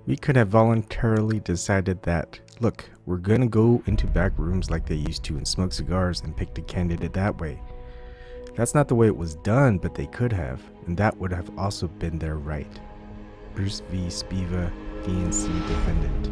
We could have voluntarily decided that, look, we're gonna go into back rooms like they used to and smoke cigars and pick the candidate that way. That's not the way it was done, but they could have, and that would have also been their right. Bruce v. Spiva, DNC Defendant.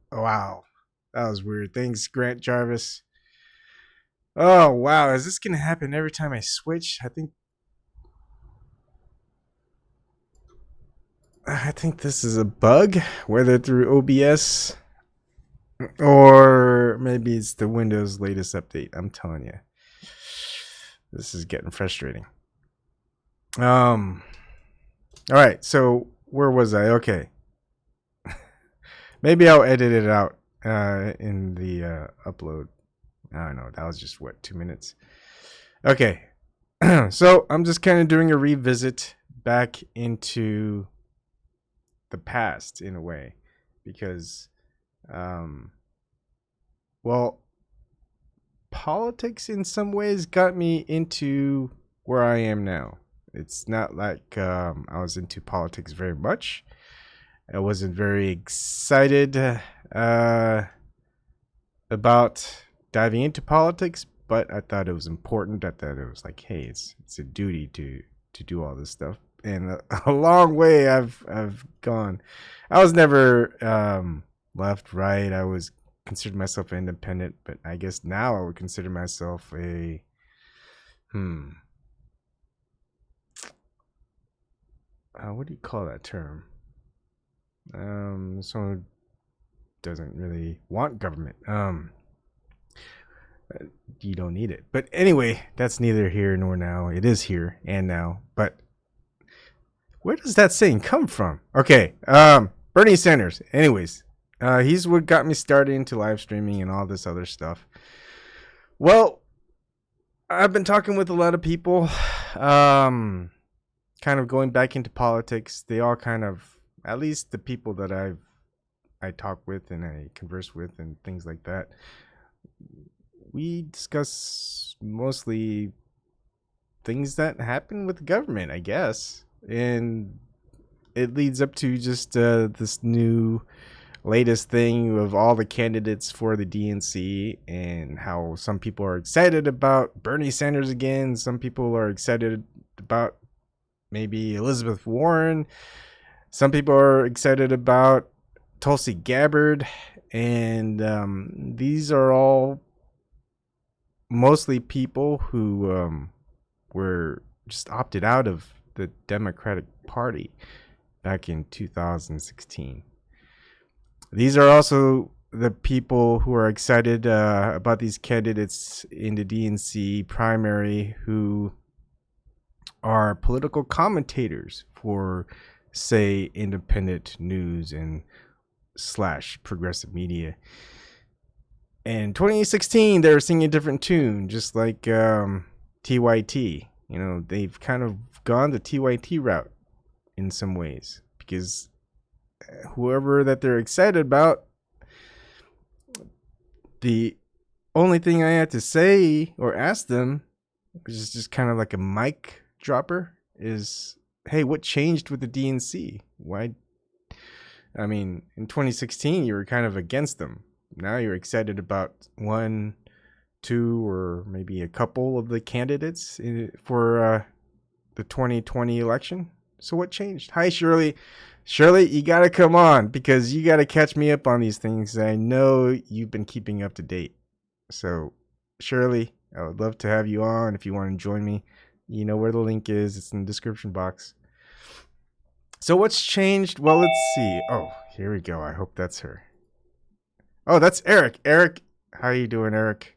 Wow, that was weird. Thanks, Grant Jarvis. Oh, wow. Is this going to happen every time I switch? I think this is a bug, whether through OBS or maybe it's the Windows latest update. I'm telling you, this is getting frustrating. All right. So where was I? Okay. Maybe I'll edit it out in the upload. I don't know. That was just what, 2 minutes? Okay. So I'm just kind of doing a revisit back into the past in a way, because well, politics in some ways got me into where I am now. It's not like I was into politics very much. I wasn't very excited about diving into politics, but I thought it was important. I thought it was like, hey, it's a duty to do all this stuff. And a long way I've gone. I was never left, right. I was considered myself an independent, but I guess now I would consider myself a what do you call that term? Someone who doesn't really want government. You don't need it. But anyway, that's neither here nor now. It is here and now. But where does that saying come from? Okay, Bernie Sanders. Anyways, he's what got me started into live streaming and all this other stuff. Well, I've been talking with a lot of people, kind of going back into politics. They all kind of, at least the people that I talk with and I converse with and things like that, we discuss mostly things that happen with government, I guess. And it leads up to just this new latest thing of all the candidates for the DNC and how some people are excited about Bernie Sanders again. Some people are excited about maybe Elizabeth Warren. Some people are excited about Tulsi Gabbard. And these are all mostly people who were just opted out of the Democratic Party back in 2016. These are also the people who are excited about these candidates in the DNC primary who are political commentators for, say, independent news and / progressive media. In 2016, they were singing a different tune, just like TYT. You know, they've kind of gone the TYT route in some ways because whoever that they're excited about, the only thing I had to say or ask them, which is just kind of like a mic dropper, is, hey, what changed with the DNC? Why? I mean, in 2016, you were kind of against them. Now you're excited about 1, 2, or maybe a couple of the candidates for the 2020 election. So what changed? Hi, Shirley. Shirley, you got to come on because you got to catch me up on these things. I know you've been keeping up to date. So, Shirley, I would love to have you on if you want to join me. You know where the link is. It's in the description box. So what's changed? Well, let's see. Oh, here we go. I hope that's her. Oh, that's Eric. Eric, how are you doing, Eric?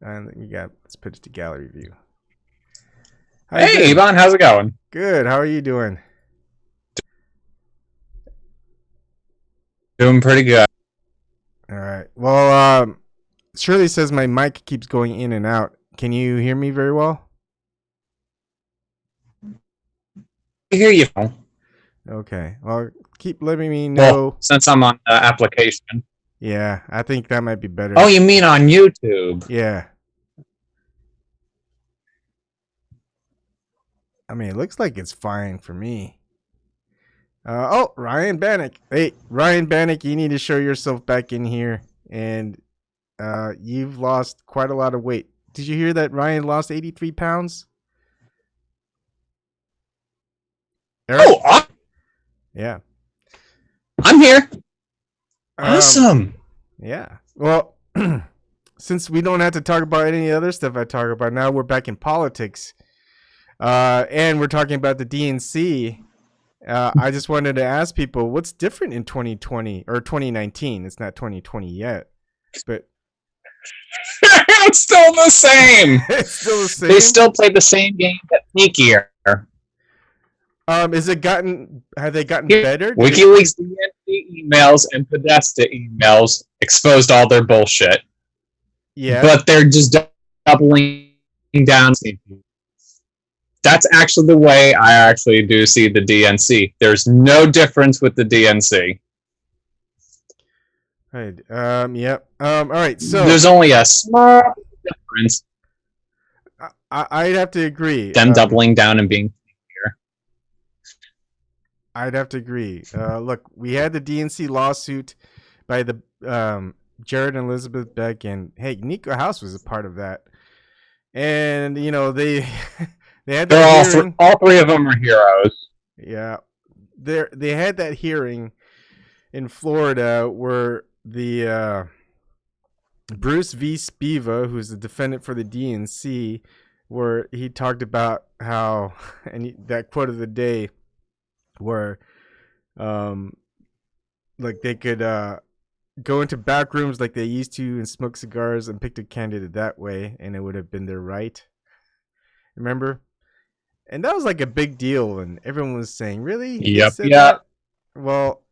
And let's put it to gallery view. Hey, Ivan, how's it going? Good. How are you doing? Doing pretty good. All right. Well, Shirley says my mic keeps going in and out. Can you hear me very well? I hear you. Okay. Well, keep letting me know. Well, since I'm on the application. Yeah, I think that might be better. Oh, you mean on YouTube? Yeah. I mean, it looks like it's fine for me. Oh, Ryan Bannock. Hey, Ryan Bannock, you need to show yourself back in here. And you've lost quite a lot of weight. Did you hear that Ryan lost 83 pounds? Eric? Oh, yeah. I'm here. Awesome. Yeah. Well, since we don't have to talk about any other stuff I talk about, now we're back in politics. And we're talking about the DNC. I just wanted to ask people, what's different in 2020 or 2019? It's not 2020 yet, but it's still the same. It's still the same. They still play the same game, but sneakier. Have they gotten better? WikiLeaks DNC emails and Podesta emails exposed all their bullshit. Yeah, but they're just doubling down. That's actually the way I actually do see the DNC. There's no difference with the DNC. Right. Yep. All right. So there's only a small difference. I'd have to agree. Them doubling down and being here. I'd have to agree. Look, we had the DNC lawsuit by the Jared and Elizabeth Beck, and hey, Nico House was a part of that. And you know they had that all three of them are heroes. Yeah, they had that hearing in Florida where the Bruce V. Spiva, who's the defendant for the DNC, where he talked about how, and that quote of the day, where like they could go into back rooms like they used to and smoke cigars and pick a candidate that way, and it would have been their right. Remember? And that was like a big deal, and everyone was saying, "Really?" Yep. Yeah. Well,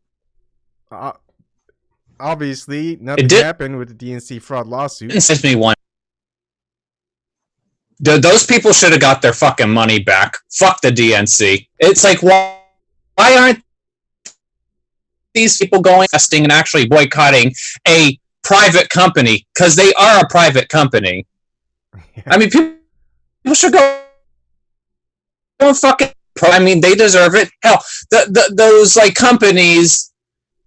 obviously, nothing happened with the DNC fraud lawsuit. It says me one. Those people should have got their fucking money back. Fuck the DNC. It's like, why aren't these people going testing and actually boycotting a private company? Because they are a private company. Yeah. I mean, people should go don't fucking. I mean, they deserve it. Hell, those like companies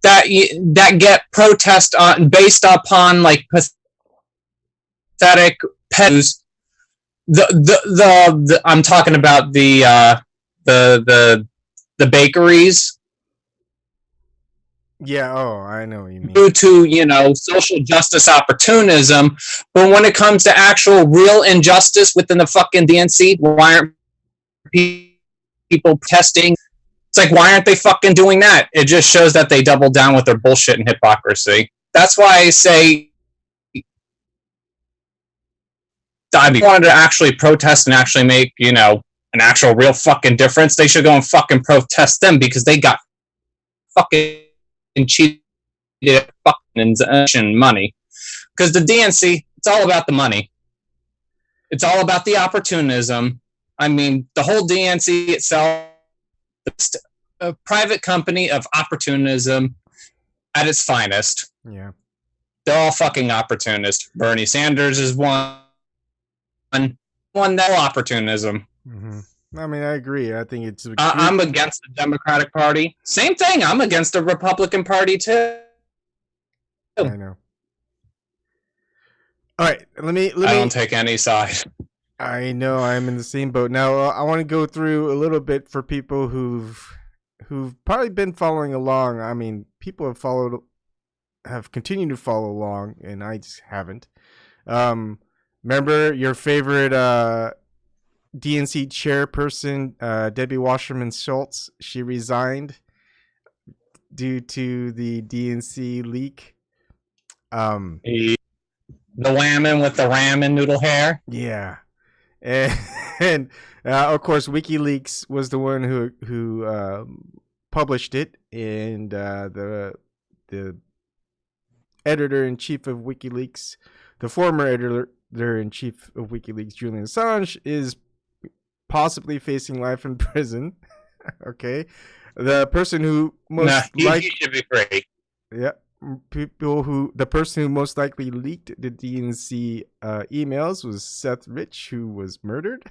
that get protest on based upon like pathetic pews. I'm talking about the the bakeries Yeah. Oh, I know what you mean. due to social justice opportunism, but when it comes to actual real injustice within the fucking DNC, why aren't people testing? It's like, why aren't they fucking doing that? It just shows that they double down with their bullshit and hypocrisy. That's why I say, if they wanted to actually protest and actually make, an actual real fucking difference, they should go and fucking protest them because they got fucking cheated fucking money. Because the DNC, it's all about the money. It's all about the opportunism. I mean, the whole DNC itself, a private company of opportunism at its finest. Yeah. They're all fucking opportunists. Bernie Sanders is one that opportunism. Mm-hmm. I mean, I agree. I think it's. I'm against the Democratic Party. Same thing. I'm against the Republican Party too. I know. All right, let me. I don't take any side. I know I'm in the same boat. Now I want to go through a little bit for people who've probably been following along. I mean, people have continued to follow along, and I just haven't. Remember your favorite DNC chairperson, Debbie Wasserman Schultz? She resigned due to the DNC leak. The whammon with the ramen noodle hair. Yeah, and of course, WikiLeaks was the one who published it, and the editor-in-chief of WikiLeaks, the former editor-in-chief of WikiLeaks, Julian Assange, is possibly facing life in prison. Okay, the person who he should be free. Yeah. The person who most likely leaked the DNC emails was Seth Rich, who was murdered.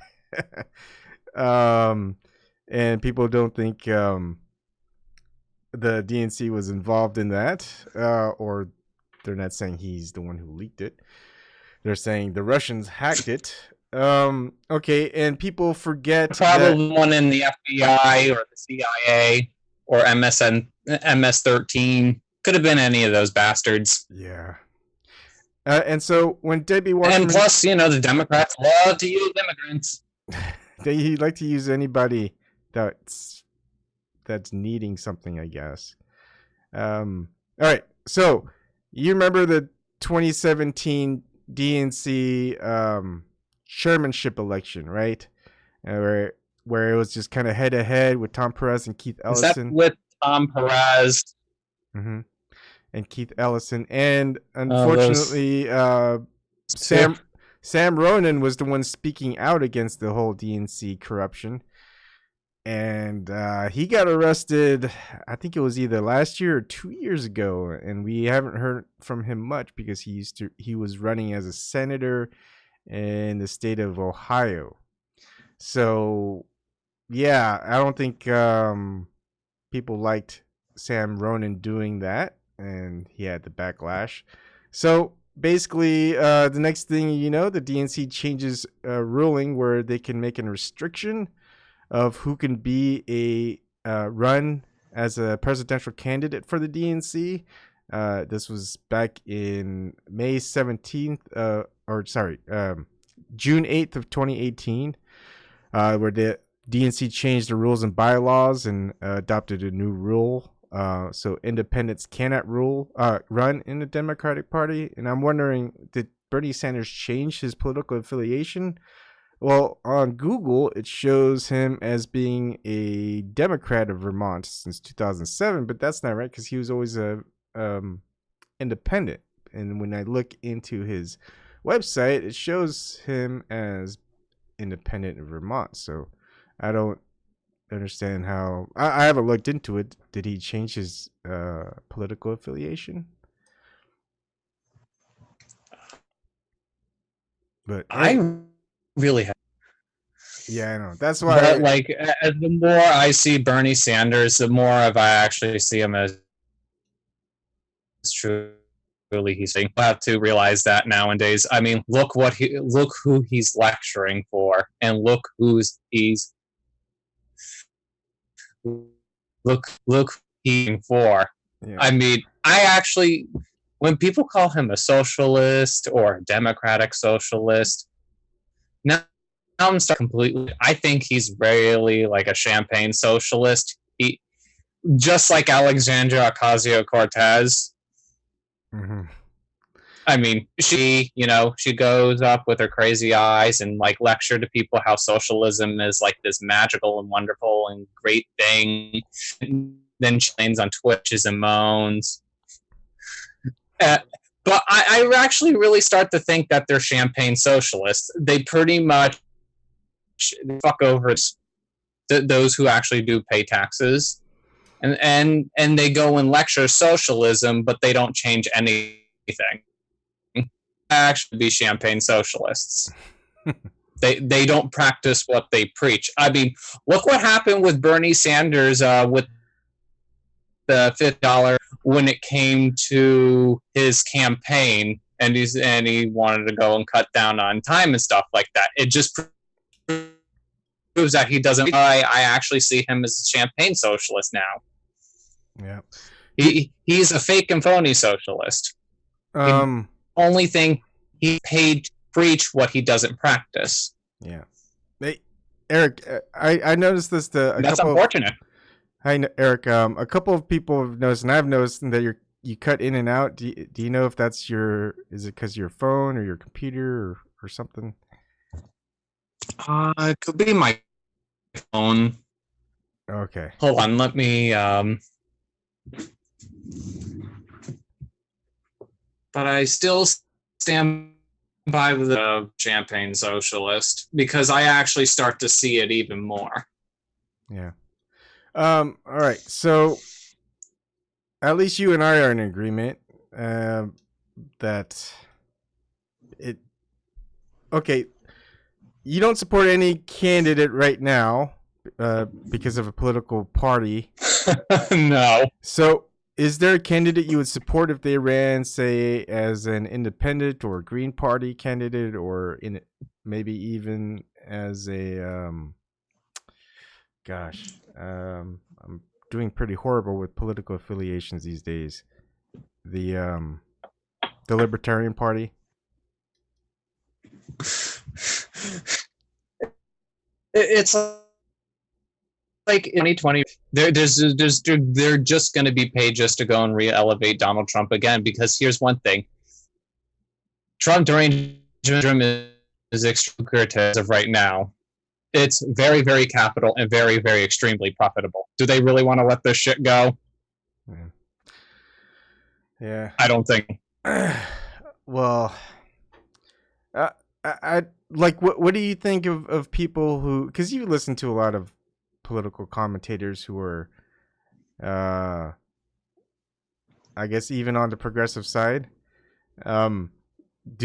And people don't think the DNC was involved in that, or they're not saying he's the one who leaked it. They're saying the Russians hacked it. Okay, and people forget probably one in the FBI or the CIA or MS-13. Could have been any of those bastards. Yeah. And so when Debbie Wasserman... And plus, the Democrats love to use immigrants. They like to use anybody that's needing something, I guess. All right. So you remember the 2017 DNC chairmanship election, right? Where it was just kind of head to head with Tom Perez and Keith Ellison. Is that with Tom Perez? Mm-hmm. And Keith Ellison, and unfortunately, Sam Ronan was the one speaking out against the whole DNC corruption, and he got arrested. I think it was either last year or 2 years ago, and we haven't heard from him much because he was running as a senator in the state of Ohio. So, yeah, I don't think people liked Sam Ronan doing that, and he had the backlash. So basically, the next thing you know, the DNC changes a ruling where they can make a restriction of who can be run as a presidential candidate for the DNC. This was back in May 17th, June 8th of 2018, where the DNC changed the rules and bylaws and adopted a new rule. So independents cannot run in the Democratic Party. And I'm wondering, did Bernie Sanders change his political affiliation? Well, on Google, it shows him as being a Democrat of Vermont since 2007, but that's not right because he was always a independent. And when I look into his website, it shows him as independent of Vermont. So I don't understand how. I haven't looked into it. Did he change his political affiliation? But I really have. Yeah, I know. That's why. But like, the more I see Bernie Sanders, the more of I actually see him as truly he's. We'll have to realize that nowadays. I mean, look who he's lecturing for, and look look he's for. Yeah. I mean, I actually, when people call him a socialist or a democratic socialist, now I'm starting completely. I think he's really like a champagne socialist. He, just like Alexandria Ocasio-Cortez. Mm-hmm. I mean, she goes up with her crazy eyes and like lecture to people how socialism is like this magical and wonderful and great thing. And then she lands on Twitches and moans. But I actually really start to think that they're champagne socialists. They pretty much fuck over those who actually do pay taxes, and they go and lecture socialism, but they don't change anything. Actually, be champagne socialists. They don't practice what they preach. I mean, look what happened with Bernie Sanders with the $50 when it came to his campaign, and he wanted to go and cut down on time and stuff like that. It just proves that he doesn't. I actually see him as a champagne socialist now. Yeah, he's a fake and phony socialist. Only thing he paid to preach what he doesn't practice. Yeah. Hey, Eric, I noticed this. That's unfortunate. Hi, Eric. A couple of people have noticed, and I've noticed that you cut in and out. Do you know if that's is it because your phone or your computer or something? It could be my phone. Okay. Hold on, let me. But I still stand by the champagne socialist because I actually start to see it even more. Yeah. All right. So at least you and I are in agreement that it. Okay. You don't support any candidate right now because of a political party. No. So is there a candidate you would support if they ran, say, as an independent or Green Party candidate, or maybe even as a I'm doing pretty horrible with political affiliations these days. The Libertarian Party. It's like in 2020, they're just going to be paid just to go and re-elevate Donald Trump again. Because here's one thing: Trump derangement is extremely lucrative as of right now. It's very, very capital and very, very extremely profitable. Do they really want to let this shit go? Yeah. I don't think. Well, I like. What do you think of people who? Because you listen to a lot of political commentators who are, I guess, even on the progressive side. Do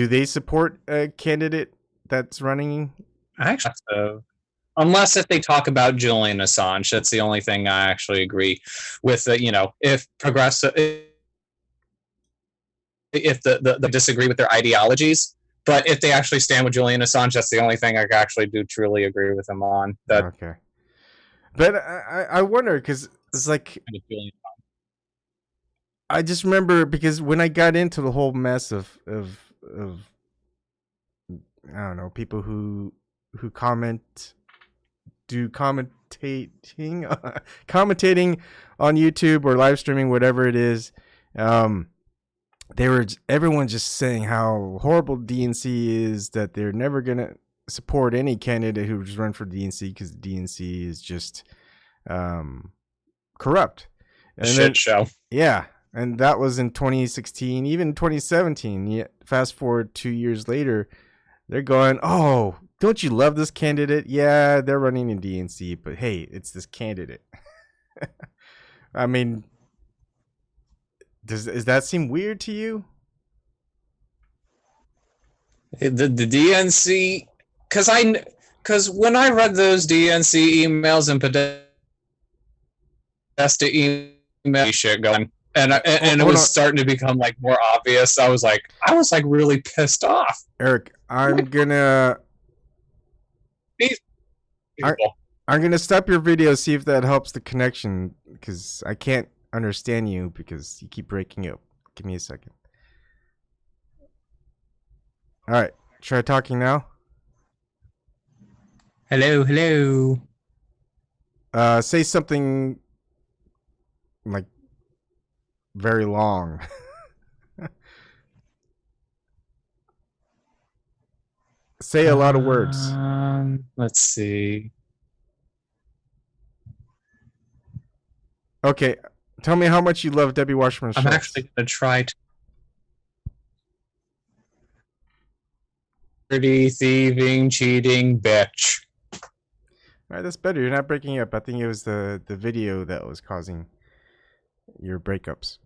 they support a candidate that's running? Actually, unless if they talk about Julian Assange, that's the only thing I actually agree with. If progressive, if the disagree with their ideologies, but if they actually stand with Julian Assange, that's the only thing I actually do truly agree with them on. That okay. But I wonder, because it's like, I just remember, because when I got into the whole mess of I don't know, people who commentating on YouTube or live streaming, whatever it is, everyone just saying how horrible DNC is, that they're never gonna support any candidate who just run for DNC because the DNC is just corrupt. And shit show. Yeah, and that was in 2016, even 2017. Yet fast forward 2 years later, they're going, "Oh, don't you love this candidate? Yeah, they're running in DNC, but hey, it's this candidate." I mean, does that seem weird to you? The DNC, because Because when I read those DNC emails and Podesta email shit going, and it was starting to become like more obvious, I was like really pissed off. Eric, I'm gonna stop your video, see if that helps the connection, because I can't understand you because you keep breaking up. Give me a second. All right, try talking now. Hello. Say something like very long. Say a lot of words. Let's see. Okay, tell me how much you love Debbie Wasserman Schultz. I'm actually going to try to. Dirty, thieving, cheating, bitch. All right, that's better. You're not breaking up. I think it was the video that was causing your breakups.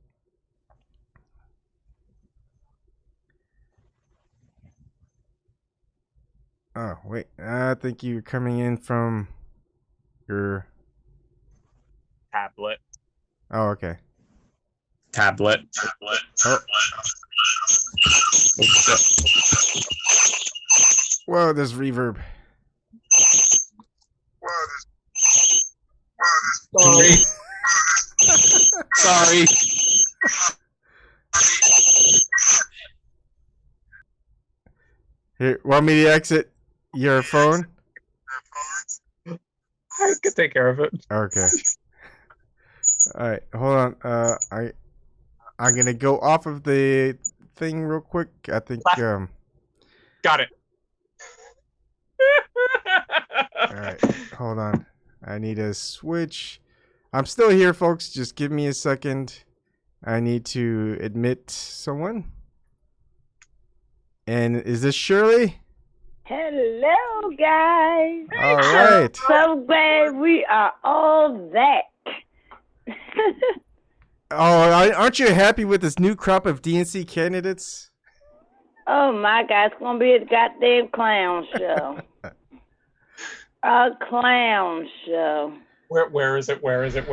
Oh, wait. I think you're coming in from your tablet. Oh, okay. Tablet. Oh. Whoa, there's reverb. Sorry. Here, want me to exit your phone? I could take care of it. Okay. All right, hold on. I'm gonna go off of the thing real quick. I think. Got it. All right, hold on. I need a switch. I'm still here, folks. Just give me a second. I need to admit someone. And is this Shirley? Hello, guys. All right. So glad we are all back. Oh, aren't you happy with this new crop of DNC candidates? Oh my God, it's gonna be a goddamn clown show. A clown show. Where is it? Where is it?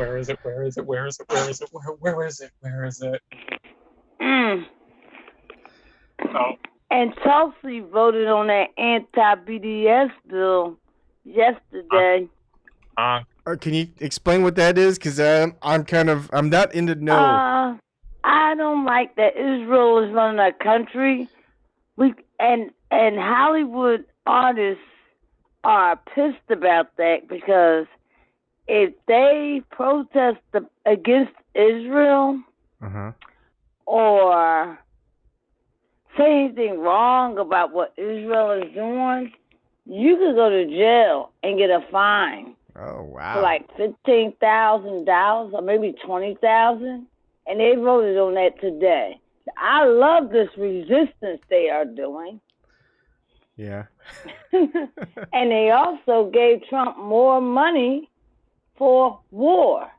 Oh. And Tulsi voted on that anti-BDS bill yesterday. Can you explain what that is? Because I'm not in the know. I don't like that Israel is running our country. And Hollywood artists are pissed about that because if they protest against Israel or say anything wrong about what Israel is doing, you could go to jail and get a fine. Oh wow! For like $15,000 or maybe $20,000, and they voted on that today. I love this resistance they are doing. Yeah. And they also gave Trump more money for war.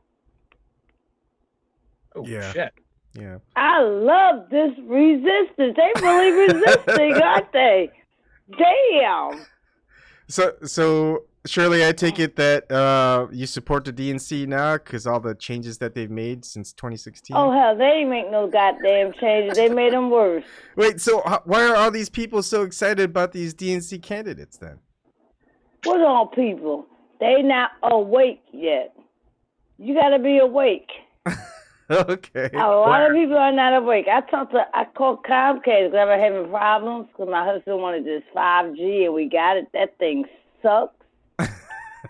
Oh yeah. Shit. Yeah. I love this resistance. They really resisting, aren't they? Damn. So Shirley, I take it that you support the DNC now because all the changes that they've made since 2016. Oh hell, they ain't make no goddamn changes. They made them worse. Wait, so why are all these people so excited about these DNC candidates then? What all people? They not awake yet. You got to be awake. Okay. A lot of people are not awake. I called Comcast because I was having problems because my husband wanted this 5G and we got it. That thing sucks.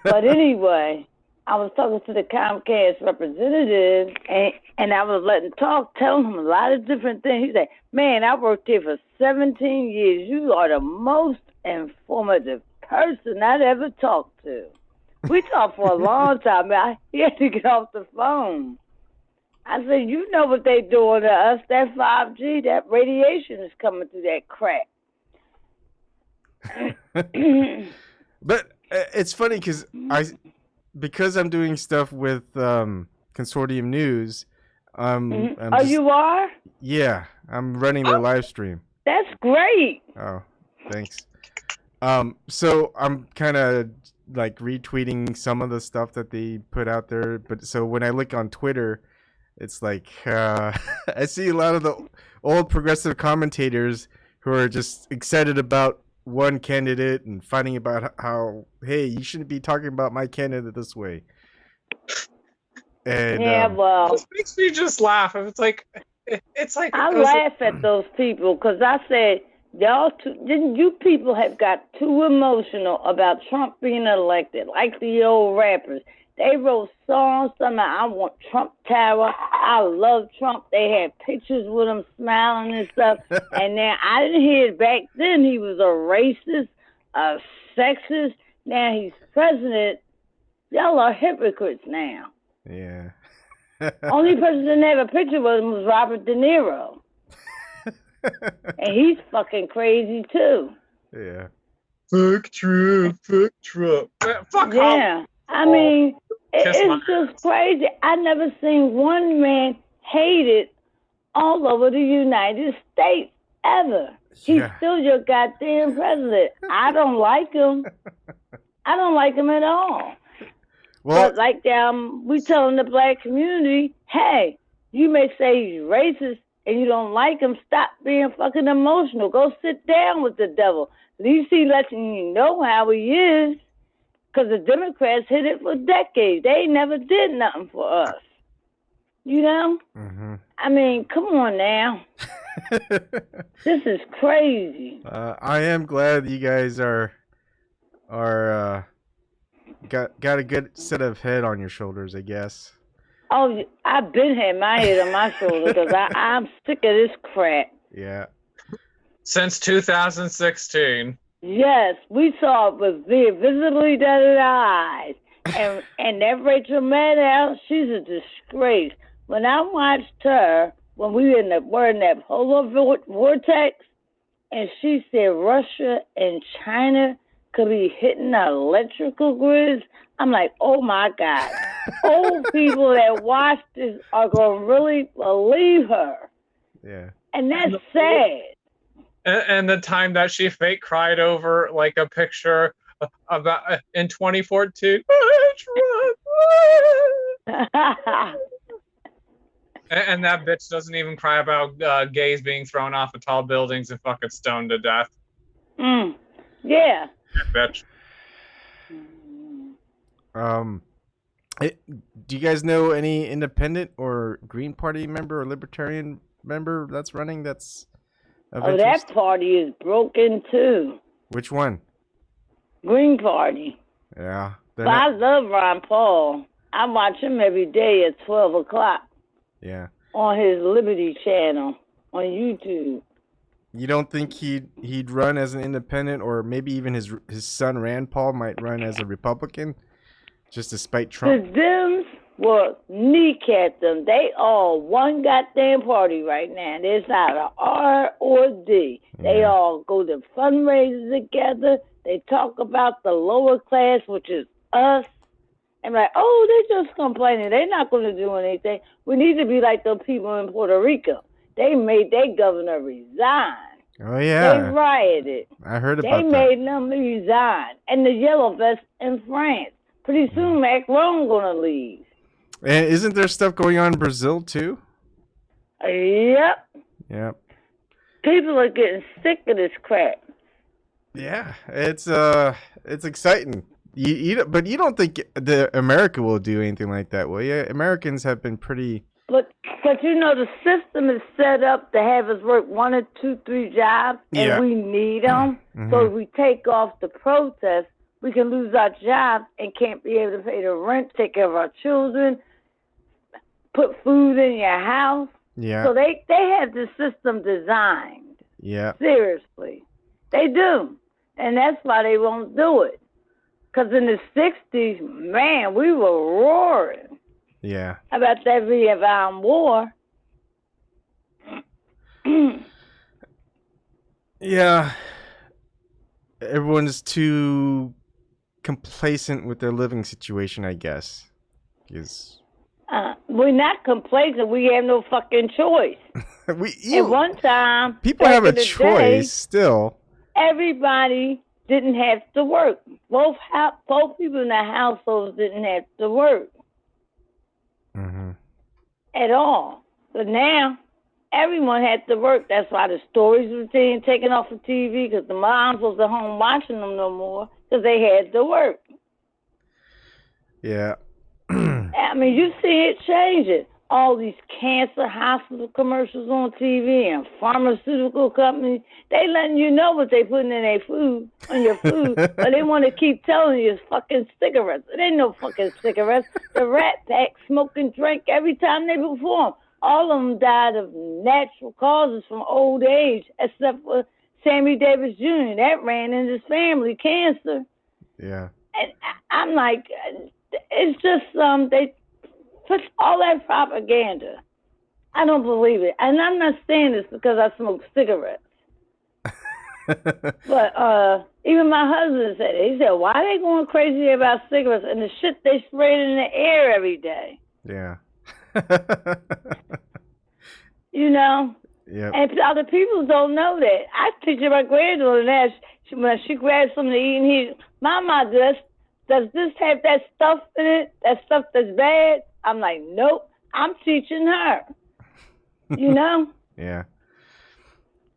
But anyway, I was talking to the Comcast representative and I was letting talk, telling him a lot of different things. He said, man, I worked here for 17 years. You are the most informative person I'd ever talked to. We talked for a long time. He had to get off the phone. I said, you know what they doing to us, that 5G, that radiation is coming through that crack. But it's funny because I'm doing stuff with Consortium News. You are? Yeah, I'm running their live stream. That's great. Oh, thanks. So I'm kind of like retweeting some of the stuff that they put out there, but so when I look on Twitter, it's like I see a lot of the old progressive commentators who are just excited about one candidate and fighting about how, hey, you shouldn't be talking about my candidate this way. And Yeah, well, This makes me just laugh. It's like I laugh at those people because I said, didn't you people have got too emotional about Trump being elected, like the old rappers. They wrote songs talking about, I want Trump Tower, I love Trump. They had pictures with him smiling and stuff. And then I didn't hear it back then. He was a racist, a sexist. Now he's president. Y'all are hypocrites now. yeah. Only person that didn't have a picture with him was Robert De Niro. And he's fucking crazy too. Yeah. fuck Trump. Fuck off. Yeah. I mean, Kiss my it's just crazy. I never seen one man hated all over the United States ever. He's Yeah. still your goddamn president. I don't like him. I don't like him at all. Well, But like we telling the black community, hey, you may say he's racist and you don't like him. Stop being fucking emotional. Go sit down with the devil. At least he letting you know how he is. Because the Democrats hid it for decades. They never did nothing for us. You know? mm-hmm. I mean, come on now. This is crazy. I am glad you guys are got a good set of head on your shoulders, I guess. Oh, I've been had my head on my shoulder because I'm sick of this crap. Yeah. Since 2016. Yes, we saw it with visibly done in our eyes. And that Rachel Maddow, she's a disgrace. When I watched her, when we were in that polar vortex, and she said Russia and China could be hitting the electrical grids, I'm like, oh my God. Old people that watch this are going to really believe her. Yeah. And that's sad. And the time that she fake cried over like a picture about in 2014. And that bitch doesn't even cry about gays being thrown off of tall buildings and fucking stoned to death. Yeah. That bitch. Do you guys know any independent or Green Party member or Libertarian member that's running? That's of interest? That party is broken too. Which one? Green Party. Yeah. But I love Ron Paul. I watch him every day at 12 o'clock Yeah. on his Liberty channel on YouTube. You don't think he'd run as an independent, or maybe even his son Rand Paul might run as a Republican, just to spite Trump? The Dems will kneecap them. They all one goddamn party right now. There's not an R or D. They Yeah. all go to fundraisers together. They talk about the lower class, which is us. And like, oh, they're just complaining. They're not going to do anything. We need to be like those people in Puerto Rico. They made their governor resign. Oh They yeah, rioted. I heard They about that. made them resign. And the yellow vest in France. Pretty soon Macron going to leave. And isn't there stuff going on in Brazil too? Yep. Yep. People are getting sick of this crap. Yeah, it's exciting. But you don't think America will do anything like that, will you? Americans have been pretty. But you know, the system is set up to have us work 1 or 2, 3 jobs, and Yeah. we need them. Mhm. So if we take off the protest, we can lose our jobs and can't be able to pay the rent, take care of our children, put food in your house. Yeah. So they have the system designed. Yeah. Seriously. They do. And that's why they won't do it. Because in the 60s, man, we were roaring. Yeah. How about that Vietnam War? Yeah. Everyone's too complacent with their living situation, I guess. We're not complacent. We have no fucking choice. At one time, people back have a in the choice day, still. everybody didn't have to work. Both people in the households didn't have to work at all. But now, everyone had to work. That's why the stories were being taken off of TV, because the moms was at home watching them no more because they had to work. Yeah. I mean, you see it changing. All these cancer hospital commercials on TV and pharmaceutical companies, they letting you know what they putting in their food, on your food, but they want to keep telling you it's fucking cigarettes. It ain't no fucking cigarettes. The Rat Pack smoke and drink every time they perform. All of them died of natural causes from old age, except for Sammy Davis Jr. That ran in his family, cancer. Yeah. And I'm like, it's just they put all that propaganda. I don't believe it. And I'm not saying this because I smoke cigarettes. But even my husband said it. He said, why are they going crazy about cigarettes and the shit they spray in the air every day? Yeah. You know? Yeah. And other people don't know that. I teach my granddaughter that. When she grabs something to eat and he, Mama, does this have that stuff in it? That stuff that's bad? I'm like, nope. I'm teaching her. You know? Yeah.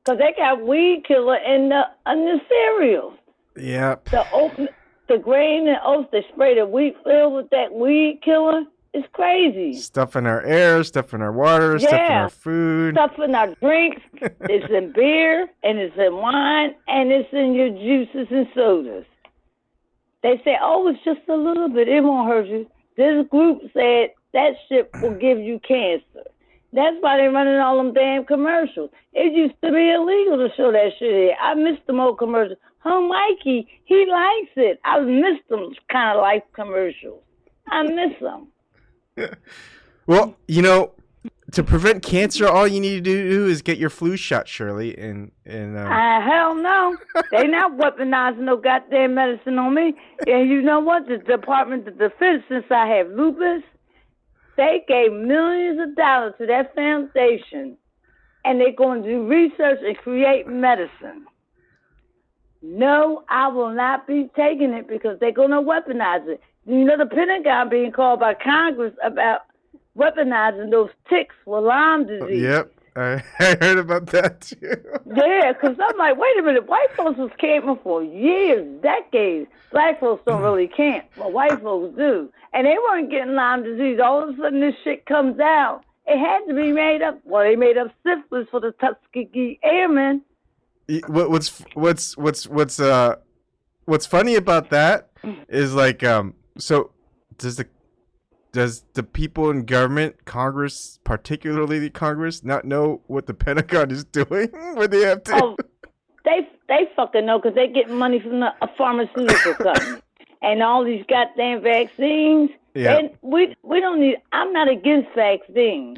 Because they got weed killer in the cereals. Yep. The grain and oats, they spray the wheat filled with that weed killer. It's crazy. Stuff in our air, stuff in our water, stuff in our food. Stuff in our drinks. It's in beer, and it's in wine, and it's in your juices and sodas. They say, oh, it's just a little bit. It won't hurt you. This group said that shit will give you cancer. That's why they're running all them damn commercials. It used to be illegal to show that shit here. I miss them old commercials. Oh, Mikey, he likes it. I miss them kind of life commercials. I miss them. Well, you know, to prevent cancer, all you need to do is get your flu shot, Shirley. Hell no. They not weaponizing no goddamn medicine on me. And you know what? The Department of Defense, since I have lupus, they gave millions of dollars to that foundation. And they're going to do research and create medicine. No, I will not be taking it because they're going to weaponize it. You know, the Pentagon being called by Congress about weaponizing those ticks with Lyme disease. Yep, I heard about that too. Yeah, because I'm like, wait a minute, white folks was camping for years, decades. Black folks don't really camp, but white folks do. And they weren't getting Lyme disease. All of a sudden this shit comes out. It had to be made up. Well, they made up syphilis for the Tuskegee Airmen. What's funny about that is like so does the people in government, Congress, particularly the Congress, not know what the Pentagon is doing? What they have to? Oh, they fucking know because they get money from a pharmaceutical company and all these goddamn vaccines. Yeah. And we don't need. I'm not against vaccines,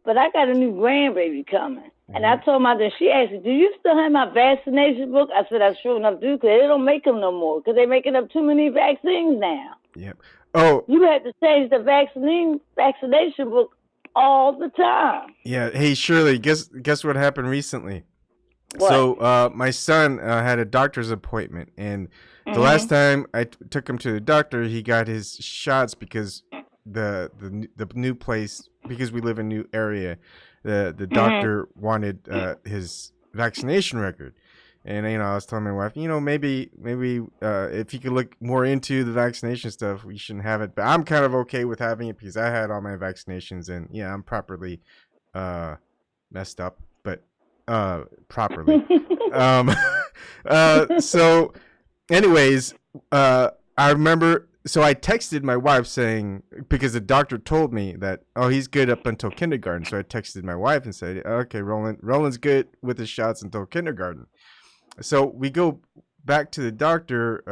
but I got a new grandbaby coming. And I told my she asked me, do you still have my vaccination book? I said, I sure enough do, because they don't make them no more, because they're making up too many vaccines now. Yep. Oh. You have to change the vaccination book all the time. Yeah. Hey, Shirley, guess what happened recently? What? So my son had a doctor's appointment, and the last time I took him to the doctor, he got his shots because the new place, because we live in a new area, the doctor wanted his vaccination record. And I was telling my wife, maybe if you could look more into the vaccination stuff, we shouldn't have it. But I'm kind of okay with having it because I had all my vaccinations, and yeah, I'm properly messed up, but properly. So anyways, I remember, so I texted my wife saying, because the doctor told me that, oh, he's good up until kindergarten. So I texted my wife and said, okay, Roland's good with his shots until kindergarten. So we go back to the doctor.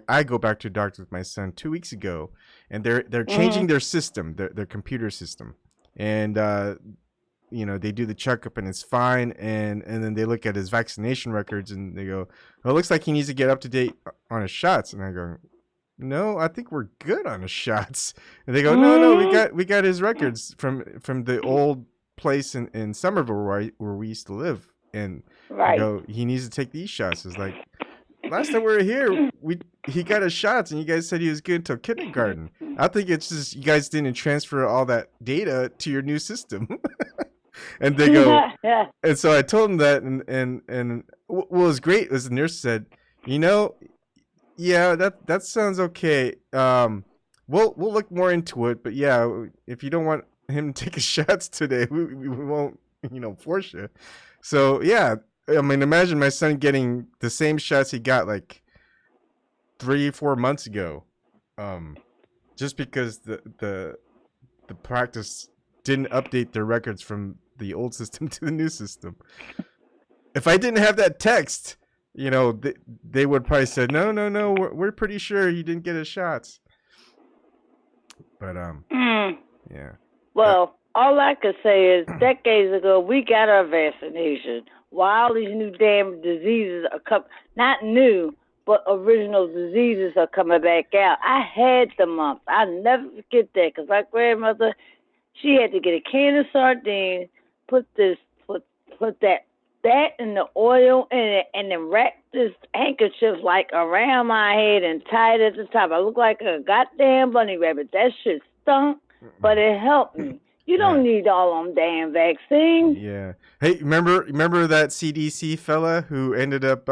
I go back to the doctor with my son 2 weeks ago, and they're changing their system, their computer system, and they do the checkup and it's fine, and then they look at his vaccination records and they go, well, it looks like he needs to get up to date on his shots. And I go, no, I think we're good on his shots. And they go, no, we got his records from the old place in Somerville where we used to live. And right. I go, he needs to take these shots. It's like, last time we were here, he got his shots, and you guys said he was good until kindergarten. I think it's just you guys didn't transfer all that data to your new system. And they go, and so I told him that, and what was great was the nurse said, yeah, that sounds okay. We'll look more into it, but yeah, if you don't want him to take his shots today, we won't, force you. So yeah, I mean, imagine my son getting the same shots he got like 3-4 months ago, just because the practice didn't update their records from the old system to the new system. If I didn't have that text, they would probably say, no, we're pretty sure he didn't get his shots. But yeah. Well, all I could say is decades ago we got our vaccination. While these new damn diseases are not new, but original diseases are coming back out. I had the mumps. I never forget that because my grandmother, she had to get a can of sardines, put that in the oil in it, and then wrap this handkerchief like around my head and tie it at the top. I look like a goddamn bunny rabbit. That shit stunk, but it helped me. You don't need all them damn vaccines. Yeah. Hey, remember that CDC fella who ended up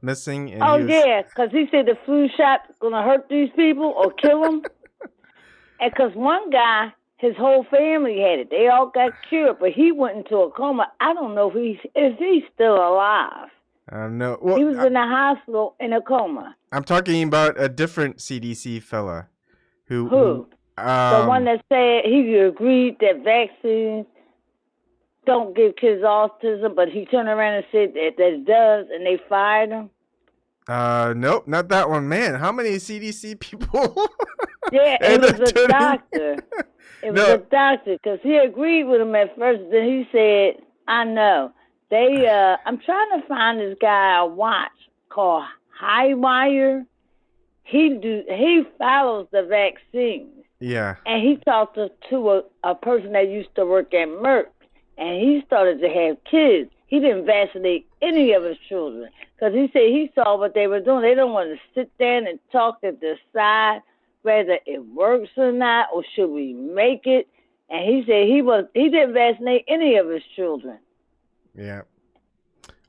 missing? And yeah, because he said the flu shot's gonna hurt these people or kill them. And because one guy, his whole family had it. They all got cured, but he went into a coma. I don't know if he's still alive. No. Well, he was in the hospital in a coma. I'm talking about a different CDC fella. Who? The one that said he agreed that vaccines don't give kids autism, but he turned around and said that it does, and they fired him. Nope, not that one. Man, how many CDC people? Yeah, it was a doctor. It was a doctor, because he agreed with him at first. Then he said, I know. I'm trying to find this guy a watch called Highwire. He follows the vaccines. Yeah. And he talked to a person that used to work at Merck, and he started to have kids. He didn't vaccinate any of his children because he said he saw what they were doing. They don't want to sit down and talk to decide whether it works or not, or should we make it. And he said he didn't vaccinate any of his children. Yeah.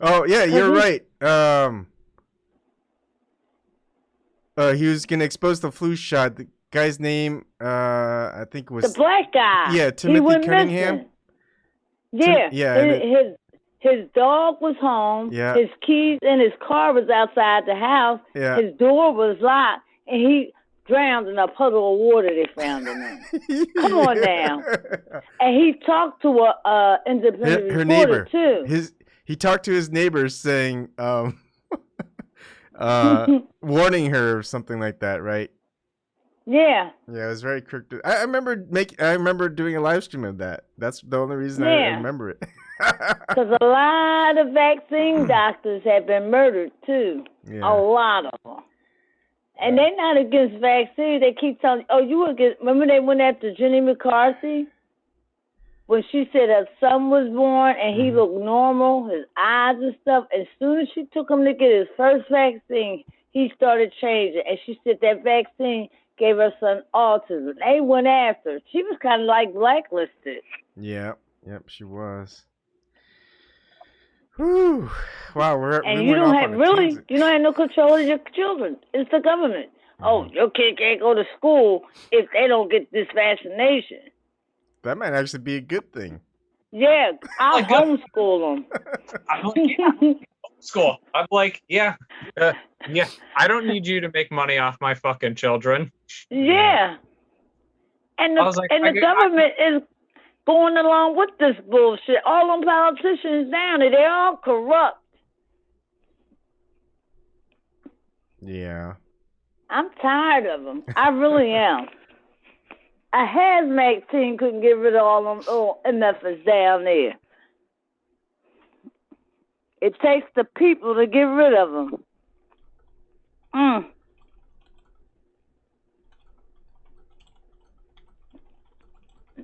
Oh yeah, you're right. He was gonna expose the flu shot. The guy's name, I think was the black guy. Yeah, Timothy Cunningham. Yeah. His dog was home. Yeah. His keys and his car was outside the house. Yeah. His door was locked, and he drowned in a puddle of water they found him in. Come on now. And he talked to a independent her reporter neighbor too. He talked to his neighbors saying, warning her or something like that, right? Yeah. Yeah, it was very cryptic. I remember doing a live stream of that. That's the only reason I remember it. Because a lot of vaccine doctors have been murdered too. Yeah. A lot of them. And they're not against vaccines. They keep telling you against. Remember they went after Jenny McCarthy when she said her son was born and he looked normal, his eyes and stuff. As soon as she took him to get his first vaccine, he started changing. And she said that vaccine gave her son autism. They went after her. She was kind of like blacklisted. Yeah. Yep, she was. Whew. Wow, you don't have no control of your children. It's the government. Oh, your kid can't go to school if they don't get this vaccination. That might actually be a good thing. Yeah, I'll homeschool them. Homeschool. I'm like, yeah. I don't need you to make money off my fucking children. Yeah, and the government is going along with this bullshit. All them politicians down there, they're all corrupt. Yeah. I'm tired of them. I really am. A hazmat team couldn't get rid of all them MFers down there. It takes the people to get rid of them.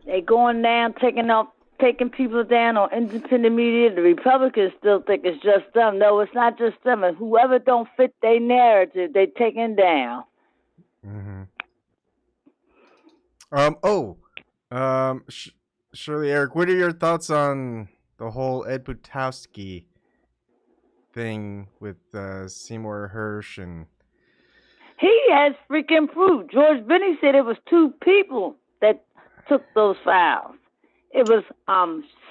They going down, taking off taking people down on independent media. The Republicans still think it's just them. No, it's not just them. And whoever don't fit their narrative, they taking down. Mm-hmm. Shirley, Eric, what are your thoughts on the whole Ed Butowski thing with Seymour Hersh and? He has freaking proof. George Benny said it was 2 people that took those files. It was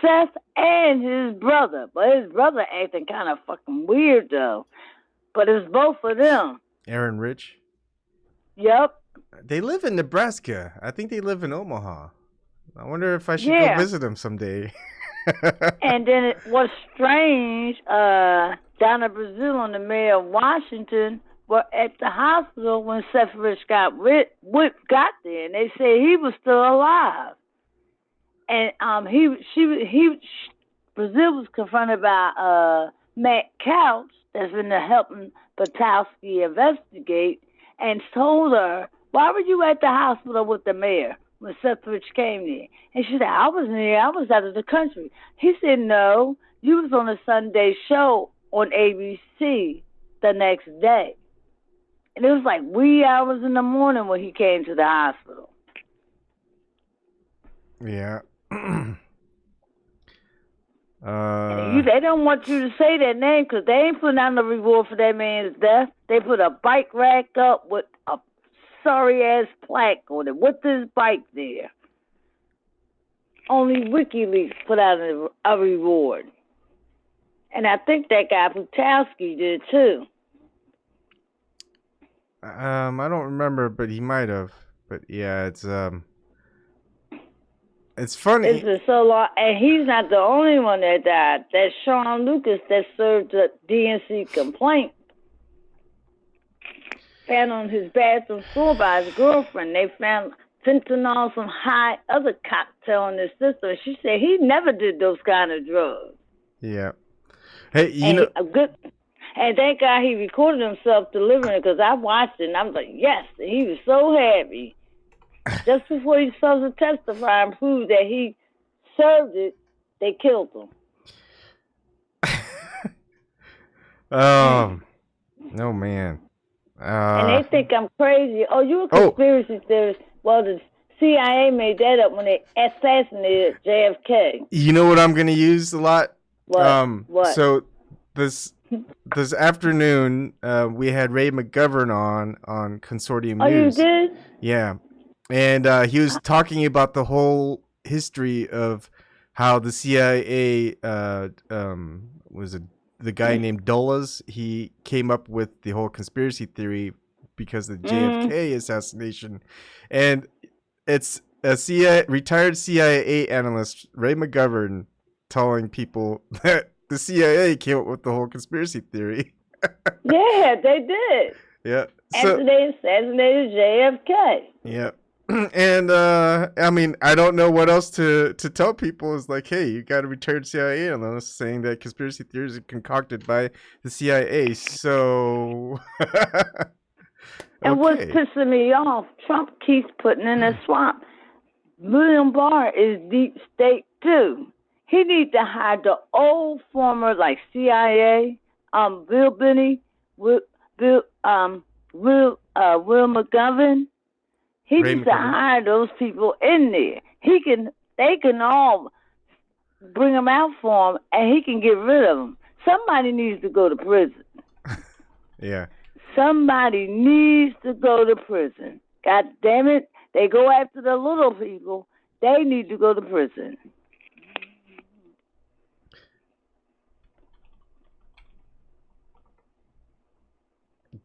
Seth and his brother, but his brother acting kind of fucking weird though. But it's both of them. Aaron Rich. Yep. They live in Nebraska. I think they live in Omaha. I wonder if I should go visit them someday. And then it was strange. Donna Brazil and the mayor of Washington were at the hospital when Seth Rich got there, and they said he was still alive. And Brazil was confronted by Matt Couch, that's been helping Butowski investigate, and told her, "Why were you at the hospital with the mayor when Seth Rich came there?" And she said, "I wasn't there. I was out of the country." He said, "No, you was on a Sunday show on ABC the next day." And it was like wee hours in the morning when he came to the hospital. Yeah. They don't want you to say that name because they ain't putting out no reward for that man's death. They put a bike rack up with a sorry-ass plaque on it. What's this bike there? Only WikiLeaks put out a reward. And I think that guy Butowski did too. I don't remember, but he might have. But yeah, it's funny. It's been so long, and he's not the only one that died. That's Sean Lucas that served a DNC complaint. Found on his bathroom floor by his girlfriend. They found fentanyl, some high other cocktail in his system. She said he never did those kind of drugs. Yeah. Hey, And thank God he recorded himself delivering it because I watched it and I was like, yes. And he was so happy. Just before he was supposed to testify and prove that he served it, they killed him. No, man. And they think I'm crazy. Oh, you a conspiracy theorist. Well, the CIA made that up when they assassinated JFK. You know what I'm going to use a lot? What? So this afternoon, we had Ray McGovern on Consortium News. Oh, you did? Yeah. And he was talking about the whole history of how the CIA the guy named Dulles. He came up with the whole conspiracy theory because of the JFK assassination. And it's a retired CIA analyst, Ray McGovern, telling people that the CIA came up with the whole conspiracy theory. Yeah, they did. Yeah. After they assassinated JFK. Yeah. And I mean, I don't know what else to tell people. Is like, hey, you got a retired CIA analyst saying that conspiracy theories are concocted by the CIA. So, And what's pissing me off, Trump keeps putting in a swamp. William Barr is deep state too. He needs to hire the old former like CIA, Bill Benny, Will McGovern. He needs to hire those people in there. They can all bring them out for him, and he can get rid of them. Somebody needs to go to prison. Yeah. Somebody needs to go to prison. God damn it. They go after the little people. They need to go to prison.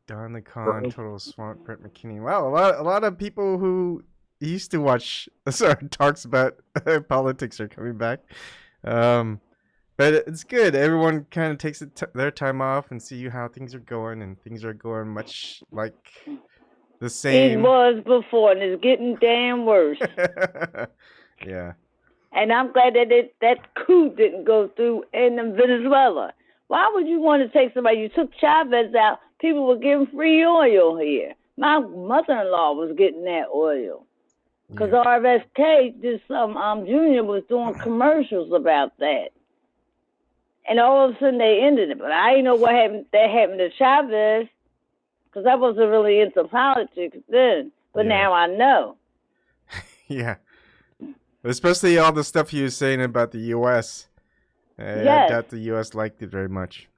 Don the Con, Total Swamp, Brett McKinney. Wow, a lot of people who used to watch talks about politics are coming back. But it's good. Everyone kind of takes their time off and see how things are going, and things are going much like the same. It was before, and it's getting damn worse. Yeah. And I'm glad that coup didn't go through in Venezuela. Why would you want to take somebody? You took Chavez out. People were getting free oil here. My mother-in-law was getting that oil. Because RFK, this Junior was doing commercials about that. And all of a sudden they ended it. But I didn't know what happened to Chavez, because I wasn't really into politics then. But now I know. Yeah. Especially all the stuff he was saying about the U.S. I doubt the U.S. liked it very much.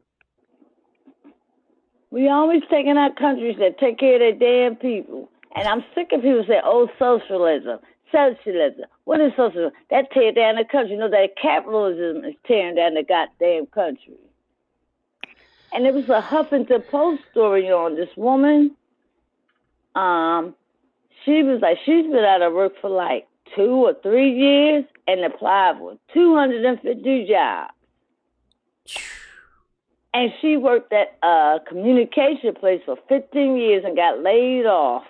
We always taking out countries that take care of their damn people. And I'm sick of people saying, oh, socialism. Socialism. What is socialism? That tear down the country. You know that capitalism is tearing down the goddamn country. And it was a Huffington Post story on this woman. She was like, she's been out of work for like 2 or 3 years and applied for 250 jobs. And she worked at a communication place for 15 years and got laid off.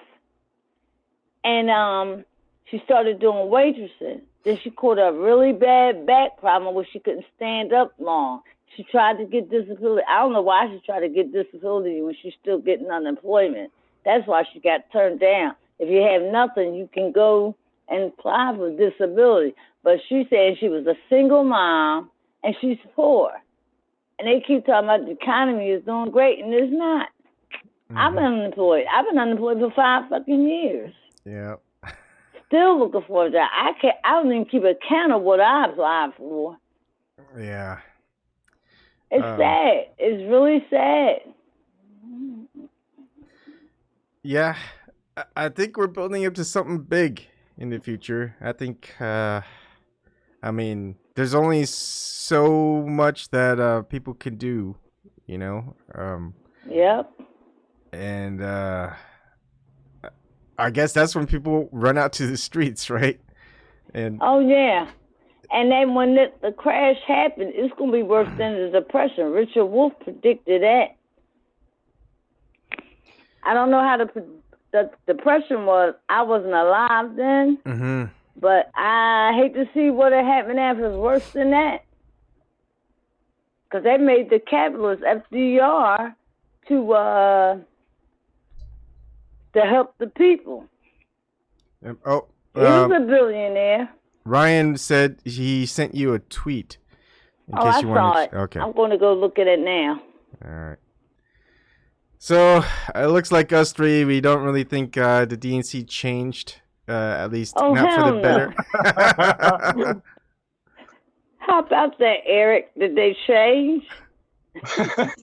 And she started doing waitressing. Then she caught a really bad back problem where she couldn't stand up long. She tried to get disability. I don't know why she tried to get disability when she's still getting unemployment. That's why she got turned down. If you have nothing, you can go and apply for disability. But she said she was a single mom and she's poor. And they keep talking about the economy is doing great, and it's not. Mm-hmm. I've been unemployed. I've been unemployed for 5 fucking years. Yeah. Still looking for a job. I don't even keep account of what I applied for. Yeah. It's sad. It's really sad. Yeah. I think we're building up to something big in the future. I think, I mean, there's only so much that people can do, you know? Yep. And I guess that's when people run out to the streets, right? And oh, yeah. And then when the crash happened, it's going to be worse than the Depression. Richard Wolff predicted that. I don't know how the Depression was. I wasn't alive then. Mm-hmm. But I hate to see what had happened after. It was worse than that. Because they made the capitalist FDR to help the people. He was a billionaire. Ryan said he sent you a tweet. I saw it. Okay. I'm going to go look at it now. All right. So it looks like us three, we don't really think the DNC changed. At least not for the better. How about that, Eric? Did they change?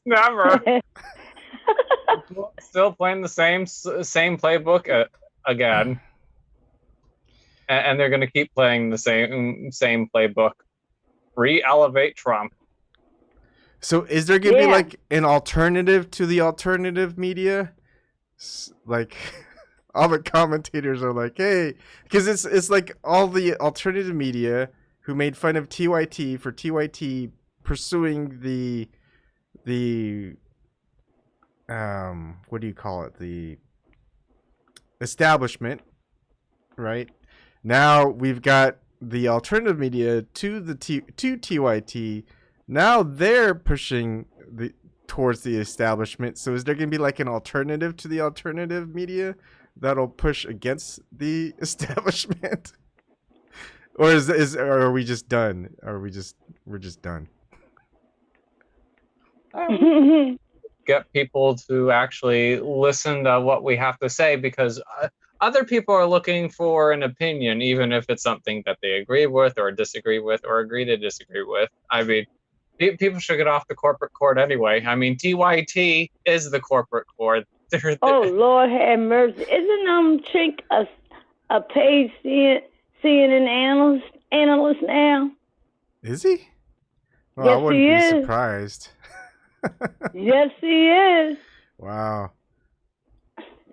Never. Still playing the same playbook again, and they're going to keep playing the same playbook. Re-elevate Trump. So is there going to be like an alternative to the alternative media? Like all the commentators are like, hey, because it's like all the alternative media who made fun of TYT for TYT pursuing the what do you call it? The establishment, right? Now we've got the alternative media to TYT. Now they're pushing towards the establishment. So is there going to be like an alternative to the alternative media that'll push against the establishment? Or are we just done? We're just done? Get people to actually listen to what we have to say, because other people are looking for an opinion, even if it's something that they agree with or disagree with or agree to disagree with. I mean, people should get off the corporate court anyway. I mean, TYT is the corporate court. Oh, Lord have mercy. Isn't Chink a paid CNN analyst now? Is he? Well, yes, I wouldn't be surprised. Yes, he is. Wow.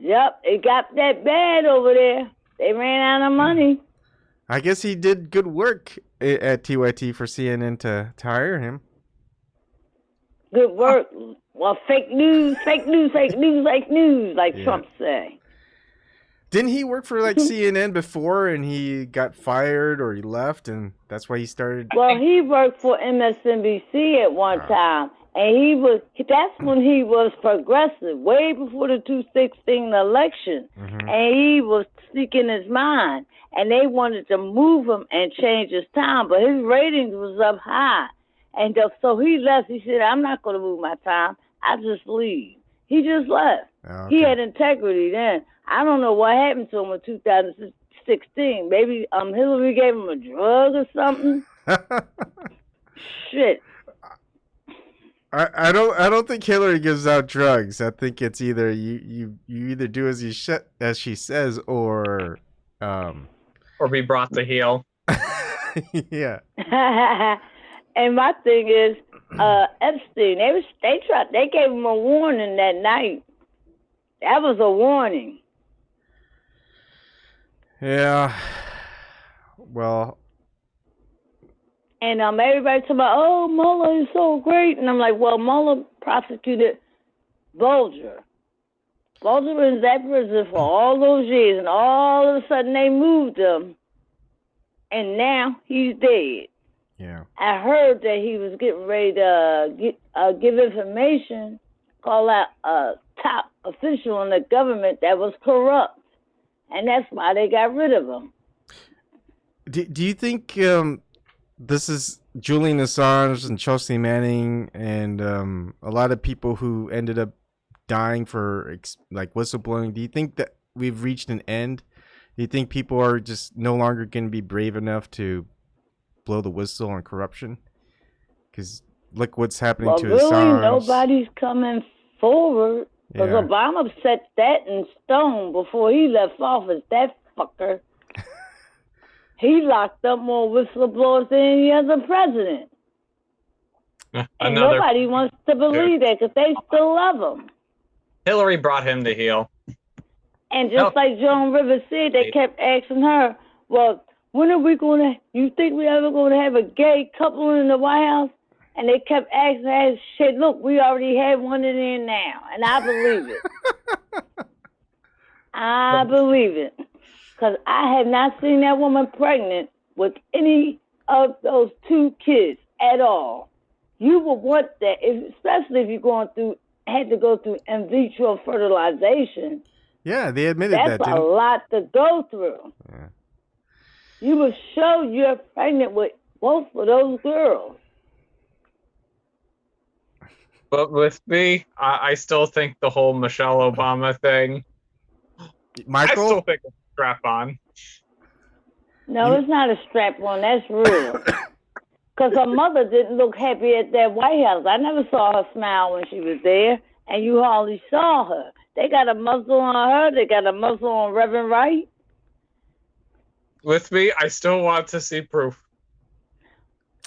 Yep, it got that bad over there. They ran out of money. I guess he did good work at TYT for CNN to hire him. Good work. Well, fake news, like Trump say. Didn't he work for like CNN before and he got fired or he left and that's why he started? Well, he worked for MSNBC at one time. And that's when he was progressive, way before the 2016 election. Mhm. And he was speaking his mind. And they wanted to move him and change his time, but his ratings was up high. And so he left. He said, I'm not going to move my time. I just leave. He just left. Oh, He okay. had integrity then. I don't know what happened to him in 2016. Maybe Hillary gave him a drug or something. Shit. I don't think Hillary gives out drugs. I think it's either you either do as she says or be brought to heel. yeah. And my thing is, Epstein. They gave him a warning that night. That was a warning. Yeah. Well. And everybody talking about, oh, Mueller is so great, and I'm like, well, Mueller prosecuted Bulger. Bulger was in that prison for all those years, and all of a sudden they moved him, and now he's dead. Yeah. I heard that he was getting ready to give information, call out a top official in the government that was corrupt, and that's why they got rid of him. Do you think this is Julian Assange and Chelsea Manning and a lot of people who ended up dying for like whistleblowing? Do you think that we've reached an end? Do you think people are just no longer going to be brave enough to blow the whistle on corruption? Because look what's happening to really, Assange. Nobody's coming forward because Obama set that in stone before he left office. That fucker. He locked up more whistleblowers than any other president. And nobody wants to believe that because they still love him. Hillary brought him to heel. And just like Joan Rivers said, they kept asking her, well, when are we going to, you think we ever going to have a gay couple in the White House? And they kept asking her, shit, look, we already have one in there now. And I believe it. I believe it. Because I have not seen that woman pregnant with any of those two kids at all. You would want that, especially if you're had to go through in vitro fertilization. Yeah, they admitted That's a lot to go through. Yeah. You would show you're pregnant with both of those girls. But with me, I still think the whole Michelle Obama thing. Michael? I still think it's a strap on. No, it's not a strap on. That's real. Because her mother didn't look happy at that White House. I never saw her smile when she was there, and you hardly saw her. They got a muzzle on her. They got a muzzle on Reverend Wright. With me, I still want to see proof.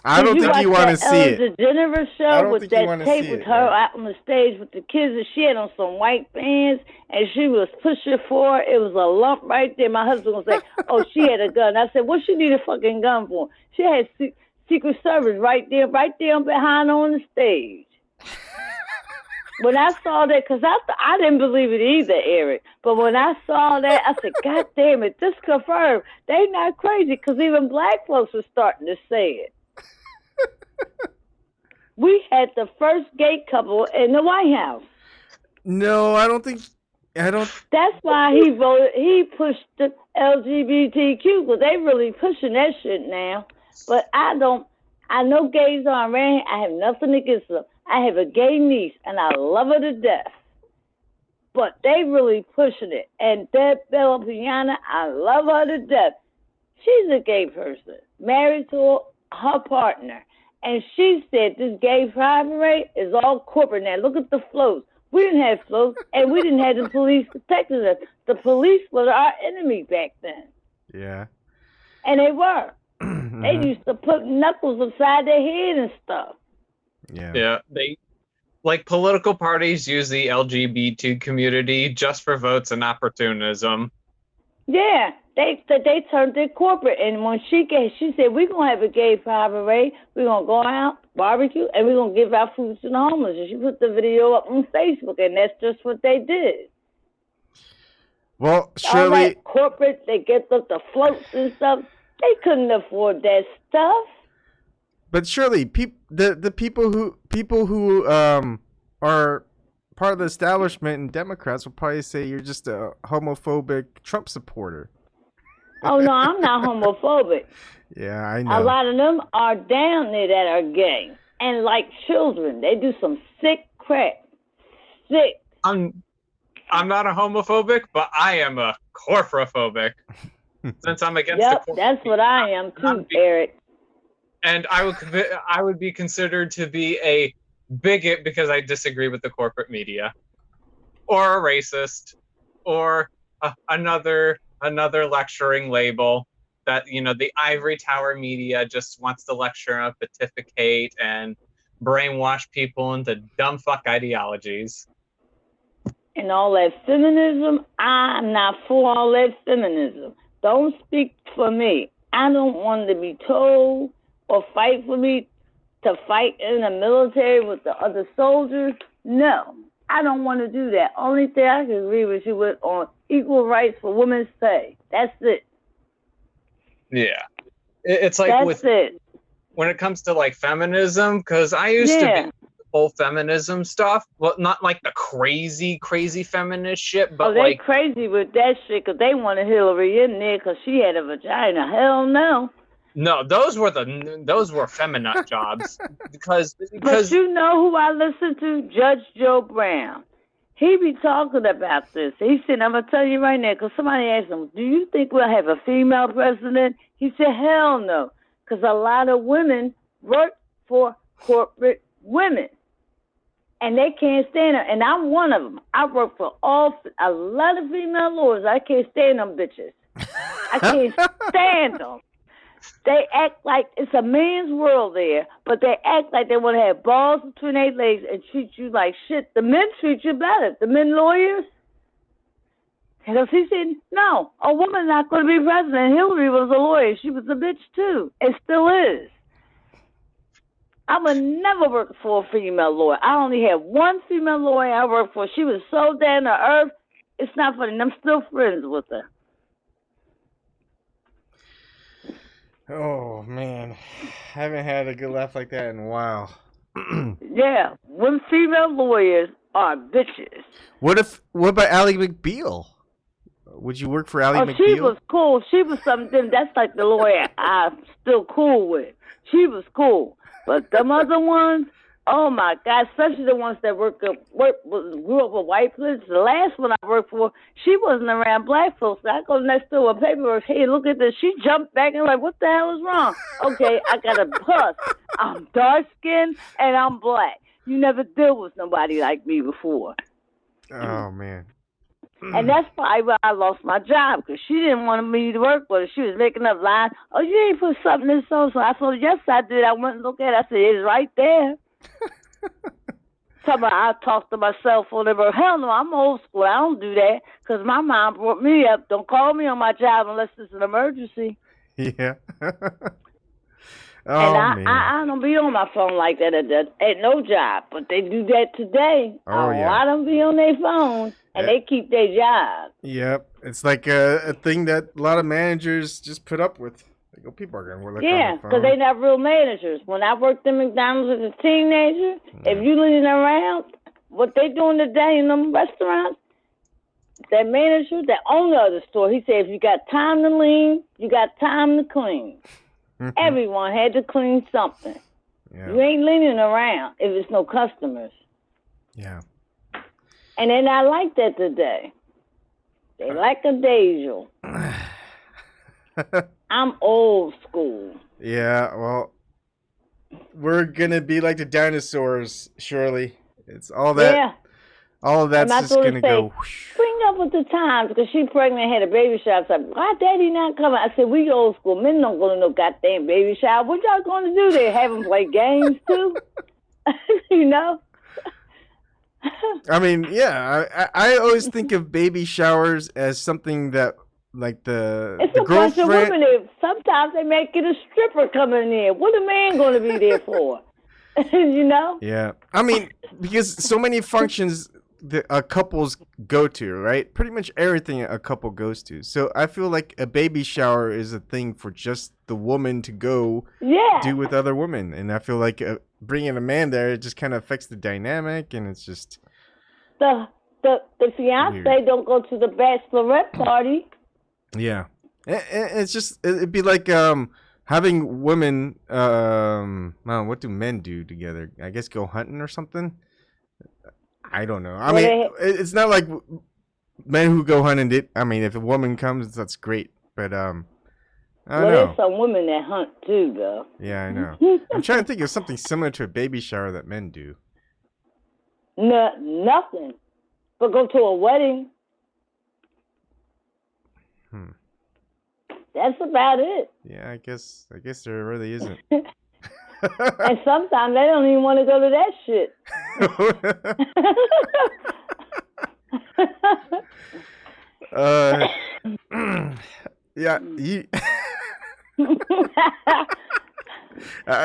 I don't think you want to see it. The DeGeneres show with that tape with her out on the stage with the kids, and she had on some white pants, and she was pushing for it. It was a lump right there. My husband was like, "Oh, she had a gun." I said, "What she need a fucking gun for?" She had Secret Service right there behind on the stage. When I saw that, because I didn't believe it either, Eric. But when I saw that, I said, God damn it, this confirmed. They not crazy, because even black folks were starting to say it. We had the first gay couple in the White House. No, I don't think. That's why he voted. He pushed the LGBTQ, because they really pushing that shit now. But I know gays are around. I have nothing against them. I have a gay niece, and I love her to death. But they really pushing it. And Deb Bella Piana, I love her to death. She's a gay person, married to her partner. And she said this gay private rate is all corporate now. Look at the floats. We didn't have floats, and we didn't have the police protecting us. The police were our enemy back then. Yeah. And they were. They used to put knuckles upside their head and stuff. Yeah, they like political parties use the LGBT community just for votes and opportunism. Yeah, they turned it corporate, and when she said we're gonna have a gay private rate, we're gonna go out, barbecue, and we're gonna give out food to the homeless. And she put the video up on Facebook, and that's just what they did. Well, surely all that corporate, they get the floats and stuff. They couldn't afford that stuff. But surely, the people who are part of the establishment and Democrats will probably say you're just a homophobic Trump supporter. Oh no, I'm not homophobic. Yeah, I know. A lot of them are down there that are gay and like children. They do some sick crap. Sick. I'm not a homophobic, but I am a corporophobic. Since I'm against Yep, the that's what I am too, Eric. And I would be considered to be a bigot because I disagree with the corporate media, or a racist, or another lecturing label that the ivory tower media just wants to lecture and pontificate and brainwash people into dumb fuck ideologies. And all that feminism, I'm not for all that feminism. Don't speak for me. I don't want to be told or fight for me to fight in the military with the other soldiers. No, I don't want to do that. Only thing I can agree with you with on equal rights for women's pay. That's it. Yeah. It's like when it comes to like feminism, because I used to be whole feminism stuff. Well, not like the crazy feminist shit, but they like crazy with that shit because they wanted Hillary in there because she had a vagina. Hell no. No, those were feminine jobs because But you know who I listen to? Judge Joe Brown. He be talking about this. He said, I'm going to tell you right now, because somebody asked him, do you think we'll have a female president? He said, hell no, because a lot of women work for corporate women. And they can't stand her. And I'm one of them. I work for a lot of female lawyers. I can't stand them bitches. I can't stand them. They act like it's a man's world there, but they act like they want to have balls between their legs and treat you like shit. The men treat you better. The men lawyers. Because he said, no, a woman's not going to be president. Hillary was a lawyer. She was a bitch too. It still is. I would never work for a female lawyer. I only had one female lawyer I worked for. She was so down to earth. It's not funny. I'm still friends with her. Oh man, I haven't had a good laugh like that in a while. Yeah, when female lawyers are bitches. What about Ally McBeal? Would you work for Ally McBeal? She was cool. She was something. That's like the lawyer I'm still cool with. She was cool. But them other ones, oh my God, especially the ones that grew up with white police. The last one I worked for, she wasn't around black folks. So I go next door with paperwork. Hey, look at this. She jumped back and like, what the hell is wrong? Okay, I got a plus. I'm dark skinned and I'm black. You never dealt with nobody like me before. Oh man. And that's probably why I lost my job, because she didn't want me to work with her. She was making up lies. Oh, you ain't put something in so-and-so. I said, yes, I did. I went and looked at it. I said, it's right there. I talked to myself or whatever. Hell no, I'm old school. I don't do that, because my mom brought me up. Don't call me on my job unless it's an emergency. Yeah. And I don't be on my phone like that at no job, but they do that today. Oh, yeah. I don't be on their phone. And they keep their job. Yep. It's like a thing that a lot of managers just put up with. They go, people are going to work on their phone. Because they're not real managers. When I worked in McDonald's as a teenager, if you leaning around, what they doing today in them restaurants, that manager, that owner of the store, he said, if you got time to lean, you got time to clean. Everyone had to clean something. Yeah. You ain't leaning around if it's no customers. Yeah. And they're not like that today. They like a diesel. I'm old school. Yeah, well, we're going to be like the dinosaurs, surely. It's all that. Yeah. All of that's just going to go. Bring up with the times, because she pregnant, had a baby shower. I said, why daddy not coming? I said, we old school. Men don't go to no goddamn baby shower. What y'all going to do there? Have them play games too? You know? I mean, yeah, I always think of baby showers as something that, like it's a bunch of women. Sometimes they make it a stripper coming in. What a man going to be there for? You know? Yeah. I mean, because so many functions, a couples go to, right? Pretty much everything a couple goes to. So I feel like a baby shower is a thing for just the woman to go do with other women, and I feel like bringing a man there, it just kind of affects the dynamic, and it's just the fiance weird. don't go to the bachelorette party. Yeah, it's just it'd be like having women. What do men do together? I guess go hunting or something. I don't know. I mean, it's not like men who go hunting. I mean, if a woman comes, that's great. But I don't know. There's some women that hunt too, though. Yeah, I know. I'm trying to think of something similar to a baby shower that men do. No, nothing. But go to a wedding. That's about it. Yeah, I guess there really isn't. And sometimes they don't even want to go to that shit. Yeah,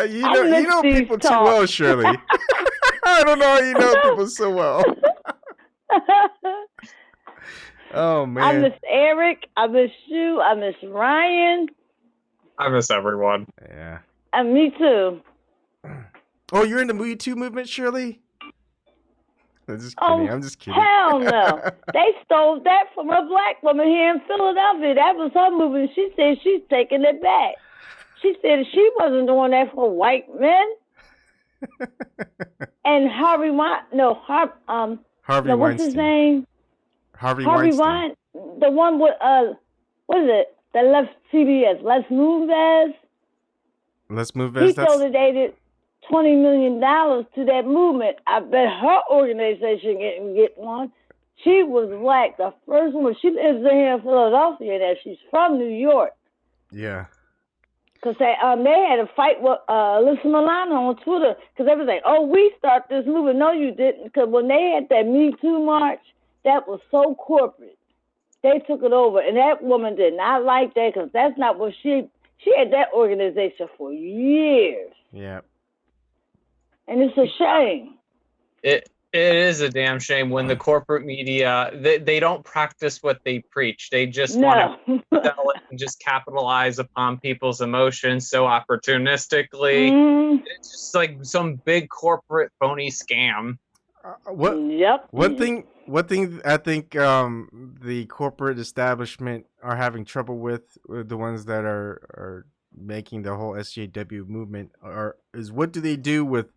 you know people too well, Shirley. I don't know how you know people so well. Oh man, I miss Eric. I miss you. I miss Ryan. I miss everyone. Yeah. And me too. Oh, you're in the Me Too movement, Shirley? I'm just kidding. Hell no. They stole that from a black woman here in Philadelphia. That was her movement. She said she's taking it back. She said she wasn't doing that for white men. And Harvey Weinstein. What's his name? Harvey Weinstein. The one with what is it? That left CBS. Let's Move As. Let's Move As. He donated $20 million to that movement. I bet her organization can get one. She was black, the first one. She lives here in Philadelphia now. She's from New York. Yeah. Because they had a fight with Alyssa Milano on Twitter. Because they was like, oh, we start this movement. No, you didn't. Because when they had that Me Too march, that was so corporate. They took it over. And that woman did not like that because that's not what she had that organization for years. Yeah. And it's a shame. It is a damn shame when the corporate media, they don't practice what they preach. They just want to sell it and just capitalize upon people's emotions so opportunistically. It's just like some big corporate phony scam. One thing I think the corporate establishment are having trouble with the ones that are making the whole SJW movement is what do they do with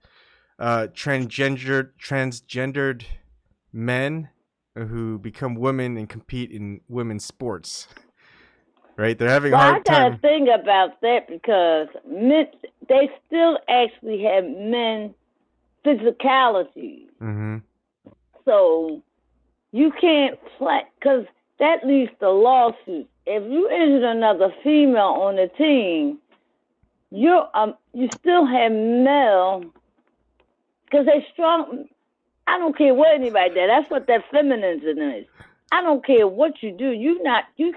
transgendered men who become women and compete in women's sports, right? They're having a hard time. I got a thing about that because men, they still actually have men physicality. Mm-hmm. So you can't play because that leads to lawsuits. If you injure another female on the team, you still have male. Because they're strong. I don't care what anybody does. That's what that feminism is. I don't care what you do. You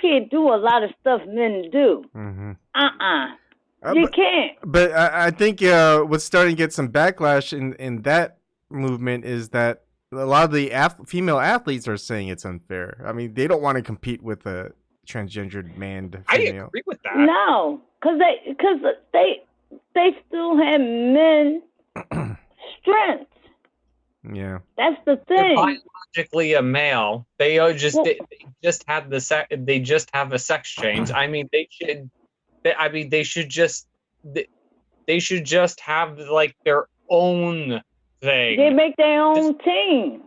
can't do a lot of stuff men do. Mm-hmm. You can't. But I think what's starting to get some backlash in that movement is that a lot of the female athletes are saying it's unfair. I mean, they don't want to compete with a transgendered man to female. I agree with that. No, because they still have men strength. Yeah, that's the thing. They're biologically a male. They just have a sex change. I mean, they should just have like their own thing. They make their own team.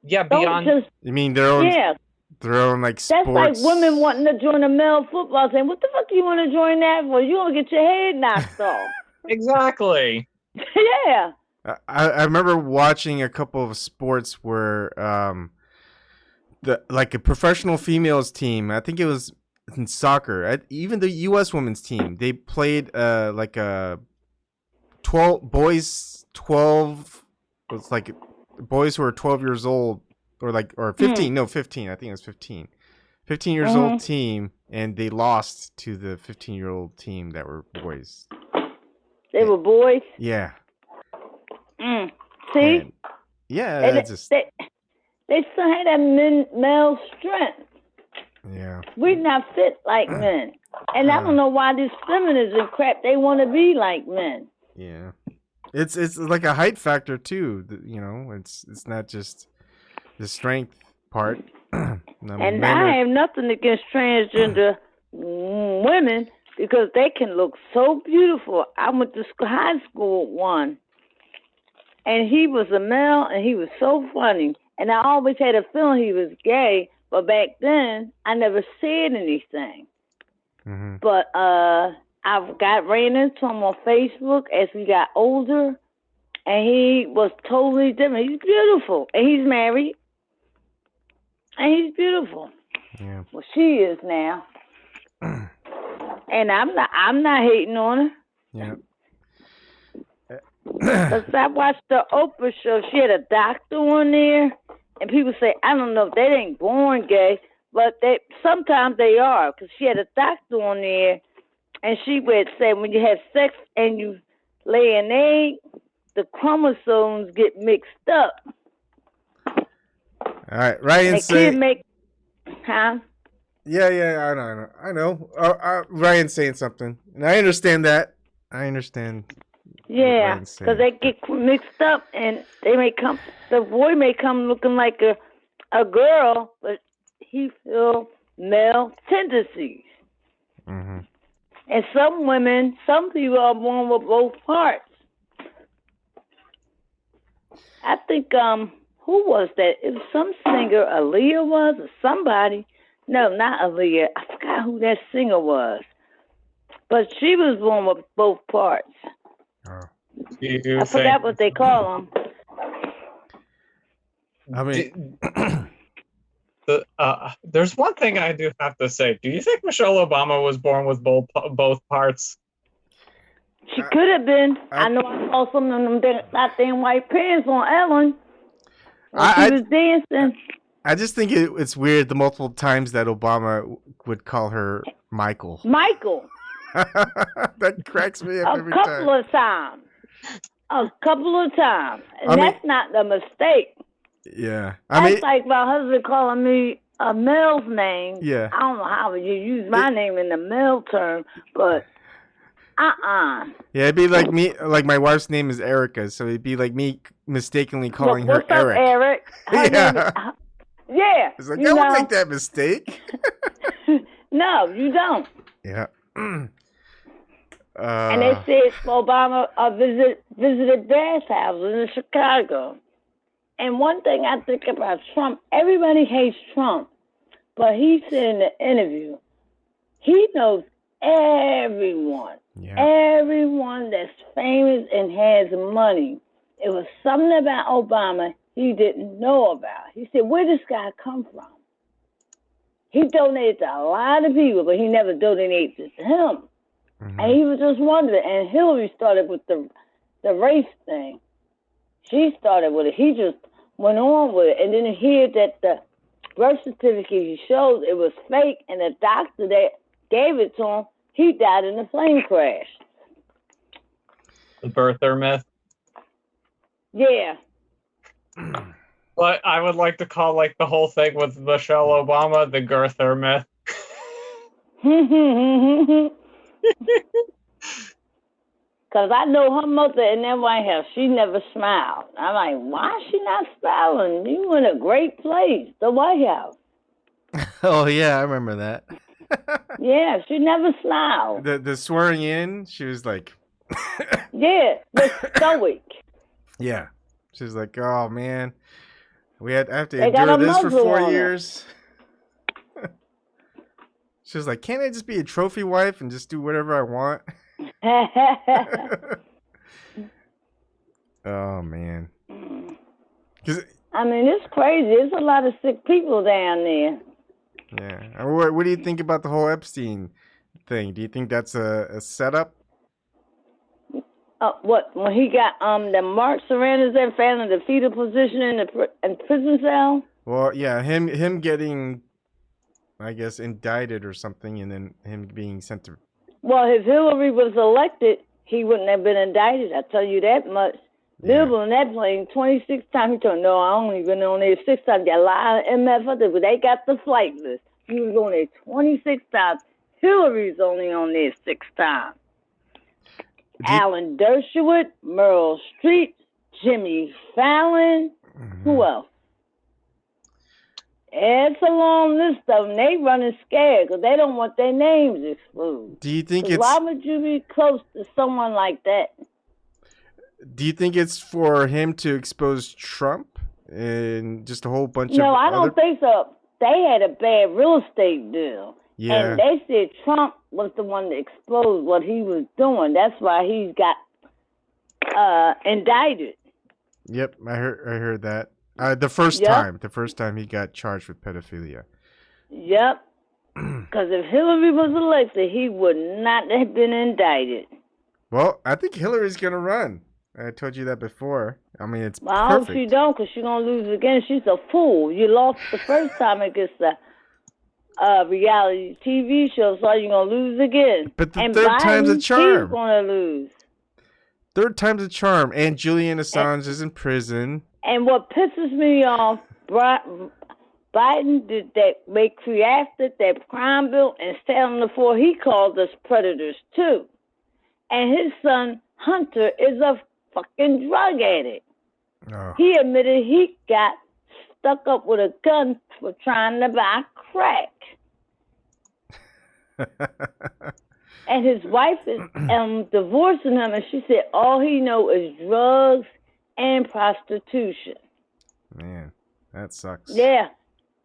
Yeah, beyond. You mean their own? Yeah. Their own like sports. That's like women wanting to join a male football team. What the fuck do you want to join that for? You gonna get your head knocked off. Exactly. Yeah. I remember watching a couple of sports where like a professional females team, I think it was in soccer, even the U.S. women's team, they played like a 12 boys 12. It's like boys who are 12 years old or 15. No, 15. I think it was 15. 15 years old team, and they lost to the 15-year-old team that were boys. They were boys? Yeah. See? And, yeah, they still had that male strength. Yeah. We're not fit like men. And I don't know why these feminists and crap, they want to be like men. Yeah. It's like a height factor too. You know, it's not just the strength part. I have nothing against transgender women because they can look so beautiful. I went to high school with one, and he was a male, and he was so funny. And I always had a feeling he was gay, but back then I never said anything. Mm-hmm. But ran into him on Facebook as we got older, and he was totally different. He's beautiful, and he's married, and he's beautiful. Yeah. Well, she is now, and I'm not hating on her. Yeah. Cause I watched the Oprah show. She had a doctor on there, and people say, I don't know if they ain't born gay, but sometimes they are. Cause she had a doctor on there. And she would say when you have sex and you lay an egg, the chromosomes get mixed up. All right, Ryan saying. Huh? Yeah, I know. Ryan's saying something, and I understand that. I understand. Yeah, because they get mixed up, and the boy may come looking like a girl, but he feels male tendencies. Mm-hmm. And some people are born with both parts. I think, who was that? It was some singer, Aaliyah was, or somebody. No, not Aaliyah. I forgot who that singer was. But she was born with both parts. Oh. I forgot what they call them. I mean... there's one thing I do have to say. Do you think Michelle Obama was born with both parts? She could have been. I know I saw some of them goddamn white pants on Ellen when she was dancing. I just think it's weird the multiple times that Obama would call her Michael. That cracks me up every time. A couple of times. And that's not the mistake. Yeah. That's like my husband calling me a male's name. Yeah. I don't know how you use my name in the male term, but Yeah, it'd be like me, like my wife's name is Erica, so it'd be like me mistakenly calling her Eric. Up, Eric? Yeah. It's like, I won't make that mistake. No, you don't. Yeah. And they said Obama visited bathhouses in Chicago. And one thing I think about Trump, everybody hates Trump, but he said in the interview, he knows everyone, everyone that's famous and has money. It was something about Obama he didn't know about. He said, where this guy come from? He donated to a lot of people, but he never donated to him. Mm-hmm. And he was just wondering. And Hillary started with the race thing. She started with it. He just went on with it. And then he heard that the birth certificate he showed it was fake, and the doctor that gave it to him, he died in a plane crash. The birther myth? Yeah. But I would like to call like the whole thing with Michelle Obama the girther myth. Because I know her mother in that White House, she never smiled. I'm like, why is she not smiling? You in a great place, the White House. Oh, yeah, I remember that. Yeah, she never smiled. The swearing in, she was like... Yeah, the stoic. Yeah. She was like, oh, man. I have to endure this for 4 years. She was like, can't I just be a trophy wife and just do whatever I want? Oh, man. I mean, it's crazy. There's a lot of sick people down there. Yeah. What do you think about the whole Epstein thing? Do you think that's a setup? What? When he got the marks around his head, found in the fetal position in the prison cell? Well, yeah, him getting, I guess, indicted or something, and then him being sent to... Well, if Hillary was elected, he wouldn't have been indicted. I tell you that much. Yeah. Lived on that plane 26 times. He told me, no, I only been on there 6 times. Got a lot of MF up there, but they got the flight list. He was on there 26 times. Hillary's only on there 6 times. Alan Dershowitz, Meryl Streep, Jimmy Fallon. Who else? It's a long list of them. They running scared because they don't want their names exposed. Do you think 'Cause it's? why would you be close to someone like that? Do you think it's for him to expose Trump and just a whole bunch of? No, I don't think so. They had a bad real estate deal. Yeah. And they said Trump was the one that exposed what he was doing. That's why he got indicted. Yep, I heard that. The first time he got charged with pedophilia. Yep. Because if Hillary was elected, he would not have been indicted. Well, I think Hillary's gonna run. I told you that before. I mean, it's Well, I perfect. hope she don't, because she's going to lose again. She's a fool. You lost the first time against the reality TV show, so you're going to lose again. But the and third Biden, time's a charm. He's going to lose. Third time's a charm. And Julian Assange is in prison. And what pisses me off, Biden did that. They crafted that crime bill and sat on the floor. He called us predators, too. And his son, Hunter, is a fucking drug addict. Oh. He admitted he got stuck up with a gun for trying to buy crack. And his wife is divorcing him, and she said all he know is drugs and prostitution. Man, that sucks. Yeah.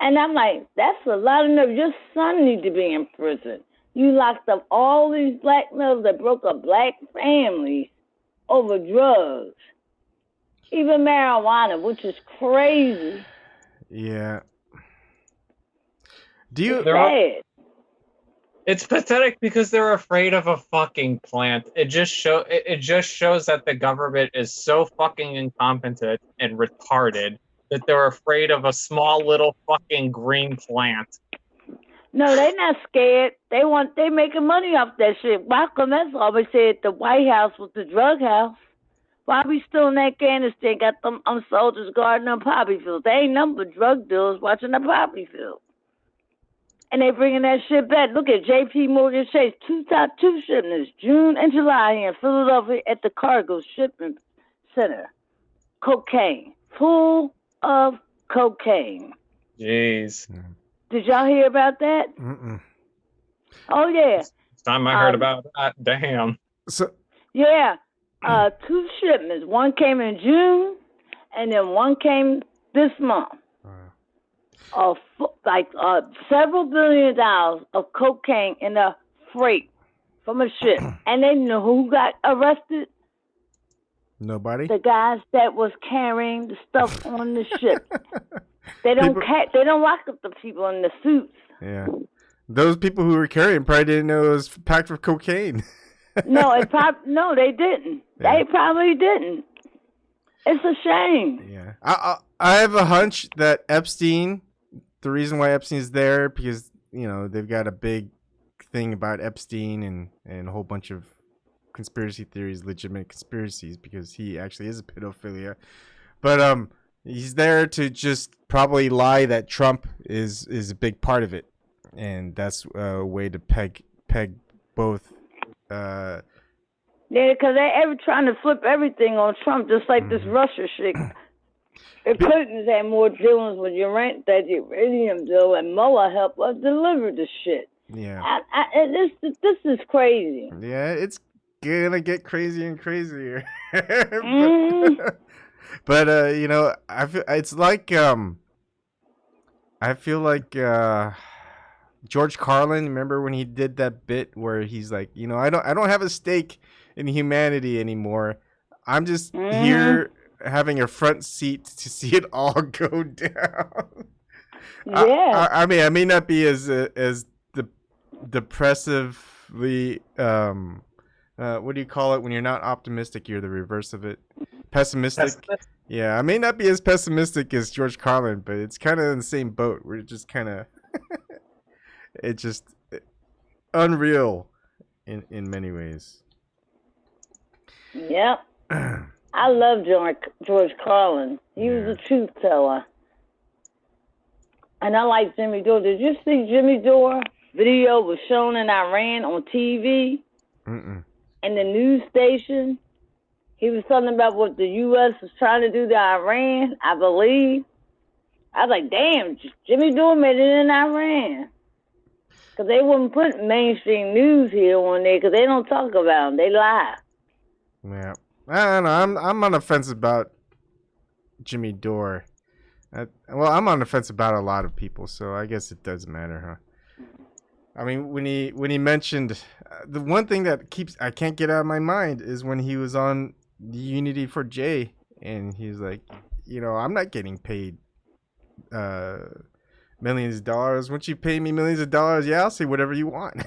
And I'm like, that's a lot of nerve. Your son need to be in prison. You locked up all these black males that broke up black families over drugs. Even marijuana, which is crazy. Yeah. Do you? Sad. It's pathetic because they're afraid of a fucking plant. It just shows that the government is so fucking incompetent and retarded that they're afraid of a small little fucking green plant. No, they're not scared. They making money off that shit. Malcolm X always said the White House was the drug house. Why we still in Afghanistan got them soldiers guarding them poppy fields? They ain't nothing but drug dealers watching the poppy field. And they bringing that shit back. Look at J.P. Morgan Chase, two shipments, June and July here in Philadelphia at the cargo shipment center. Cocaine, full of cocaine. Jeez. Did y'all hear about that? Mm-mm. Oh yeah. Last time I heard about that, damn. So. Yeah. 2 shipments. One came in June, and then one came this month. Several $1 billion of cocaine in a freight from a ship. And they know who got arrested? Nobody. The guys that was carrying the stuff on the ship. They don't they don't lock up the people in the suits. Yeah. Those people who were carrying probably didn't know it was packed with cocaine. No, they didn't. Yeah. They probably didn't. It's a shame. Yeah. I have a hunch that Epstein, the reason why Epstein's there, because, you know, they've got a big thing about Epstein and a whole bunch of conspiracy theories, legitimate conspiracies, because he actually is a pedophilia. But he's there to just probably lie that Trump is a big part of it. And that's a way to peg both. Yeah, because they ever trying to flip everything on Trump, just like this Russia shit. The Clintons had more dealings with that uranium deal, and Mueller helped us deliver the shit. Yeah. This is crazy. Yeah, it's gonna get crazier and crazier. But you know, I feel it's like I feel like George Carlin. Remember when he did that bit where he's like, you know, I don't have a stake in humanity anymore. I'm just here having a front seat to see it all go down. Yeah. I mean, I may not be as depressively what do you call it when you're not optimistic? You're the reverse of it. Pessimistic. Yeah, I may not be as pessimistic as George Carlin, but it's kind of in the same boat. We're just kind of it's just unreal in many ways. Yep. I love George Carlin. He was a truth teller. And I like Jimmy Dore. Did you see Jimmy Dore? Video was shown in Iran on TV. And the news station. He was talking about what the U.S. was trying to do to Iran, I believe. I was like, damn, Jimmy Dore made it in Iran. Because they wouldn't put mainstream news here on there because they don't talk about them. They lie. Yeah. I don't know. I'm on the fence about Jimmy Dore. Well, I'm on the fence about a lot of people, so I guess it doesn't matter, huh? I mean, when he mentioned the one thing that I can't get out of my mind is when he was on the Unity for Jay, and he's like, I'm not getting paid millions of dollars. Once you pay me millions of dollars, yeah, I'll say whatever you want.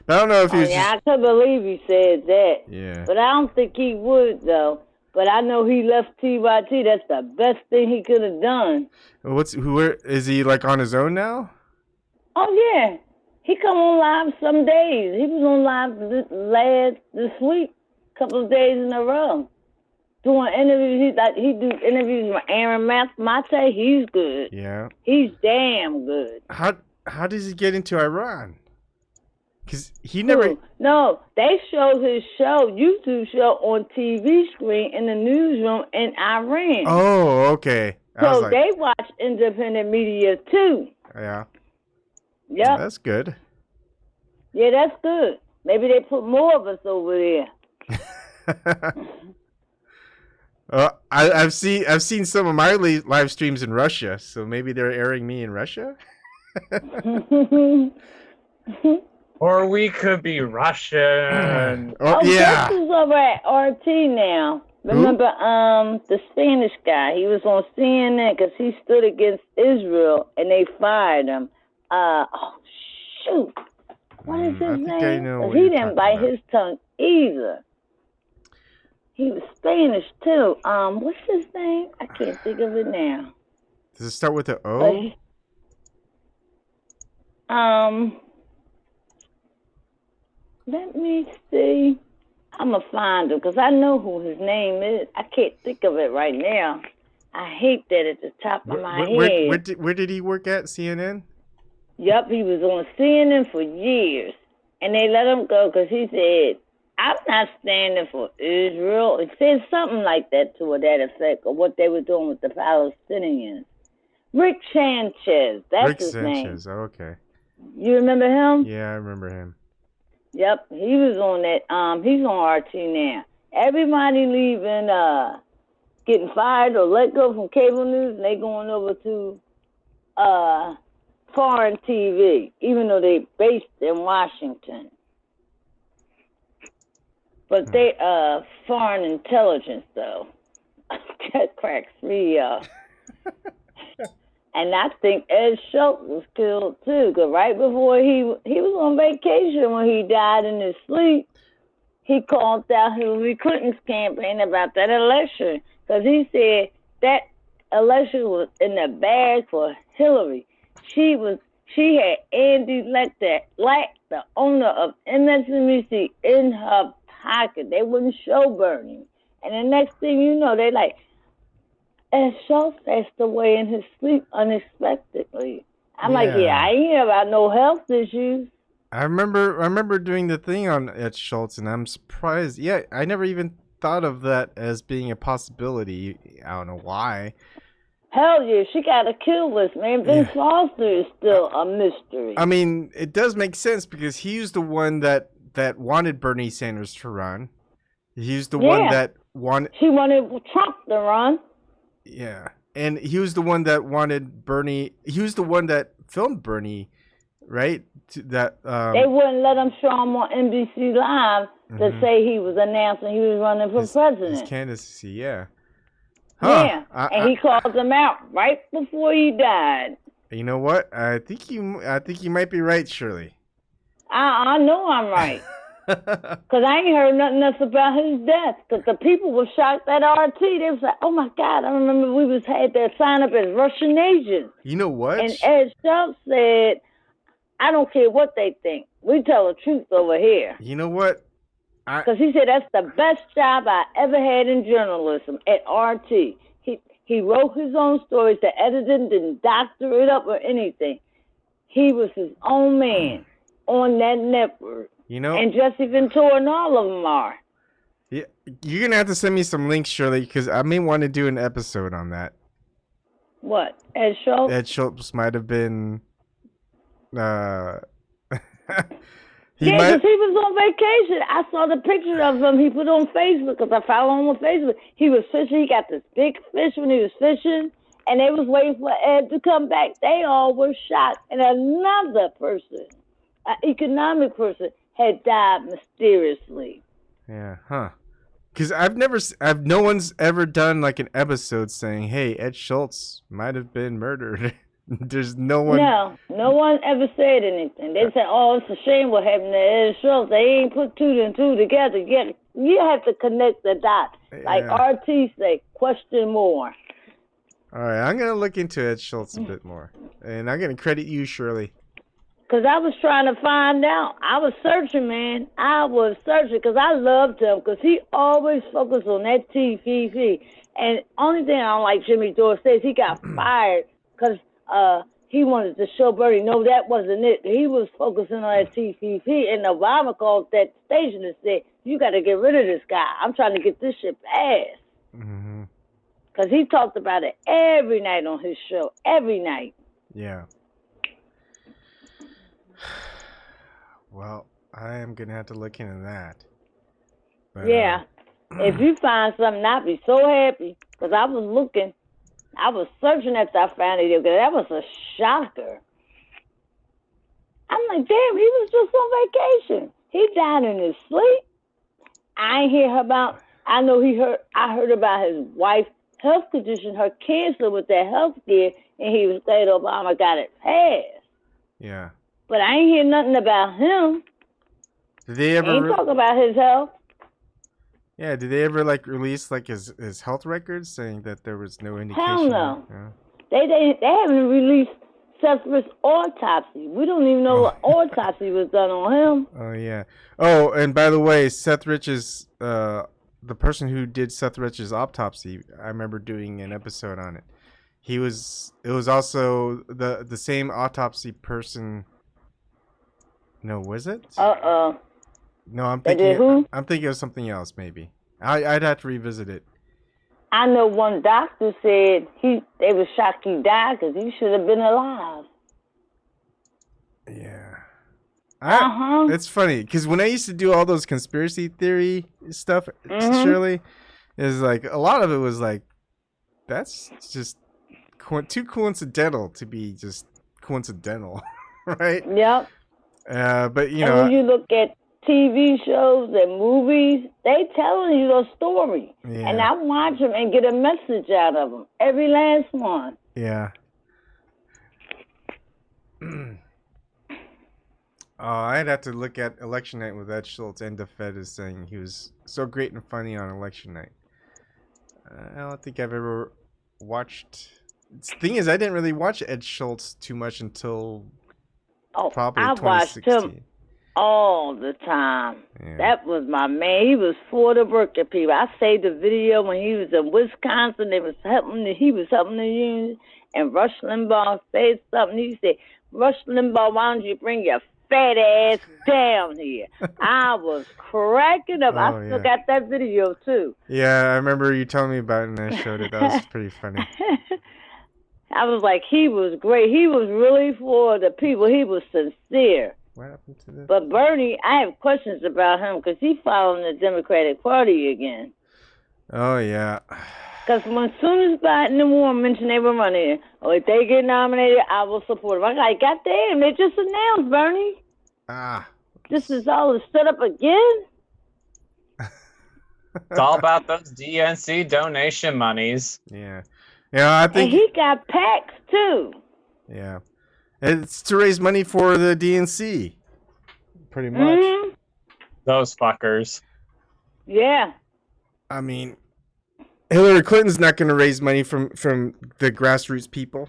But I don't know if he was I couldn't believe he said that. Yeah. But I don't think he would, though. But I know he left TYT. That's the best thing he could have done. Where is he, like, on his own now? Oh, yeah. He come on live some days. He was on live this week, a couple of days in a row. Doing interviews. He do interviews with Aaron Mate. He's good. Yeah. He's damn good. How does he get into Iran? Because he never... No, they showed his YouTube show on TV screen in the newsroom in Iran. Oh, okay. So they watch independent media too. Yeah. Yep. That's good. Yeah, that's good. Maybe they put more of us over there. I've seen some of my live streams in Russia, so maybe they're airing me in Russia. Or we could be Russian. Yeah. This is over at RT now. Remember, the Spanish guy? He was on CNN because he stood against Israel, and they fired him. Shoot. What is his name? He didn't bite his tongue either. He was Spanish, too. What's his name? I can't think of it now. Does it start with an O? Let me see. I'm going to find him because I know who his name is. I can't think of it right now. I hate that at the top of my head. Where did he work at? CNN? Yep, he was on CNN for years. And they let him go because he said, I'm not standing for Israel. It said something like that to that effect, or what they were doing with the Palestinians. Rick Sanchez, that's his name. Rick Sanchez, okay. You remember him? Yeah, I remember him. Yep, he was on that. He's on RT now. Everybody leaving, getting fired or let go from cable news, and they going over to foreign TV, even though they based in Washington. But they foreign intelligence though. That cracks me up. And I think Ed Schultz was killed too, because right before he was on vacation when he died in his sleep, he called out Hillary Clinton's campaign about that election, because he said that election was in the bag for Hillary. She had Andy Leck, the owner of MSNBC, in her pocket. They wouldn't show Bernie. And the next thing you know, they like, Ed Schultz passed away in his sleep unexpectedly. I'm like, I ain't hear about no health issues. I remember doing the thing on Ed Schultz, and I'm surprised. Yeah, I never even thought of that as being a possibility. I don't know why. Hell yeah, she got a kill list, man. Vince Foster is still a mystery. I mean, it does make sense because he was the one that wanted Bernie Sanders to run. He's the one that wanted... She wanted Trump to run. Yeah, and he was the one that wanted Bernie... He was the one that filmed Bernie, right? They wouldn't let him show him on NBC Live to say he was announcing he was running for president. His candidacy, yeah. Huh. Yeah, and he called him out right before he died. You know what? I think you might be right, Shirley. I know I'm right. Because I ain't heard nothing else about his death. Because the people were shocked at RT. They was like, oh my God, I remember we had to sign up as Russian agents. You know what? And Ed Schultz said, I don't care what they think. We tell the truth over here. You know what? Because he said that's the best job I ever had in journalism at RT. He wrote his own stories, the editing didn't doctor it up or anything. He was his own man on that network. You know, and Jesse Ventura and all of them are. Yeah, you're gonna have to send me some links, Shirley, because I may want to do an episode on that. What? Ed Schultz? Ed Schultz might have been. He because he was on vacation. I saw the picture of him he put on Facebook because I follow him on Facebook. He was fishing. He got this big fish when he was fishing, and they was waiting for Ed to come back. They all were shot, and another person, an economic person, had died mysteriously. Yeah, huh? Because no one's ever done like an episode saying, "Hey, Ed Schultz might have been murdered." There's no one. No one ever said anything. They said, "Oh, it's a shame what happened to Ed Schultz. They ain't put two and two together." You have to connect the dots. Like RT say, question more. All right, I'm gonna look into Ed Schultz a bit more, and I'm gonna credit you, Shirley. Because I was trying to find out. I was searching, man. I was searching because I loved him because he always focused on that TV. And only thing I don't like Jimmy Dore says he got fired because he wanted to show Bernie, no, that wasn't it. He was focusing on that TPP. And Obama called that station and said, you got to get rid of this guy. I'm trying to get this shit passed. Mm-hmm. Because he talked about it every night on his show. Every night. Yeah. Well, I am going to have to look into that. But, yeah. If you find something, I'd be so happy. Because I was looking. I was searching after I found it. Because that was a shocker. I'm like, damn, he was just on vacation. He died in his sleep. I ain't hear about, I heard about his wife's health condition, her cancer with that health care, and he was glad Obama got it passed. Yeah. But I ain't hear nothing about him. Did they ever ain't talk about his health. Yeah, did they ever release his health records saying that there was no indication? Hell no. Yeah. They haven't released Seth Rich's autopsy. We don't even know what autopsy was done on him. Oh yeah. Oh, and by the way, Seth Rich's the person who did Seth Rich's autopsy, I remember doing an episode on it. It was also the same autopsy person. No, was it? No, I'm thinking of something else. Maybe I'd have to revisit it. I know one doctor said they were shocked he died because he should have been alive. Yeah. Uh-huh. It's funny because when I used to do all those conspiracy theory stuff, Shirley, is a lot of it was that's just too coincidental to be just coincidental, right? Yep. But when you look at TV shows and movies, they telling you those stories. Yeah. And I watch them and get a message out of them. Every last one. Yeah. I'd have to look at Election Night with Ed Schultz, and the Fed is saying he was so great and funny on Election Night. I don't think I've ever watched... The thing is, I didn't really watch Ed Schultz too much until probably 2016. I watched him all the time. Yeah. That was my man. He was for the working people. I saved the video when he was in Wisconsin. He was helping the union, and Rush Limbaugh said something. He said, Rush Limbaugh, why don't you bring your fat ass down here? I was cracking up. I still got that video, too. Yeah, I remember you telling me about it, and I showed it. That was pretty funny. I was like, he was great. He was really for the people. He was sincere. What happened to this? But Bernie, I have questions about him because he's following the Democratic Party again. Oh, yeah. Because as soon as Biden and Warren mentioned they were running, if they get nominated, I will support them. I'm like, goddamn, they just announced, Bernie. This is all set up again? It's all about those DNC donation monies. Yeah. Yeah, I think... And he got PACs, too. Yeah. It's to raise money for the DNC. Pretty much. Mm-hmm. Those fuckers. Yeah. I mean, Hillary Clinton's not going to raise money from the grassroots people.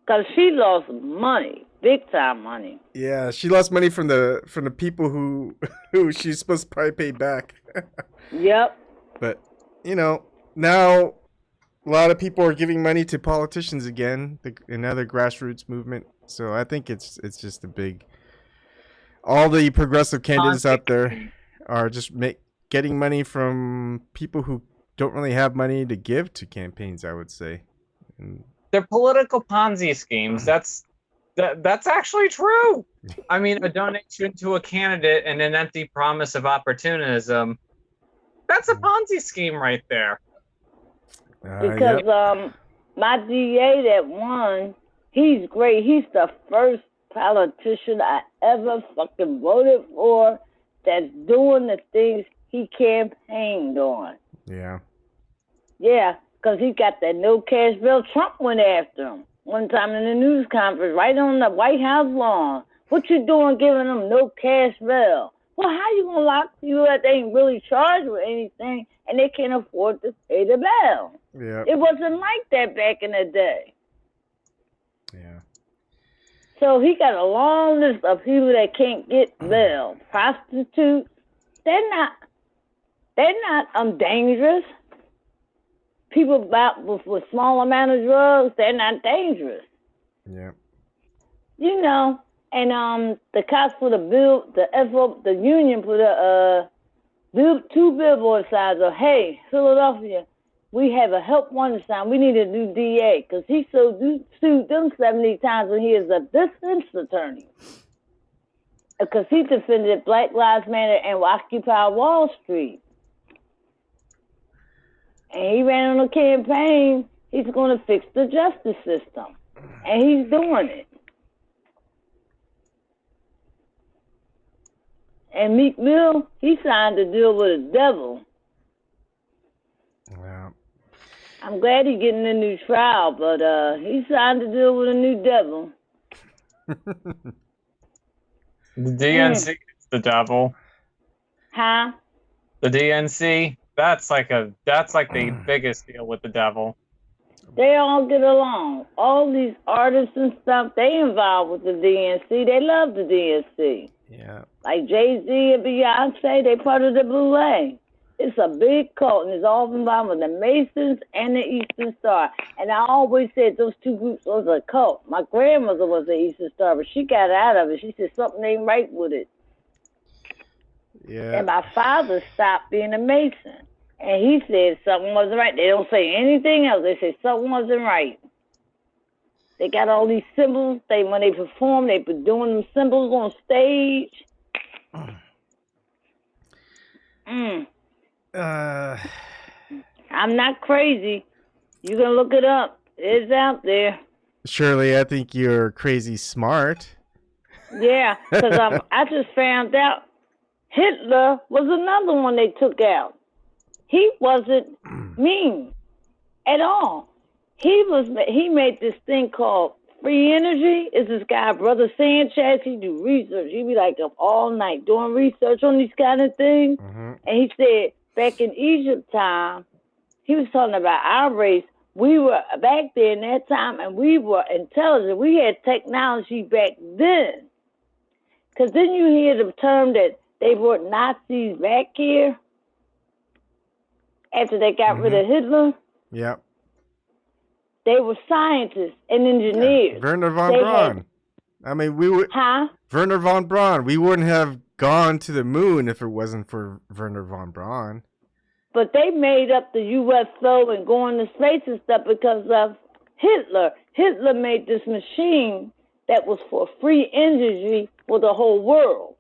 Because she lost money. big time money. Yeah, she lost money from the people who who she's supposed to probably pay back. Yep. But now a lot of people are giving money to politicians again, another grassroots movement. So I think it's just a big. All the progressive candidates out there are just getting money from people who don't really have money to give to campaigns, I would say. And They're political Ponzi schemes. That's actually true. I mean, a donation to a candidate and an empty promise of opportunism. That's a Ponzi scheme right there. Because my DA that won, he's great. He's the first politician I ever fucking voted for that's doing the things he campaigned on. Yeah. Yeah, because he got that no cash bill. Trump went after him one time in the news conference, right on the White House lawn. What you doing giving them no cash bill? Well, how you gonna lock you up? They ain't really charged with anything, and they can't afford to pay the bill. Yeah. It wasn't like that back in the day. Yeah. So he got a long list of people that can't get bail. Prostitutes, they're not dangerous. People with small amount of drugs, they're not dangerous. Yeah. And the cops put the union put two billboard signs of, hey, Philadelphia, we have a help wanted sign. We need a new DA because he sued them 70 times when he is a defense attorney. Because he defended Black Lives Matter and Occupy Wall Street. And he ran on a campaign, he's going to fix the justice system. And he's doing it. And Meek Mill, he signed a deal with the devil. Wow. I'm glad he's getting a new trial, but he signed a deal with a new devil. The DNC is the devil. Huh? The DNC, that's like the biggest deal with the devil. They all get along. All these artists and stuff, they involved with the DNC. They love the DNC. Yeah. Like Jay-Z and Beyonce, they part of the Boule. It's a big cult, and it's all involved with the Masons and the Eastern Star. And I always said those two groups was a cult. My grandmother was the Eastern Star, but she got out of it. She said something ain't right with it. Yeah. And my father stopped being a Mason. And he said something wasn't right. They don't say anything else. They say something wasn't right. They got all these symbols. When they perform, they been doing them symbols on stage. I'm not crazy. You can look it up. It's out there. Shirley, I think you're crazy smart. Yeah, because I just found out Hitler was another one they took out. He wasn't mean at all. He made this thing called free energy. It's this guy, Brother Sanchez. He do research. He be like up all night doing research on these kind of things. Mm-hmm. And he said back in Egypt time, he was talking about our race. We were back there in that time, and we were intelligent. We had technology back then. Because didn't you hear the term that they brought Nazis back here after they got rid of Hitler? Yep. They were scientists and engineers. Yeah. Werner von Braun. I mean, we would. Huh? Werner von Braun. We wouldn't have gone to the moon if it wasn't for Werner von Braun. But they made up the UFO and going to space and stuff because of Hitler. Hitler made this machine that was for free energy for the whole world.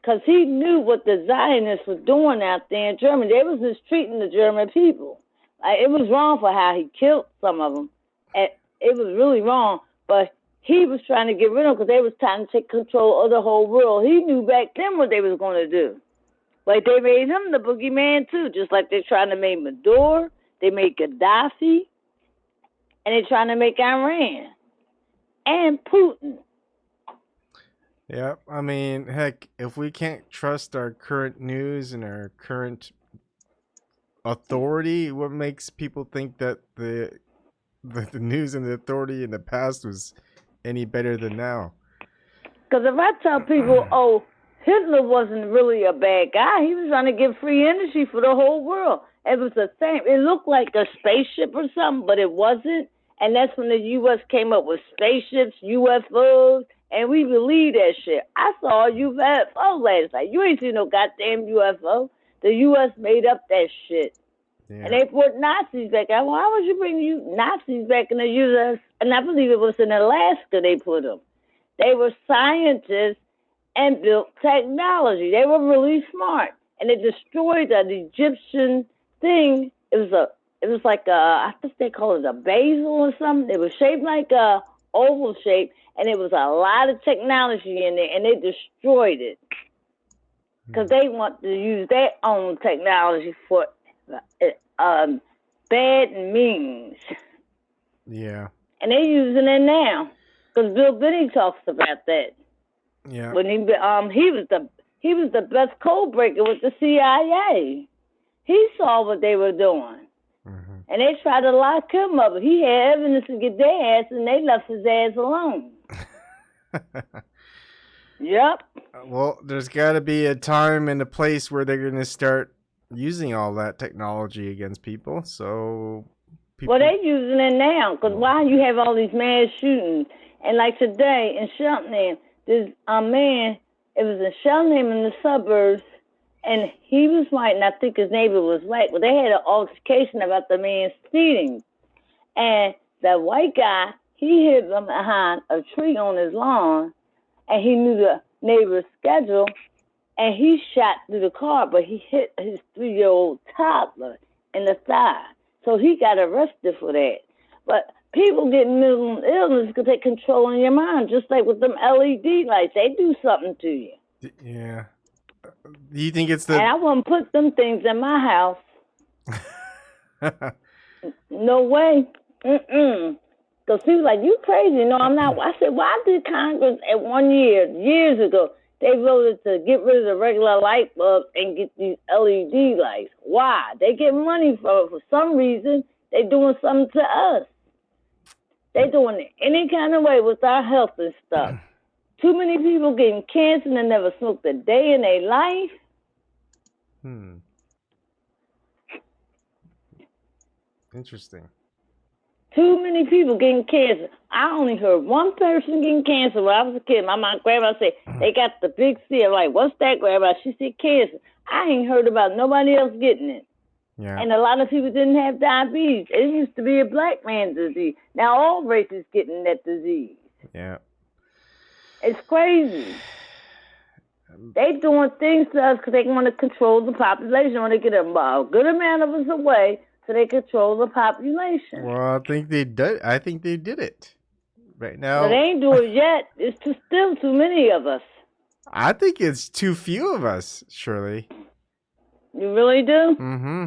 Because he knew what the Zionists were doing out there in Germany. They was mistreating the German people. It was wrong for how he killed some of them. It was really wrong. But he was trying to get rid of them because they was trying to take control of the whole world. He knew back then what they was going to do. Like they made him the boogeyman too, just like they're trying to make Maduro, they made Gaddafi, and they're trying to make Iran and Putin. Yeah, I mean, heck, if we can't trust our current news and our current authority, what makes people think that the news and the authority in the past was any better than now. Because if I tell people, oh, Hitler wasn't really a bad guy. He was trying to give free energy for the whole world. It was the same. It looked like a spaceship or something, but it wasn't. And that's when the U.S. came up with spaceships, UFOs, and we believed that shit. I saw a UFO last night. You ain't seen no goddamn UFO. The U.S. made up that shit. Yeah. And they put Nazis back. Why would you bring Nazis back in the U.S.? And I believe it was in Alaska they put them. They were scientists and built technology. They were really smart. And they destroyed an Egyptian thing. It was like I think they call it a basil or something. It was shaped like a oval shape, and it was a lot of technology in there, and they destroyed it because they want to use their own technology for bad means. Yeah. And they're using it now because Bill Benny talks about that. Yeah. When he was the best code breaker with the CIA. He saw what they were doing. Mm-hmm. And they tried to lock him up. He had evidence to get their ass, and they left his ass alone. Yep. Well, there's got to be a time and a place where they're going to start using all that technology against people. So, Well, they're using it now, because why you have all these mass shootings? And like today in Cheltenham, there's a man, it was in Cheltenham in the suburbs, and he was white, and I think his neighbor was black. But they had an altercation about the man speeding. And the white guy, he hid him behind a tree on his lawn, and he knew the neighbor's schedule, and he shot through the car, but he hit his 3-year-old toddler in the thigh. So he got arrested for that. But people get mental illness because they're controlling your mind, just like with them LED lights. They do something to you. Yeah. Do you think it's the... And I wouldn't put them things in my house. No way. Because people like, you crazy. No, I'm not. I said, why did Congress at 1 year, years ago, they voted to get rid of the regular light bulbs and get these LED lights? Why? They get money for it. For some reason, they're doing something to us. They're doing it any kind of way with our health and stuff. Too many people getting cancer and never smoked a day in their life. Interesting. Too many people getting cancer. I only heard one person getting cancer when I was a kid. My grandma said, they got the big C. I'm like, what's that, grandma? She said, cancer. I ain't heard about nobody else getting it. Yeah. And a lot of people didn't have diabetes. It used to be a black man's disease. Now all races getting that disease. Yeah. It's crazy. They doing things to us because they want to control the population. They want to get a good amount of us away so they control the population. Well, I think they did. I think they did it right now. But they ain't doing it yet. It's still too many of us. I think it's too few of us, Shirley. You really do? Mm-hmm.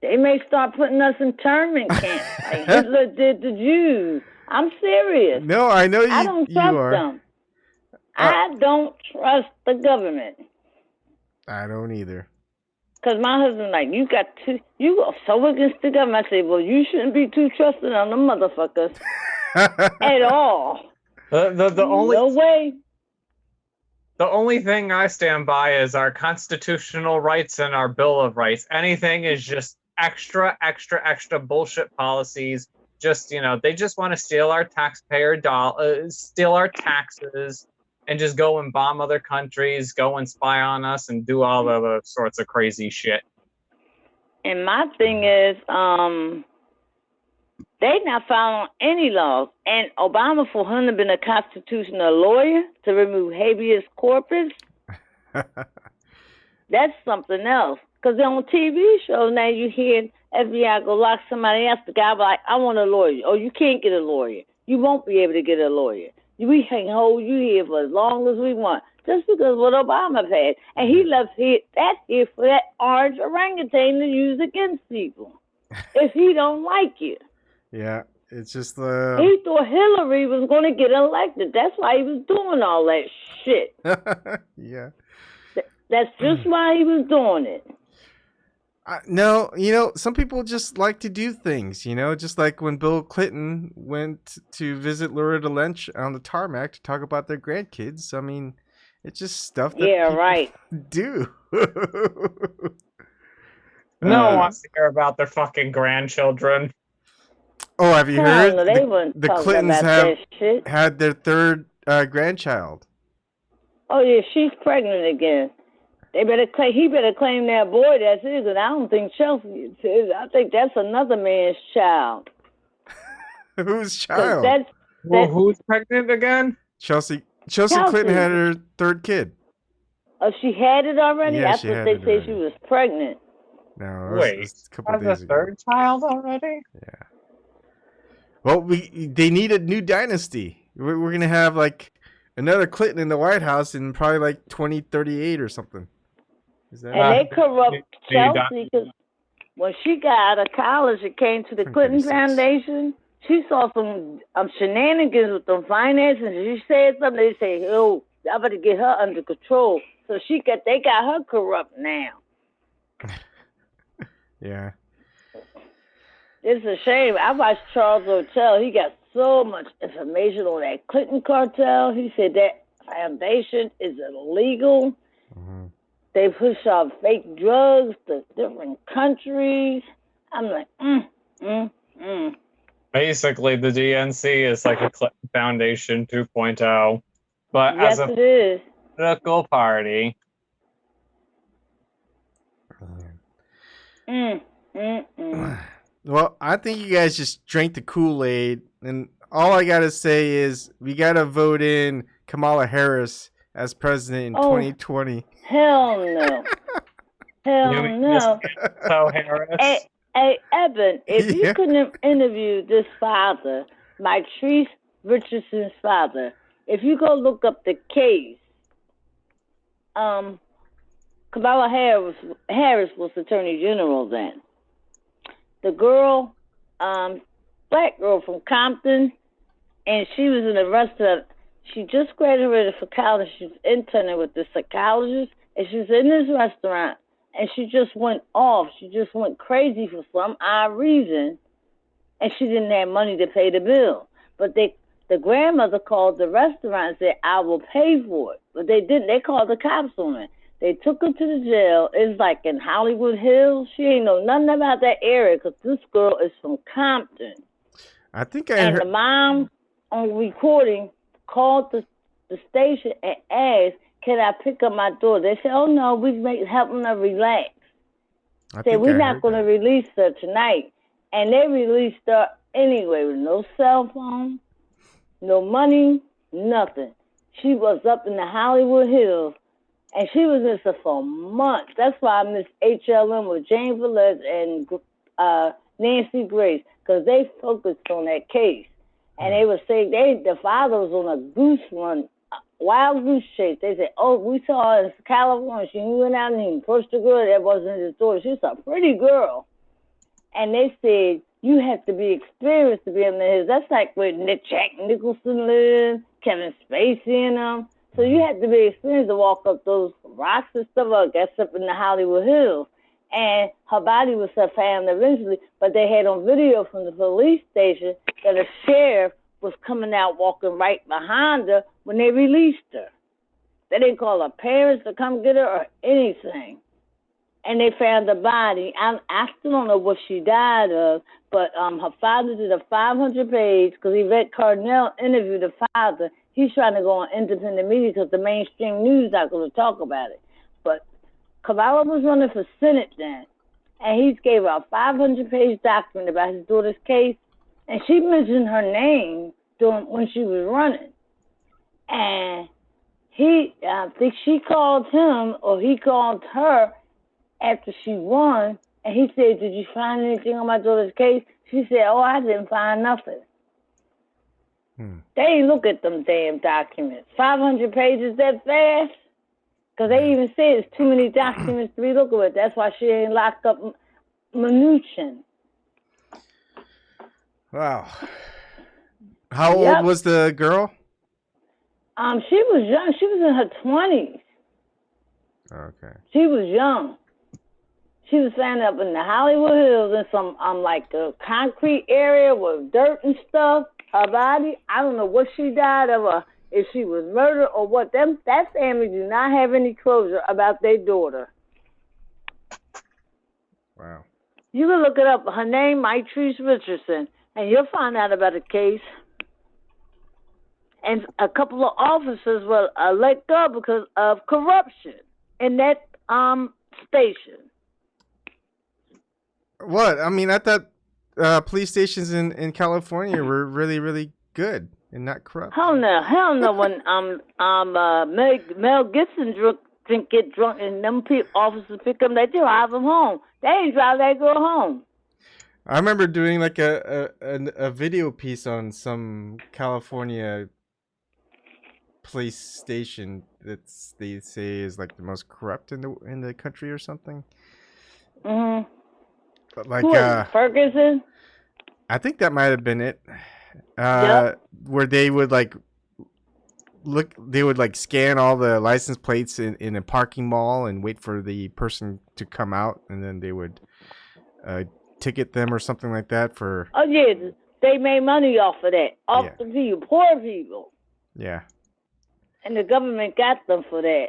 They may start putting us in internment camps like Hitler did the Jews. I'm serious. No, I know I don't trust them. I don't trust the government. I don't either. Because my husband like, you go so against the government. I say, well, you shouldn't be too trusting on the motherfuckers at all. No way. The only thing I stand by is our constitutional rights and our Bill of Rights. Anything is just extra bullshit policies. Just, they just want to steal our taxpayer dollars, steal our taxes, and just go and bomb other countries, go and spy on us, and do all other sorts of crazy shit. And my thing is, they not following any laws. And Obama, for him to been a constitutional lawyer to remove habeas corpus, that's something else. Because on TV shows now you hear FBI go lock somebody else. The guy be like, I want a lawyer. Oh, you can't get a lawyer. You won't be able to get a lawyer. We can hold you here for as long as we want. Just because what Obama had. And he left that here for that orange orangutan to use against people. If he don't like you. Yeah, it's just He thought Hillary was going to get elected. That's why he was doing all that shit. Yeah. That's just why he was doing it. No, some people just like to do things, just like when Bill Clinton went to visit Loretta Lynch on the tarmac to talk about their grandkids. I mean, it's just stuff that Yeah, people right. do. No one wants to hear about their fucking grandchildren. Oh, have you Hell heard? no, they wouldn't The talk Clintons about have that shit. had their third grandchild. Oh yeah, she's pregnant again. They better claim. He better claim that boy. That's his. And I don't think Chelsea is his. I think that's another man's child. Whose 'Cause child? Well, who's pregnant again? Chelsea Clinton had her third kid. Oh, she had it already. Yeah, I she thought had they it said already. she was pregnant. No, it Wait, was a couple has a days ago. third child already? Yeah. Well, they need a new dynasty. We're gonna have like another Clinton in the White House in probably like 2038 or something. Is that? And they corrupt do you Chelsea because when she got out of college and came to the Clinton 36. Foundation, she saw some shenanigans with them finances. And she said something. They say, "Oh, I better get her under control." So they got her corrupt now. Yeah. It's a shame. I watched Charles Hotel. He got so much information on that Clinton cartel. He said that foundation is illegal. Mm-hmm. They push out fake drugs to different countries. I'm like, Basically, the DNC is like a Clinton Foundation 2.0, but yes, as a it is. political party. Well, I think you guys just drank the Kool-Aid, and all I gotta say is we gotta vote in Kamala Harris as president in 2020. Hell no. Hell You mean no. So Harris. Hey, Evan, if Yeah. you couldn't interview this father, Mike Richardson's father, if you go look up the case, Kamala Harris was Attorney General then. The girl, black girl from Compton, and she was in a restaurant. She just graduated from college. She was interning with the psychologist, and she was in this restaurant, and she just went off. She just went crazy for some odd reason, and she didn't have money to pay the bill. But the grandmother called the restaurant and said, "I will pay for it." But they didn't. They called the cops on her. They took her to the jail. It's like in Hollywood Hills. She ain't know nothing about that area because this girl is from Compton. I think I And heard. the mom on recording called the station and asked, "Can I pick up my daughter?" They said, "Oh no, helping her relax." Said, "We're not going to release her tonight." And they released her anyway with no cell phone, no money, nothing. She was up in the Hollywood Hills. And she was in this for months. That's why I miss HLM with Jane Velez and Nancy Grace, because they focused on that case. And they were saying the father was on a goose run, wild goose chase. They said, "Oh, we saw her in California. She went out and he pushed the girl that wasn't his daughter. She's a pretty girl." And they said, "You have to be experienced to be in the hills." That's like where Jack Nicholson lived, Kevin Spacey and them. So you have to be experienced to walk up those rocks and stuff, I guess, up in the Hollywood Hills. And her body was found eventually, but they had on video from the police station that a sheriff was coming out walking right behind her when they released her. They didn't call her parents to come get her or anything. And they found the body. I still don't know what she died of, but her father did a 500-page, because Yvette Cardinal interviewed the father. He's trying to go on independent media because the mainstream news is not going to talk about it. But Kamala was running for Senate then, and he gave her a 500-page document about his daughter's case, and she mentioned her name when she was running. And I think she called him, or he called her after she won, and he said, "Did you find anything on my daughter's case?" She said, "Oh, I didn't find nothing." They ain't look at them damn documents. 500 pages that fast? Because they even say it's too many documents to be looking at. That's why she ain't locked up Mnuchin. Wow. How old was the girl? She was young. She was in her 20s. Okay. She was young. She was found up in the Hollywood Hills in some like a concrete area with dirt and stuff. Her body, I don't know what she died of, or if she was murdered or what. That family do not have any closure about their daughter. Wow. You can look it up. Her name, Maitrice Richardson, and you'll find out about the case. And a couple of officers were let go because of corruption in that station. What? I mean, I thought police stations in California were really, really good and not corrupt. Hell no. When Mel Gibson get drunk, and them officers pick them, they drive them home. They ain't drive that girl home. I remember doing like a video piece on some California police station that's they say is like the most corrupt in the country or something. Mhm. But like Ferguson. I think that might have been it. Yep. Where they would like scan all the license plates in a parking mall and wait for the person to come out, and then they would ticket them or something like that for. Oh yeah, they made money off of that, the people, poor people. Yeah. And the government got them for that.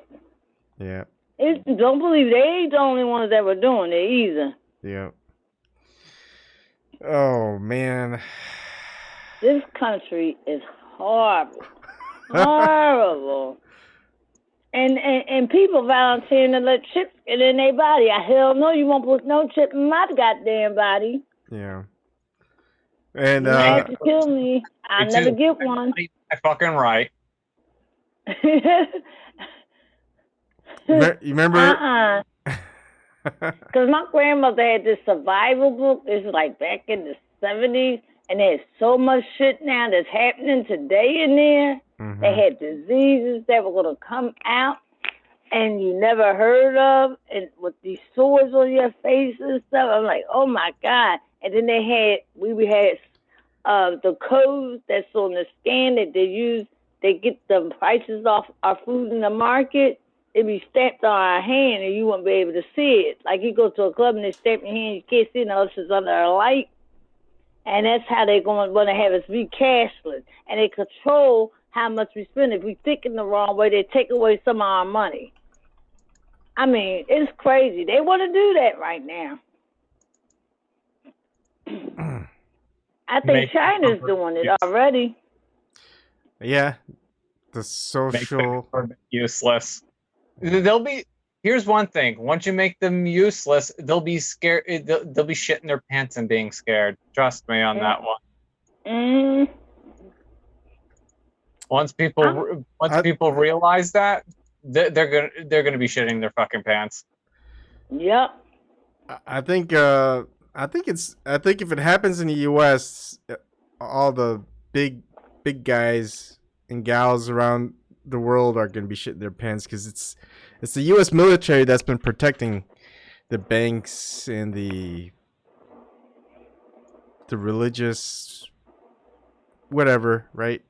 Yeah. Don't believe they ain't the only ones that were doing it either. Yeah. Oh man. This country is horrible. Horrible. And people volunteering to let chips get in their body. Hell no, you won't put no chip in my goddamn body. Yeah. And you have to kill me. I'll never get one. I fucking right. You remember? Because my grandmother had this survival book. It's like back in the 70s. And there's so much shit now that's happening today in there. Mm-hmm. They had diseases that were going to come out and you never heard of, and with these sores on your face and stuff. I'm like, oh my God. And then we had the codes that's on the scan that they use. They get the prices off our food in the market. It be stamped on our hand and you won't be able to see it. Like you go to a club and they stamp your hand, you can't see it unless it's under a light. And that's how they're going to have us be cashless. And they control how much we spend. If we think in the wrong way, they take away some of our money. I mean, it's crazy. They want to do that right now. I think China's doing it already. Yeah. The social... useless. Here's one thing. Once you make them useless, they'll be scared. They'll be shitting their pants and being scared. Trust me on that one. Mm. Once people realize that, they're gonna be shitting their fucking pants. Yep. I think if it happens in the U.S., all the big guys and gals around the world are going to be shitting their pants because it's the U.S. military that's been protecting the banks and the religious whatever, right?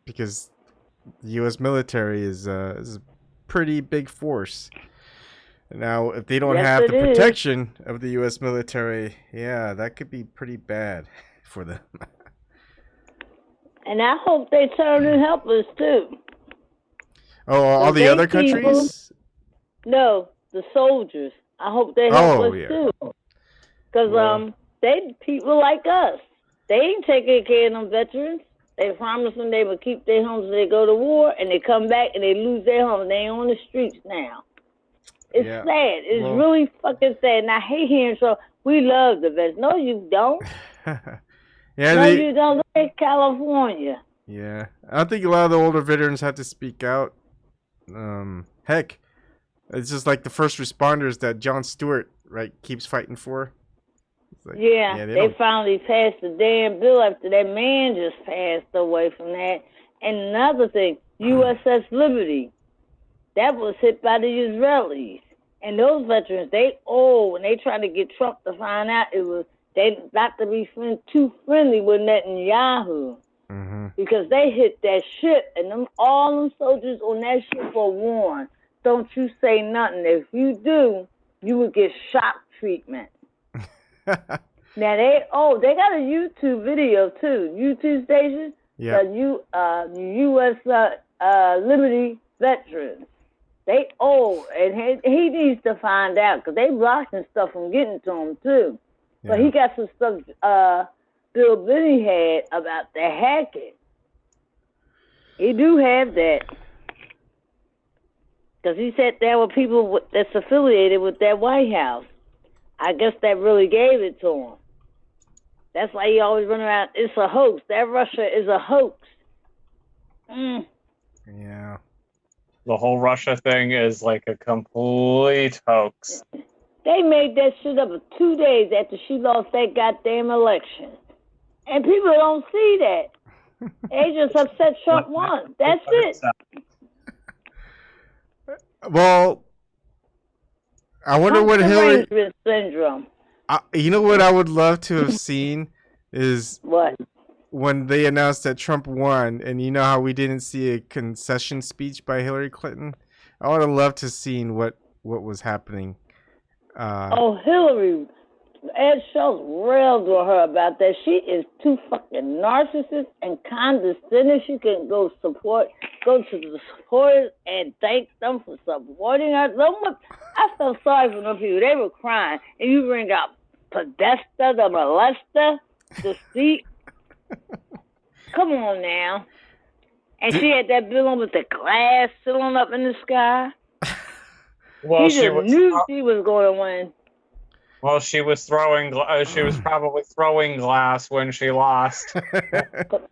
Because the U.S. military is a pretty big force. Now, if they don't have the protection of the U.S. military, yeah, that could be pretty bad for them. And I hope they turn and help us too. Oh, all the other countries? No, the soldiers. I hope they help us too. Because they people like us. They ain't taking care of them veterans. They promised them they would keep their homes when they go to war, and they come back and they lose their homes. They on the streets now. It's sad. It's really fucking sad. And I hate hearing we love the vets. No, you don't. You don't. Look at California. Yeah. I think a lot of the older veterans have to speak out. Heck, it's just like the first responders that Jon Stewart, right, keeps fighting for. Like, they finally passed the damn bill after that man just passed away from that. And another thing, USS Liberty, that was hit by the Israelis. And those veterans, when they tried to get Trump to find out, they not to be too friendly with Netanyahu. Mm-hmm. Because they hit that ship, and all them soldiers on that ship were warned. Don't you say nothing. If you do, you would get shot treatment. Now they got a YouTube video too. YouTube station. Yeah. The U.S. Liberty veterans. They and he needs to find out because they blocking stuff from getting to him too. Yeah. But he got some stuff Bill Benny had about the hacking. He do have that. Because he said there were people that's affiliated with that White House. I guess that really gave it to him. That's why he always run around. It's a hoax. That Russia is a hoax. Yeah. The whole Russia thing is like a complete hoax. They made that shit up 2 days after she lost that goddamn election. And people don't see that. They just upset Trump won. That's it. Well, I wonder what Hillary... Derangement syndrome. You know what I would love to have seen is... What? When they announced that Trump won, and you know how we didn't see a concession speech by Hillary Clinton? I would have loved to have seen what was happening. Hillary. Ed Schultz railed with her about that. She is too fucking narcissist and condescending. She can go to the supporters and thank them for supporting her. I felt sorry for them people. They were crying. And you bring up Podesta, the molester, the seat. Come on now. And she had that bill on with the glass sitting up in the sky. Well, she knew she was going to win. Well, she was probably throwing glass when she lost.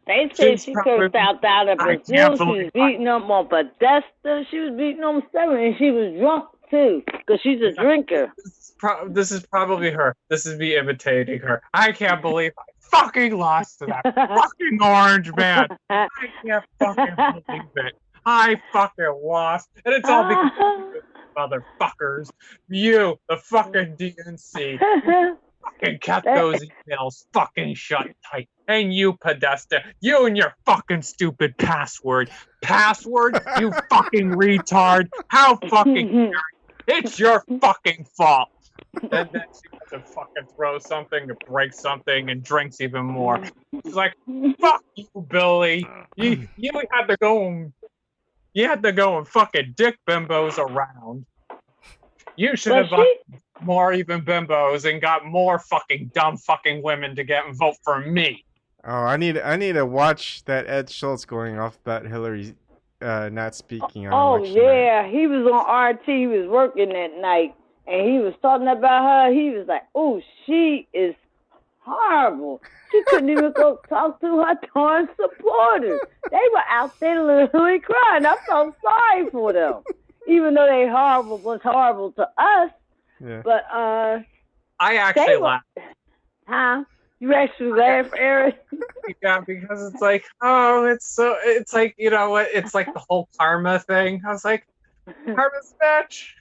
They said she cursed out of Brazil. She was beating up on Podesta. She was beating on Seven, and she was drunk too, because she's a drinker. This is probably her. This is me imitating her. I can't believe I fucking lost to that fucking orange man. I can't fucking believe it. I fucking lost, and it's all because of you motherfuckers. You, the fucking DNC, fucking kept those emails fucking shut tight. And you, Podesta, you and your fucking stupid password. Password, you fucking retard. How fucking dare you? It's your fucking fault. And then she has to fucking throw something, to break something, and drinks even more. She's like, "Fuck you, Billy. You had to go and fucking dick bimbos around. You should have more even bimbos and got more fucking dumb fucking women to get and vote for me." Oh, I need to watch that Ed Schultz going off about Hillary not speaking on election night. He was on RT. He was working that night. And he was talking about her. He was like, "Oh, she is horrible. She couldn't even go talk to her torn supporters. They were out there literally crying. I felt sorry for them, even though they was horrible to us." Yeah. But I actually laughed. Huh? You actually laughed, Eric? Yeah, because it's like, it's like, you know what? It's like the whole karma thing. I was like, karma's bitch.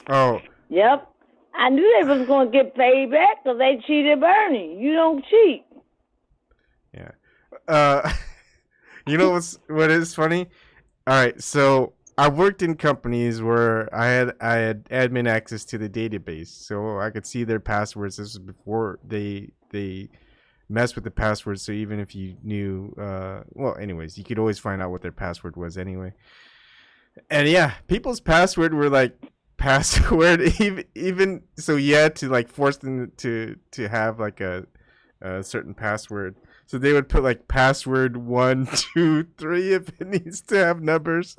Oh. Yep. I knew they was going to get paid back because they cheated Bernie. You don't cheat. Yeah. You know what is funny? All right, so I worked in companies where I had admin access to the database, so I could see their passwords. This was before they messed with the passwords, so even if you knew, anyways, you could always find out what their password was anyway. And yeah, people's password were like password even so you had to like force them to have like a certain password, so they would put like password 1 2 3 if it needs to have numbers,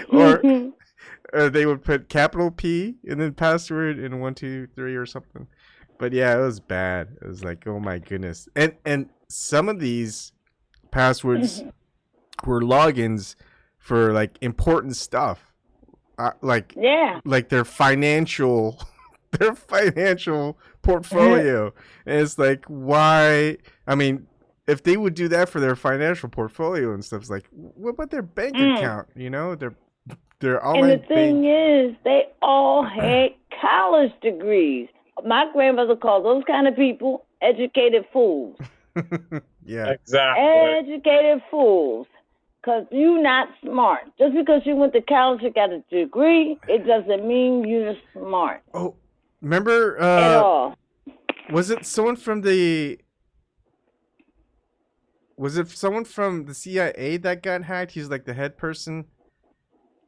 or they would put capital P and then password in 1 2 3 or something. But yeah, it was bad. It was like, oh my goodness. And some of these passwords were logins for like important stuff. Like their financial portfolio. And it's like, why? I mean, if they would do that for their financial portfolio and stuff, it's like, what about their bank account? You know, their online. And the thing is, they all had college degrees. My grandmother called those kind of people educated fools. Yeah, exactly. Educated fools. Because you're not smart. Just because you went to college and got a degree, it doesn't mean you're smart. Oh, Remember? at all. Was it someone from the? Was it someone from the CIA that got hacked? He's like the head person.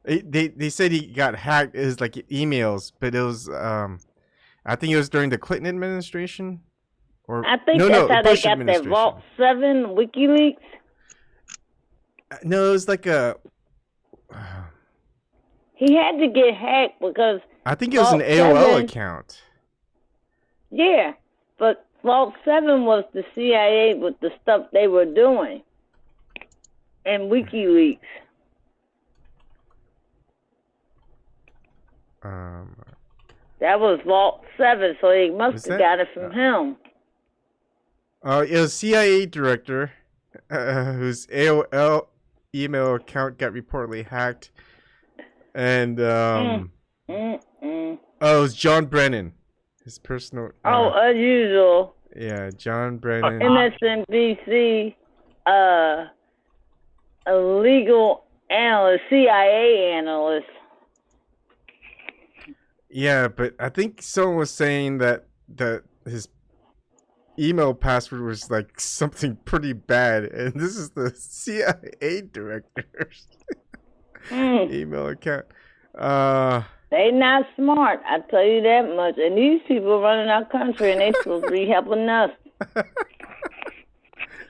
They said he got hacked. Is like emails, but it was I think it was during the Clinton administration. Or I think no, that's no, how they Bush got that administration. Vault 7 WikiLeaks. No, it was like a. He had to get hacked because I think it was an Vault AOL 7 account. Yeah, but Vault 7 was the CIA with the stuff they were doing. And WikiLeaks. That was Vault 7, so he must have got it from him. It was CIA director whose AOL email account got reportedly hacked. And, oh, it was John Brennan. His personal... as usual. Yeah, John Brennan. MSNBC, a legal analyst, CIA analyst. Yeah, but I think someone was saying that his email password was like something pretty bad, and this is the CIA director's email account. They not smart, I tell you that much. And these people running our country, and they supposed to be helping us.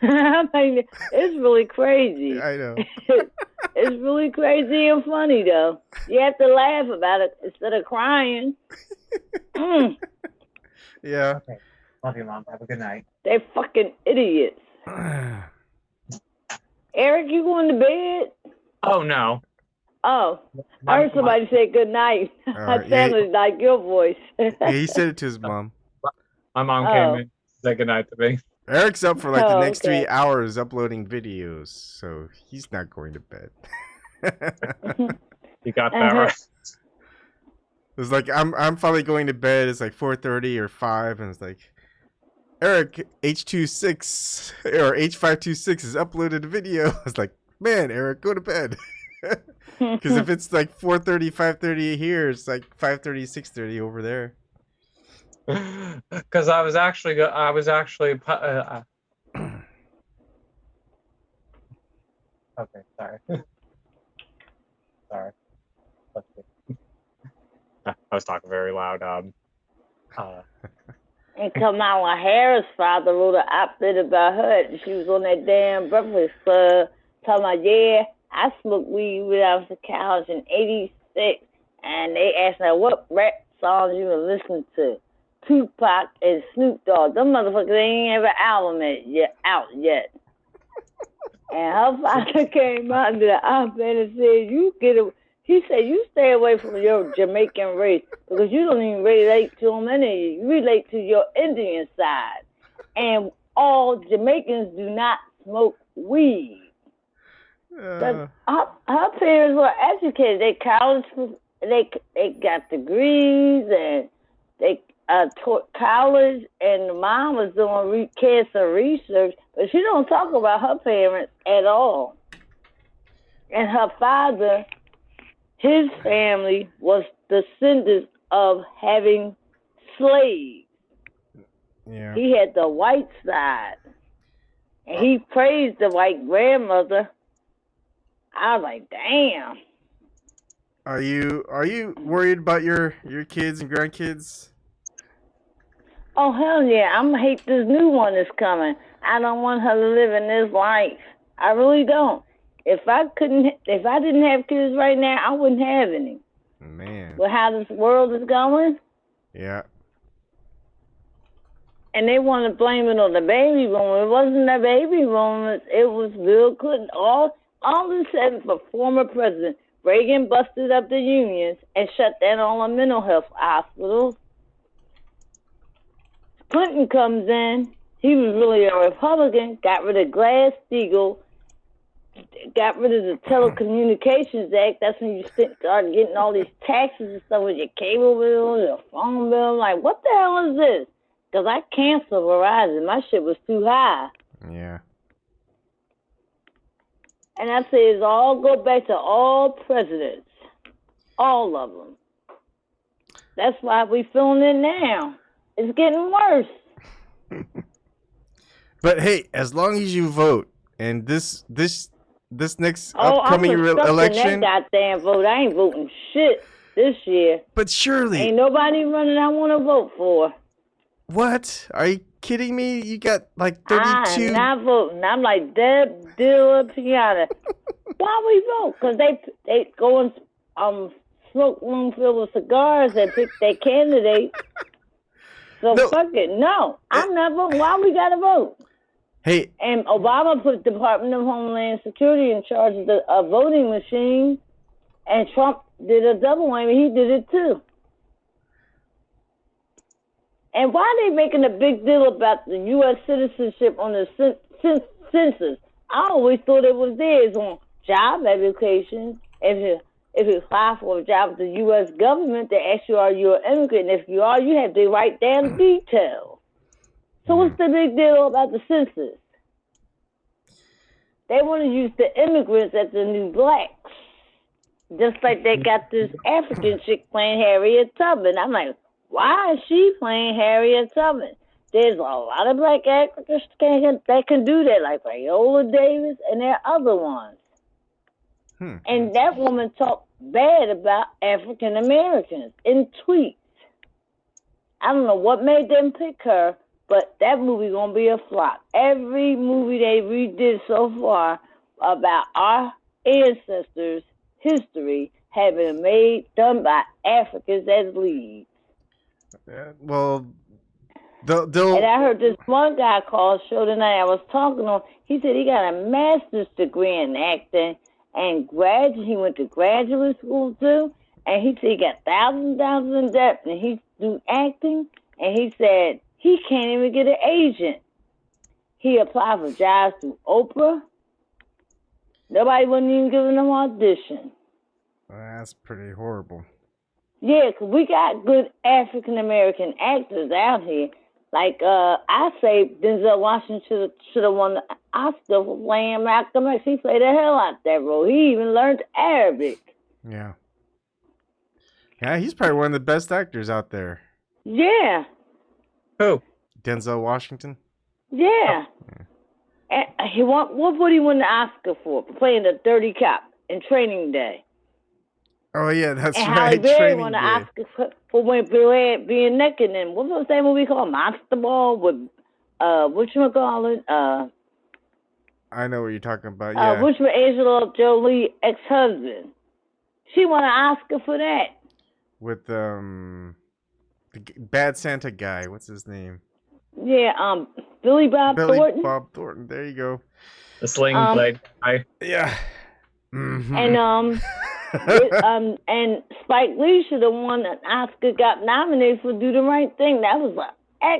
I mean, it's really crazy. I know. It's really crazy and funny, though. You have to laugh about it instead of crying. Yeah. Okay. Love you, Mom. Have a good night. They're fucking idiots. Eric, you going to bed? Oh, no. Oh, I heard somebody say good night. That sounded like your voice. Yeah, he said it to his mom. My mom came in to say good night to me. Eric's up for like the next 3 hours uploading videos, so he's not going to bed. You got that right. It's like I'm finally going to bed. It's like 4:30 or 5, and it's like Eric H26 or H526 has uploaded a video. I was like, man, Eric, go to bed. Because if it's like 4:30, 5:30 here, it's like 5:30, 6:30 over there. Because I was actually okay, sorry. Sorry. I was talking very loud. And Kamala Harris' father wrote an op-ed about her. She was on that damn Breakfast Club talking about, yeah, I smoked weed when I was in college in '86. And they asked her what rap songs you were listening to. Tupac and Snoop Dogg. Them motherfuckers ain't ever album out yet. And her father came out into the op-ed and said, he said, you stay away from your Jamaican race because you don't even relate to them any. You relate to your Indian side. And all Jamaicans do not smoke weed. Her parents were educated. They got degrees and they taught college, and the mom was doing cancer research, but she don't talk about her parents at all. And her father, his family was descendants of having slaves. Yeah. He had the white side, and he praised the white grandmother. I was like, damn. Are you worried about your kids and grandkids? Oh, hell yeah. I'm going to hate this new one that's coming. I don't want her to live in this life. I really don't. If I didn't have kids right now, I wouldn't have any. Man. With how this world is going. Yeah. And they want to blame it on the baby boom. It wasn't the baby boom. It was Bill Clinton. All this happened for former president. Reagan busted up the unions and shut down all the mental health hospitals. Clinton comes in. He was really a Republican. Got rid of Glass-Steagall. Got rid of the Telecommunications Act. That's when you start getting all these taxes and stuff with your cable bill, your phone bill. Like, what the hell is this? Because I canceled Verizon. My shit was too high. Yeah. And I say it's all go back to all presidents. All of them. That's why we feeling it now. It's getting worse. But hey, as long as you vote, and this next Oh, upcoming I'm election, that goddamn vote. I ain't voting shit this year. but surely, Ain't nobody running I want to vote for. what? Are you kidding me? You got like I'm 32. not voting. I'm like Deb Dilla Piana. Why we vote? Because they go and smoke room filled with cigars and pick their candidate. So No. fuck it. No, I'm not voting. Why we gotta vote? Hey, And Obama put Department of Homeland Security in charge of the voting machine, and Trump did a double whammy. He did it too. And why are they making a big deal about the U.S. citizenship on the census? I always thought it was theirs on job applications. If you apply for a job with the U.S. government, they ask you, are you an immigrant? And if you are, you have to write down the details. So what's the big deal about the census? They want to use the immigrants as the new blacks. Just like they got this African chick playing Harriet Tubman. I'm like, why is she playing Harriet Tubman? There's a lot of black actors that can do that, like Viola Davis, and there are other ones. And that woman talked bad about African Americans in tweets. I don't know what made them pick her, but that movie gonna be a flop. Every movie they redid so far about our ancestors' history have been done by Africans as leads. well, And they'll. I heard this one guy called show tonight. I was talking to him. He said he got a master's degree in acting and he went to graduate school too. And he said he got thousands in debt and he do acting. And he said he can't even get an agent. He applied for jobs through Oprah. Nobody wasn't even giving him audition. That's pretty horrible. Yeah, 'cause we got good African American actors out here. Like, I say Denzel Washington should have won the Oscar for playing Malcolm X. He played the hell out that role. He even learned Arabic. Yeah. Yeah, he's probably one of the best actors out there. Yeah, Who? Denzel Washington. yeah. And what would he win the Oscar for? For playing the dirty cop in Training Day. Oh yeah, that's And right. Halle Berry Training won the Day. Oscar for being naked. And what was that movie called? Monster Ball with whatchamacallit? I know what you're talking about. Yeah. Which was Angela Jolie ex-husband. She won an Oscar for that. With Bad Santa guy. What's his name? Yeah, Billy Bob Thornton. Bob Thornton. There you go. The Sling Blade guy. Yeah. Mm-hmm. And Spike Lee should have won an Oscar, got nominated for Do the Right Thing. That was an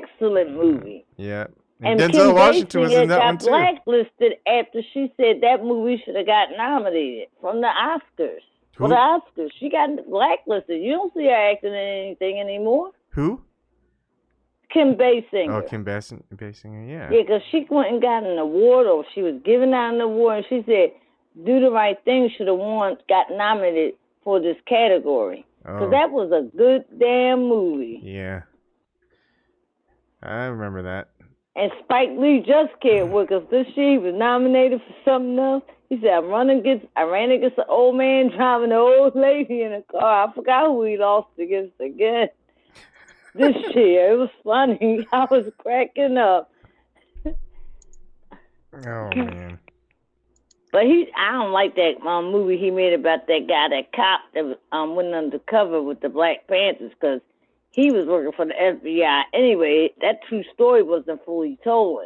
excellent movie. Yeah. And Denzel Kim Washington was Basinger in that one got too. blacklisted after she said that movie should have got nominated from the Oscars. Who? For the Oscars. She got blacklisted. You don't see her acting in anything anymore. Who? Kim Basinger. Oh, Kim Basinger, yeah. Yeah, because she went and got an award, or she was giving out an award, and she said, Do the Right Thing should have got nominated for this category. Because that was a good damn movie. Yeah. I remember that. And Spike Lee just can't work, because this year he was nominated for something else. He said, I ran against an old man driving an old lady in a car. I forgot who he lost against again. This year. It was funny. I was cracking up. Oh, man. But I don't like that movie he made about that guy, that cop that went undercover with the Black Panthers, because he was working for the FBI. Anyway, that true story wasn't fully told.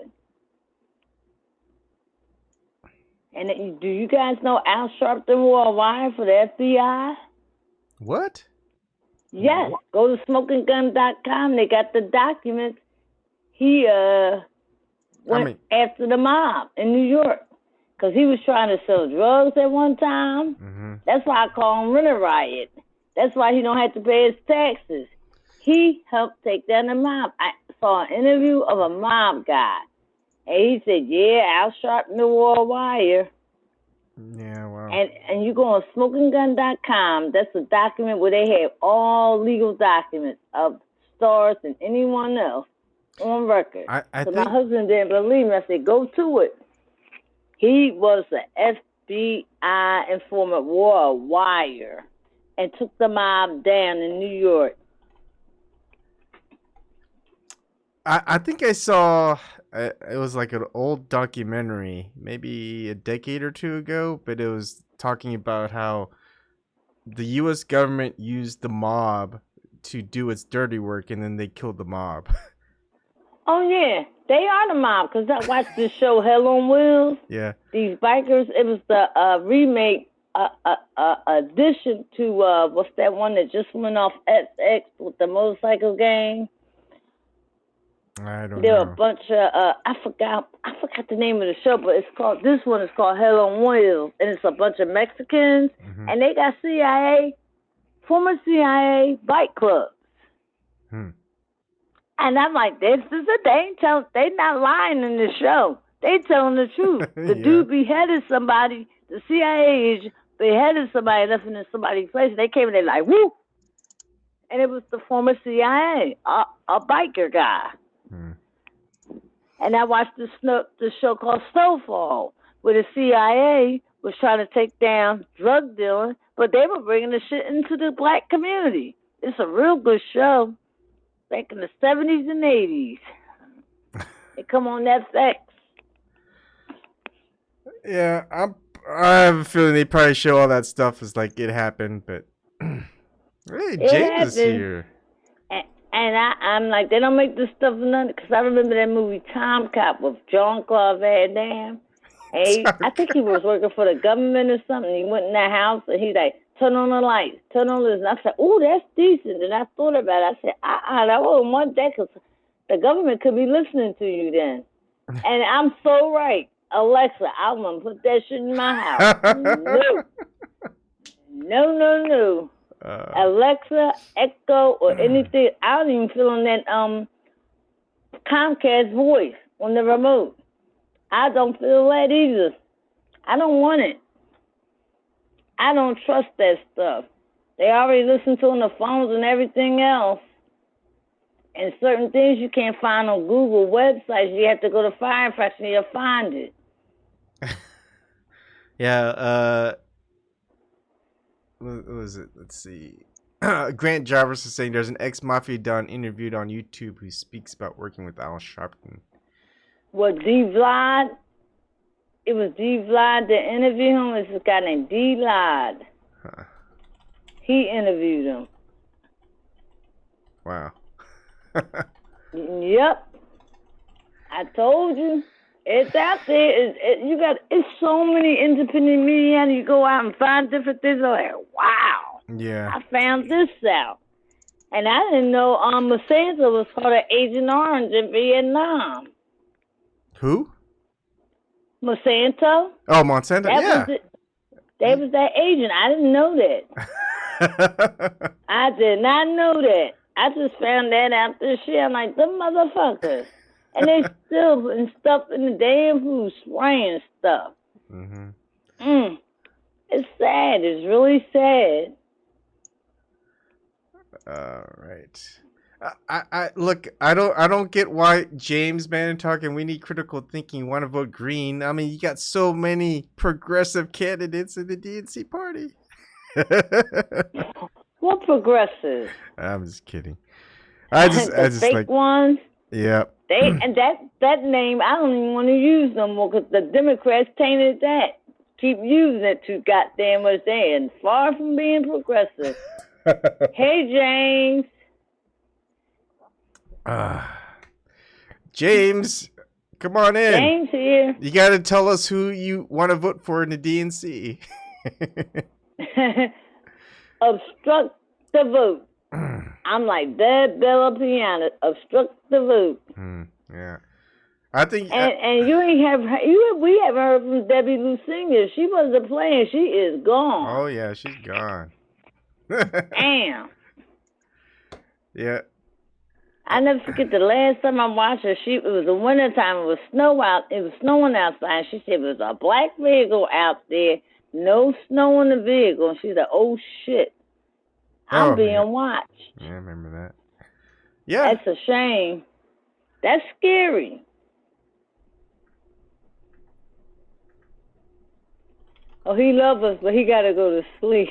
And do you guys know Al Sharpton wore a wire for the FBI? What? Yes. Go to smokinggun.com. They got the documents. He went after the mob in New York because he was trying to sell drugs at one time. Mm-hmm. That's why I call him Rent a Riot. That's why he don't have to pay his taxes. He helped take down the mob. I saw an interview of a mob guy. And he said, yeah, Al Sharpton wore a wire. Yeah, wow. And you go on smokinggun.com. That's a document where they have all legal documents of stars and anyone else on record. I So think my husband didn't believe me. I said, go to it. He was an FBI informant, wore a wire, and took the mob down in New York. I think I saw it was like an old documentary, maybe a decade or two ago, but it was talking about how the U.S. government used the mob to do its dirty work, and then they killed the mob. Oh, yeah. They are the mob, because I watched this show, Hell on Wheels. Yeah. These bikers, it was the remake, addition to, what's that one that just went off FX with the motorcycle gang? I don't There were know. a bunch of, I forgot the name of the show, but this one is called Hell on Wheels, and it's a bunch of Mexicans, and they got former CIA bike clubs. And I'm like, they not lying in the show. They telling the truth. The dude beheaded somebody, the CIA agent beheaded somebody, left him in somebody's place, and they came and they like, woo! And it was the former CIA, a biker guy. And I watched the show called Snowfall, where the CIA was trying to take down drug dealing, but they were bringing the shit into the black community. It's a real good show. Back in the 70s and 80s. It come on FX. Yeah, I have a feeling they probably show all that stuff as like it happened, but hey, James is here. And I'm like, they don't make this stuff none, because I remember that movie Tom Cop with Jean-Claude Van Damme. And I think he was working for the government or something. He went in that house and he's like, turn on the lights, turn on this. And I said, oh, that's decent. And I thought about it. I said, I wouldn't want that, because the government could be listening to you then. And I'm so right. Alexa, I'm going to put that shit in my house. No. Alexa, Echo, or anything. I don't even feel on that Comcast voice on the remote. I don't feel that either. I don't want it. I don't trust that stuff. They already listen to on the phones and everything else. And certain things you can't find on Google websites. You have to go to Firefox and you'll find it. Yeah, what was it? Let's see. Grant Jarvis is saying there's an ex-Mafia Don interviewed on YouTube who speaks about working with Al Sharpton. What, D. Vlad? It was D. Vlad that interviewed him. It's a guy named D. Vlad. Huh. He interviewed him. Wow. Yep. I told you. It's out there. It's so many independent media, and you go out and find different things. I'm like, wow. Yeah. I found this out. And I didn't know Monsanto was part of Agent Orange in Vietnam. Who? Monsanto. Oh, Monsanto. Yeah. That was that agent. I didn't know that. I did not know that. I just found that out this year. I'm like, them motherfuckers. And they still putting stuff in the damn food, spraying stuff. It's sad. It's really sad. All right. I look. I don't get why James Man talking. We need critical thinking. Want to vote green? I mean, you got so many progressive candidates in the DNC party. What progressive? I'm just kidding. I just fake like ones. Yeah. And that name, I don't even want to use no more, because the Democrats tainted that. Keep using it too goddamn much. They and far from being progressive. Hey, James. James, come on in. James here. You got to tell us who you want to vote for in the DNC. Obstruct the vote. I'm like that Bella Piana. Obstruct the vote. Yeah, I think. And you ain't we haven't heard from Debbie Lucinger. She wasn't playing. She is gone. Oh yeah, she's gone. Damn. Yeah. I never forget the last time I watched her. It was the winter time. It was snowing outside. She said it was a black vehicle out there, no snow in the vehicle. And she's like, "Oh shit, I'm being watched." Yeah, I remember that. Yeah, That's a shame. That's scary. Oh, he loves us, but he gotta go to sleep.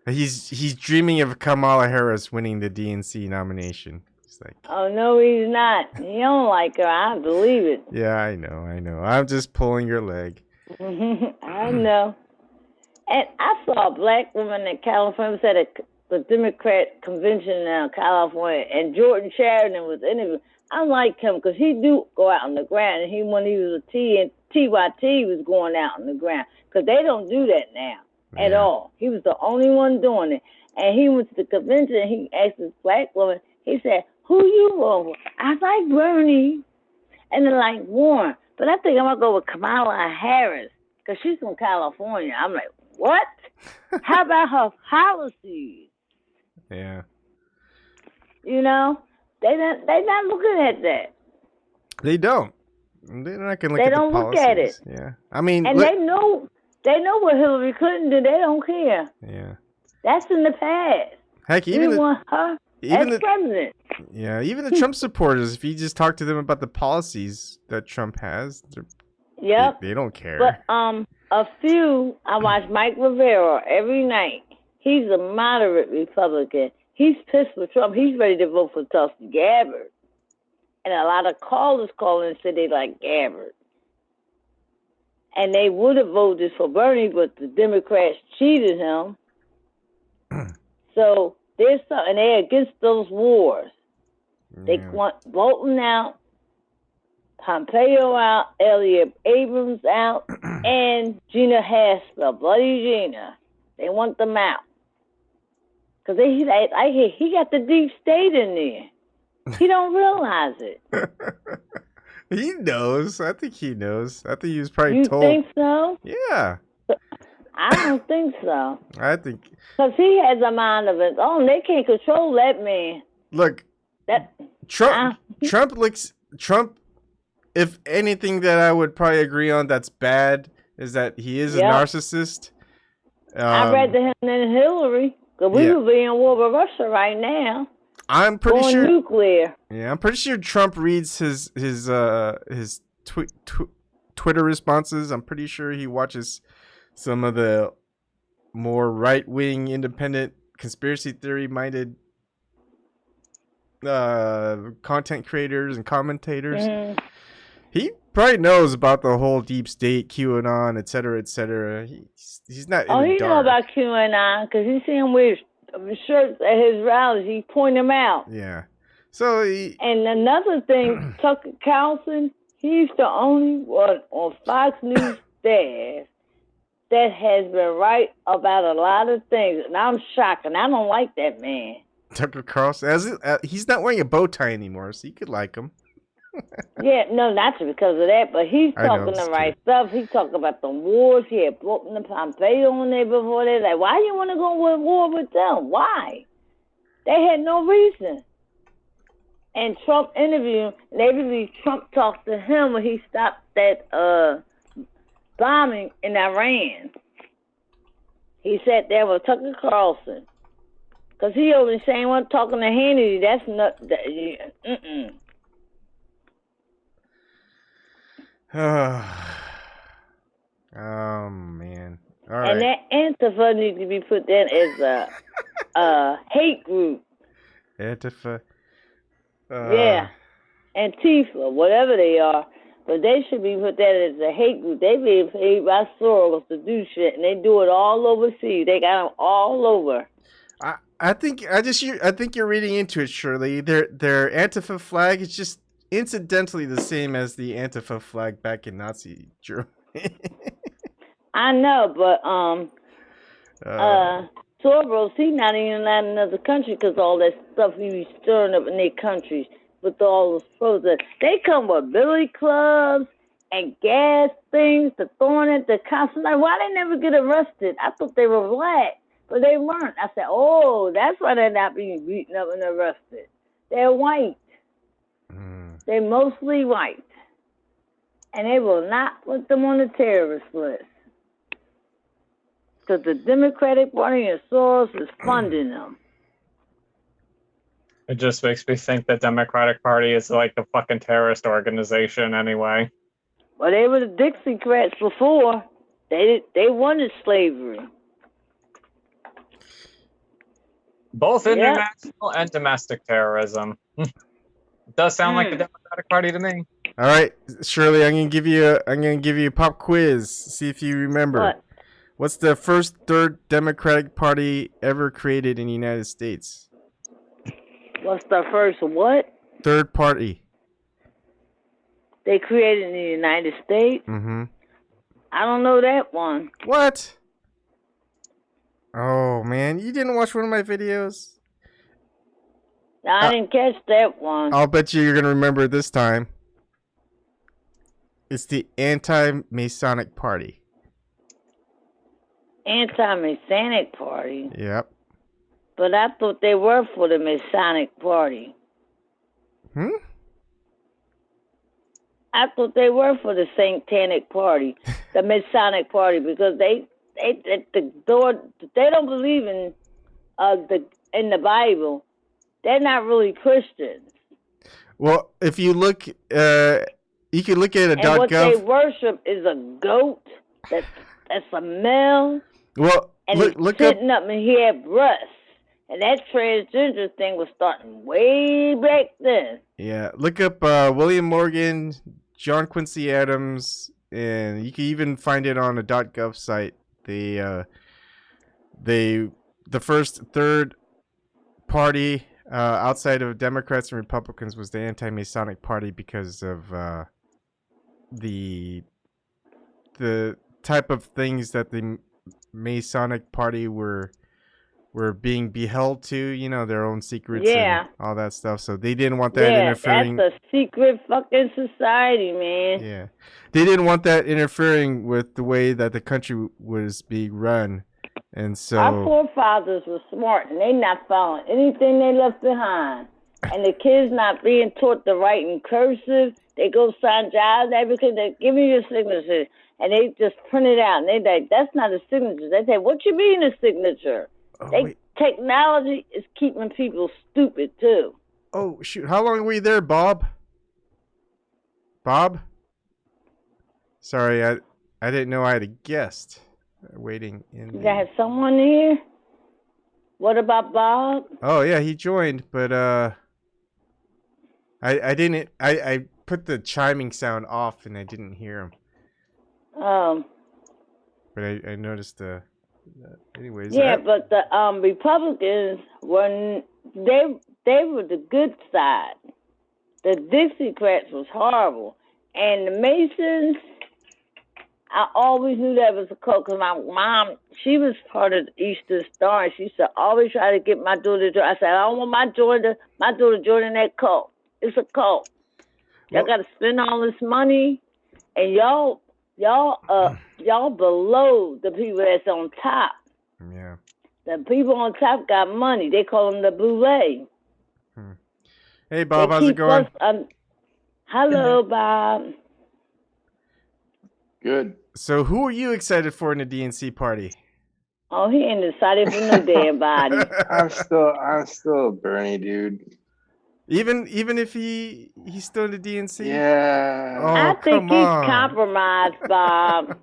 he's dreaming of Kamala Harris winning the DNC nomination. He's like, oh no, he's not. He don't like her. I believe it. yeah, I know. I'm just pulling your leg. I know. And I saw a black woman in California was at the Democrat convention in California, and Jordan Sheridan was interviewed. I like him because he do go out on the ground, and when he was a T and TYT was going out on the ground because they don't do that now at all. He was the only one doing it, and he went to the convention. And he asked this black woman. He said, "Who you vote for?" I like Bernie, and they're like Warren, but I think I'm gonna go with Kamala Harris because she's from California. I'm like, what? How about her policies? Yeah. You know, they not looking at that. They don't. They're not gonna look they at don't the look at it. Yeah. I mean, and they know what Hillary Clinton did. They don't care. Yeah. That's in the past. Heck, even we want her as president. Yeah, even the Trump supporters, if you just talk to them about the policies that Trump has, they don't care. But a few, I watch Mike Rivera every night. He's a moderate Republican. He's pissed with Trump. He's ready to vote for Tulsi Gabbard. And a lot of callers call in and say they like Gabbard. And they would have voted for Bernie, but the Democrats cheated him. So there's something, and they're against those wars. Yeah. They want Bolton out, Pompeo out, Elliot Abrams out, and Gina Haspel, Bloody Gina. They want them out. Because he got the deep state in there. He don't realize it. He knows. I think he knows. I think he was probably told. You think so? Yeah. I don't think so. I think. Because he has a mind of his own. They can't control that man. Look, Trump, if anything that I would probably agree on that's bad is that he is a narcissist. I'd rather him than Hillary. Because we would be in war with Russia right now. I'm pretty sure nuclear. Yeah, I'm pretty sure Trump reads his Twitter responses. I'm pretty sure he watches some of the more right-wing, independent, conspiracy theory-minded content creators and commentators. Mm. He probably knows about the whole deep state, QAnon, et cetera, et cetera. He's not. Oh, he know about QAnon because he's seeing weird shirts at his rallies. He point them out. Yeah. So and another thing, Tucker Carlson, he's the only one on Fox News staff that has been right about a lot of things, and I'm shocked, and I don't like that man. Tucker Carlson, he's not wearing a bow tie anymore, so you could like him. Yeah, no, not because of that, but he's talking the right stuff. He's talking about the wars. He had Bolton and Pompeo on there before. They're like, why do you want to go to war with them? Why? They had no reason. And Trump interviewed him, and everybody, Trump talked to him when he stopped that bombing in Iran. He sat there with Tucker Carlson. Because he only saying one talking to Hannity. That's not... Oh man! All right. And that Antifa needs to be put down as a hate group. Antifa. Yeah, Antifa, whatever they are, but they should be put down as a hate group. They being paid by Soros to do shit, and they do it all overseas. They got them all over. I think you're reading into it, Shirley. Their Antifa flag is just incidentally the same as the Antifa flag back in Nazi Germany. I know, but Soros, he's not even allowed in another country because all that stuff he be stirring up in their countries with all those protests. They come with billy clubs and gas things to throwing at the cops. Like, why they never get arrested? I thought they were black. But they weren't. I said, oh, that's why they're not being beaten up and arrested. They're white. They're mostly white. And they will not put them on the terrorist list. Because the Democratic Party and Soros is funding them. It just makes me think the Democratic Party is like a fucking terrorist organization anyway. Well, they were the Dixiecrats before. They wanted slavery. Both international and domestic terrorism. It does sound like the Democratic Party to me. All right, Shirley, I'm gonna give you a pop quiz. See if you remember. What? What's the first third Democratic Party ever created in the United States? What's the first what? Third party. They created in the United States? Mm-hmm. I don't know that one. What? Oh, man. You didn't watch one of my videos? No, I didn't catch that one. I'll bet you're going to remember it this time. It's the Anti-Masonic Party. Anti-Masonic Party? Yep. But I thought they were for the Masonic Party. I thought they were for the Satanic Party, the Masonic Party, because they don't believe in the Bible. They're not really Christians. Well, if you look, you can look at a and what .gov. they worship is a goat that's a male. Well, and look it's sitting up and he had breasts. And that transgender thing was starting way back then. Yeah, look up William Morgan, John Quincy Adams, and you can even find it on a .gov site. The first third party outside of Democrats and Republicans was the Anti-Masonic Party because of the type of things that the Masonic Party were being beheld to, you know, their own secrets and all that stuff. So they didn't want that interfering. That's a secret fucking society, man. Yeah. They didn't want that interfering with the way that the country was being run. And so our forefathers were smart and they not following anything they left behind. And the kids not being taught to write in cursive. They go sign jobs because they give me your signature. And they just print it out. And they like, that's not a signature. They say, what you mean a signature? Technology is keeping people stupid too. Oh shoot! How long were you there, Bob? Bob? Sorry, I didn't know I had a guest waiting in. You got someone here? What about Bob? Oh yeah, he joined, but I didn't. I put the chiming sound off and I didn't hear him. But I noticed the. Anyways. Yeah, but the Republicans were they were the good side. The Dixiecrats was horrible, and the Masons. I always knew that was a cult because my mom, she was part of the Eastern Star, and she used to always try to get my daughter to. I said, I don't want my daughter joining that cult. It's a cult. Y'all got to spend all this money, and y'all below the people that's on top. Yeah. The people on top got money. They call them the boule. Hey, Bob, how's it going? Hello, Bob. Good. So who are you excited for in the DNC party? Oh, he ain't excited for no damn body. I'm still Bernie, dude. Even if he's still in the DNC? Yeah. Oh, I think come he's on. compromised, Bob.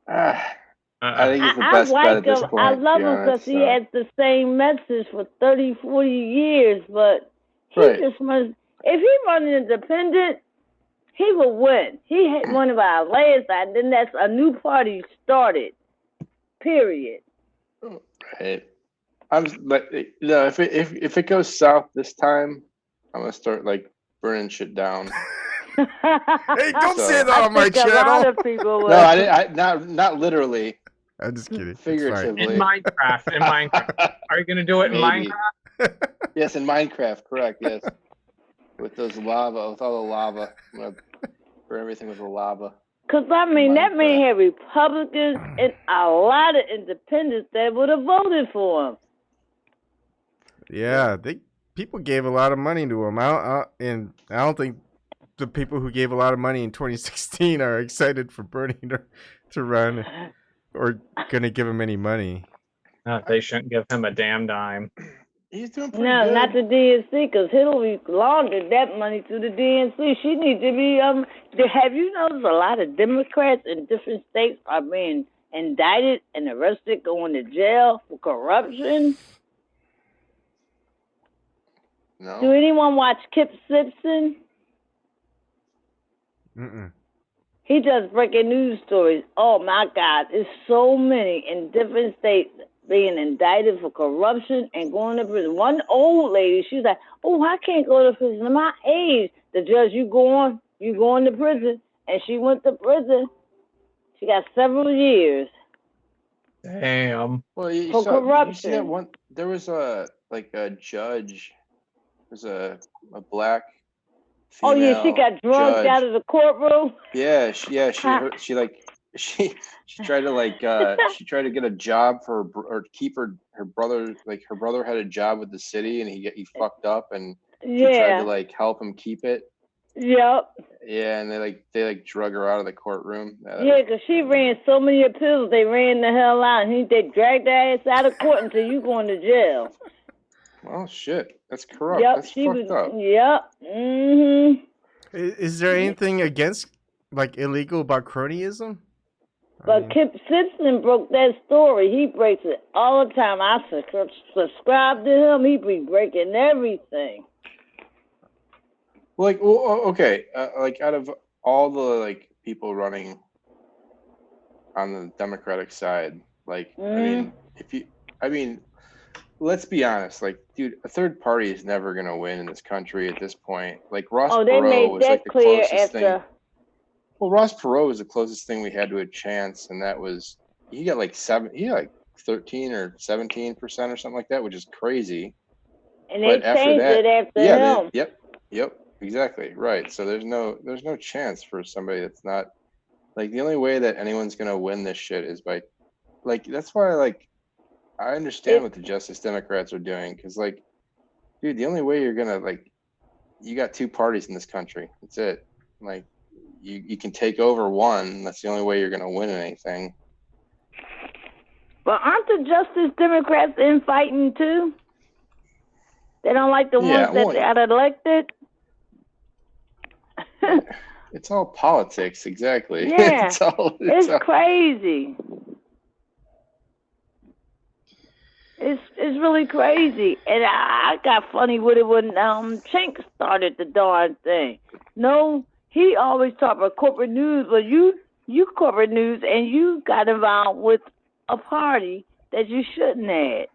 I think he's the best bet at this point. I love him because he has the same message for 30, 40 years, but he just must. If he run independent, he will win. He had one of our last, and then that's a new party started. Period. Right. I'm like, if it goes south this time, I'm gonna start like burning shit down. Hey, don't say that on my channel. A lot of people will. No, I not literally. I'm just kidding. Figuratively. In Minecraft. Are you gonna do it in Maybe. Minecraft? Yes, in Minecraft, correct, yes. With all the lava. I'm gonna burn everything with the lava. Because, I mean, that man had Republicans and a lot of independents that would have voted for him. Yeah, people gave a lot of money to him. And I don't think the people who gave a lot of money in 2016 are excited for Bernie to run or going to give him any money. They shouldn't give him a damn dime. He's doing pretty No, good. not the DNC, because Hillary laundered that money to the DNC. She needs to be, have you noticed a lot of Democrats in different states are being indicted and arrested, going to jail for corruption? No. Do anyone watch Kip Simpson? Mm-mm. He does breaking news stories. Oh, my God. It's so many in different states being indicted for corruption and going to prison. One old lady, she's like, oh, I can't go to prison at my age. The judge, you going to prison. And she went to prison. She got several years. Damn. Well, you For saw, did you see corruption. that one? There was a judge. There's a black Oh, female yeah, she got drugged judge. out of the courtroom. Yeah, she tried to get a job for or keep her brother. Like her brother had a job with the city, and he fucked up, and she tried to like help him keep it. Yep. Yeah, and they drug her out of the courtroom. Yeah, because she ran so many appeals, they ran the hell out. And they dragged her ass out of court until you going to jail. Oh shit, that's corrupt. Yep, That's fucked up. Yep. Mm-hmm. Is there anything against like illegal about cronyism? But Kip Simpson broke that story. He breaks it all the time. I subscribe to him. He be breaking everything. Like, well, okay, like out of all the like people running on the Democratic side, like, I mean, let's be honest, like, dude, a third party is never gonna win in this country at this point. Like Ross Perot was like the closest thing. Well, Ross Perot was the closest thing we had to a chance, and that was he got like 13 or 17% or something like that, which is crazy. And they changed it after him. Yep, exactly, right. So there's no chance for somebody that's not like the only way that anyone's gonna win this shit is by like that's why like I understand what the Justice Democrats are doing because like, dude, the only way you're gonna like you got two parties in this country. That's it. Like. You can take over one. That's the only way you're going to win anything. But aren't the Justice Democrats infighting too? They don't like the ones that got elected? It's all politics, exactly. Yeah, it's crazy. It's really crazy. And I got funny with it when Chink started the darn thing. No. He always talked about corporate news. Well, you corporate news, and you got involved with a party that you shouldn't have.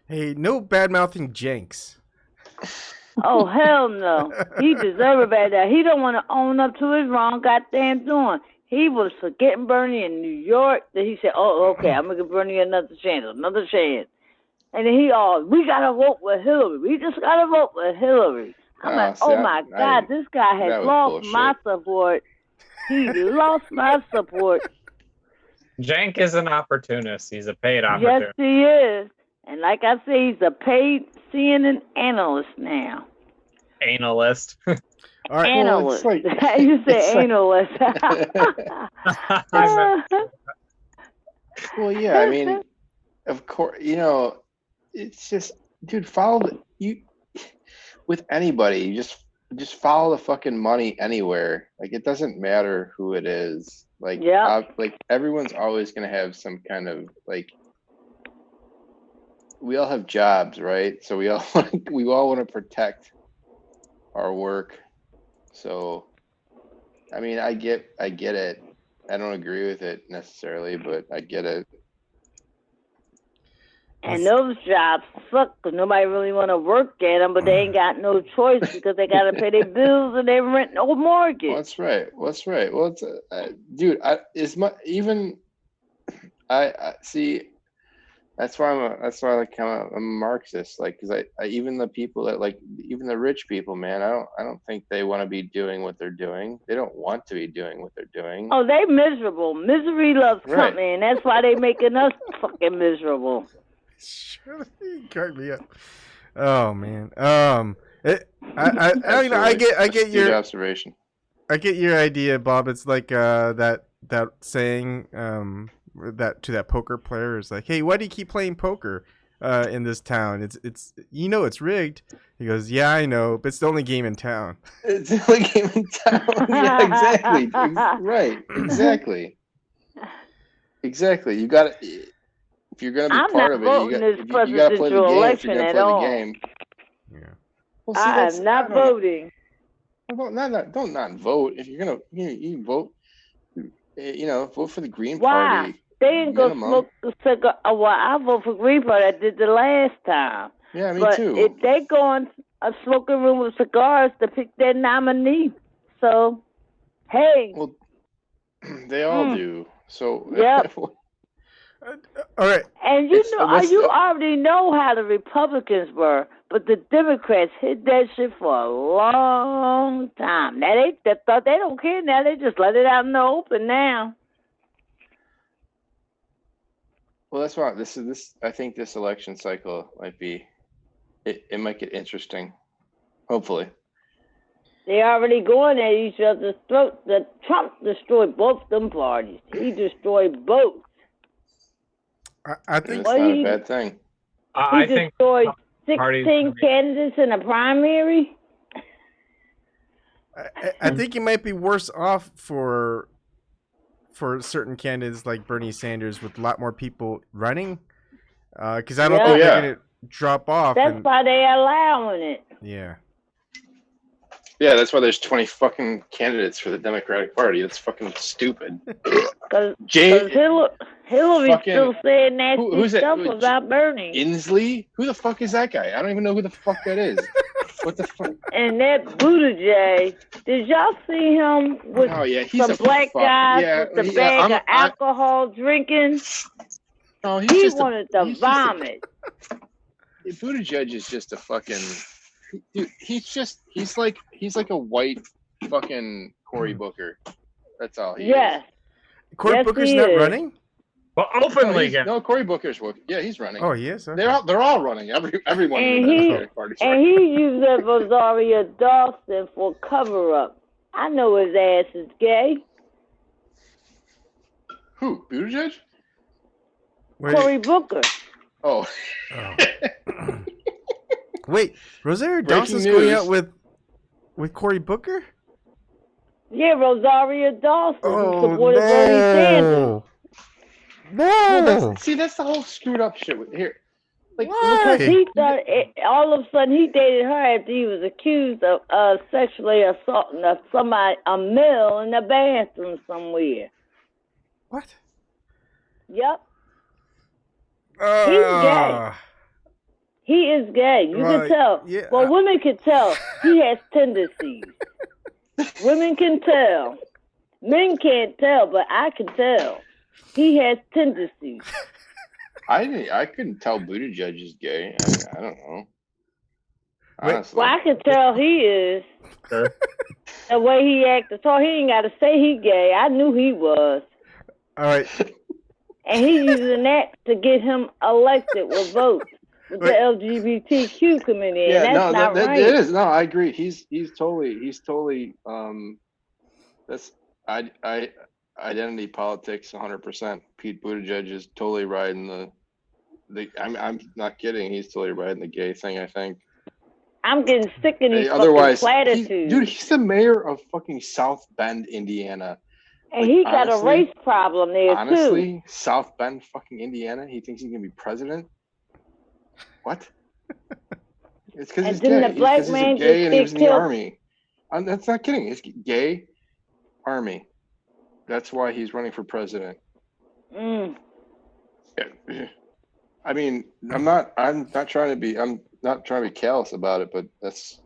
Hey, no bad-mouthing Jenks. Oh, hell no. He deserves a bad day. He don't want to own up to his wrong goddamn doing. He was forgetting Bernie in New York. Then he said, oh, okay, I'm going to give Bernie another chance. And then we got to vote with Hillary. We just got to vote with Hillary. I'm like, oh my God, this guy has lost my support. He lost my support. Jank is an opportunist. He's a paid opportunist. Yes, he is. And like I say, he's a paid CNN analyst now. Analyst. All right. Analyst. Well, you say analyst. Well, yeah, I mean, of course, it's just, dude, with anybody, you just follow the fucking money anywhere. Like it doesn't matter who it is. Like like everyone's always gonna have some kind of like. We all have jobs, right? So we all want to protect our work. So, I mean, I get it. I don't agree with it necessarily, but I get it. And those jobs suck because nobody really want to work at them, but they ain't got no choice because they got to pay their bills and their rent or mortgage. Well, that's right. Well, it's dude. I see. That's why I'm a Marxist. Like, because I even the people that like even the rich people, man. I don't think they want to be doing what they're doing. They don't want to be doing what they're doing. Oh, they miserable. Misery loves Right. company, and that's why they making us fucking miserable. You crack me up. Oh man. I get Astute your observation. I get your idea, Bob. It's like that saying that to that poker player is like, hey, why do you keep playing poker in this town? It's it's rigged. He goes, yeah, I know, but it's the only game in town. It's the only game in town. Yeah, exactly. Right. Exactly. You got to. If you're going to be I'm part not of it, voting this you got to play the presidential game. If election you're going to at play all. the game. Yeah. Well, see, I am not voting. Don't not vote. If you're gonna you vote, vote for the Green Why? Party. They didn't go minimum. smoke a cigar. Well, I vote for Green Party. I did the last time. Yeah, me but too. If they go in a smoking room with cigars to pick their nominee, so hey. Well, they all do. So yep. All right. And you already know how the Republicans were, but the Democrats hid that shit for a long time. Now they thought they don't care. Now they just let it out in the open now. Well, that's why this. I think this election cycle might be. It might get interesting. Hopefully. They already going at each other's throats. Trump destroyed both them parties. He destroyed both. I think it's not a bad thing. I think destroyed 16 candidates in a primary. I think it might be worse off for certain candidates like Bernie Sanders with a lot more people running, because I don't think they're gonna drop off. That's why they're allowing it. Yeah. Yeah, that's why there's 20 fucking candidates for the Democratic Party. That's fucking stupid. Because Hillary's still saying nasty stuff about Bernie. Inslee? Who the fuck is that guy? I don't even know who the fuck that is. What the fuck? And that Buttigieg, did y'all see him with some black guys with the bag of alcohol drinking? Oh, he wanted to vomit. Buttigieg is just a fucking... Dude, he's like a white fucking Cory Booker. That's all he is. Cory Booker's not running? Well, openly. No, Cory Booker's he's running. Oh, he is? Okay. They're all running. Everyone in the Democratic Party. And he used Rosario Dawson for cover up. I know his ass is gay. Who? Buttigieg? Cory Booker. Oh. Wait, Rosario Dawson's going out with Cory Booker? Yeah, Rosario Dawson who supported Bernie Sanders. No. That's the whole screwed up shit with here. Like, because he thought all of a sudden he dated her after he was accused of sexually assaulting a male in the bathroom somewhere. What? Yep. He's gay. He is gay. You can tell. Yeah, well, women can tell. He has tendencies. Women can tell. Men can't tell, but I can tell. He has tendencies. I couldn't tell Buttigieg is gay. I don't know. Honestly. Well, I can tell he is. Sure. The way he acted. So he ain't got to say he gay. I knew he was. All right. And he's using that to get him elected with votes. With the LGBTQ community, and that's not right. It is. No, I agree. He's totally. That's identity politics 100%. Pete Buttigieg is totally riding the. I'm not kidding. He's totally riding the gay thing. I think. I'm getting sick of these fucking platitudes. Dude, he's the mayor of fucking South Bend, Indiana. And he got a race problem there too. Honestly, South Bend, fucking Indiana. He thinks he can be president. What? It's because he's gay. He's gay and he was in the army. That's not kidding. It's gay army. That's why he's running for president. Yeah. I mean, I'm not trying to be callous about it, but that's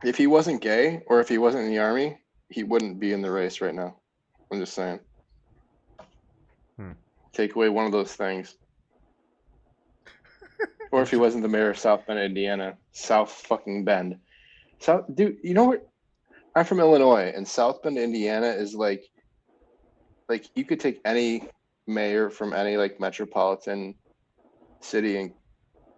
if he wasn't gay or if he wasn't in the army, he wouldn't be in the race right now. I'm just saying. take away one of those things. Or if he wasn't the mayor of South Bend, Indiana. South fucking Bend. South, dude, you know what? I'm from Illinois, and South Bend, Indiana is like you could take any mayor from any like metropolitan city in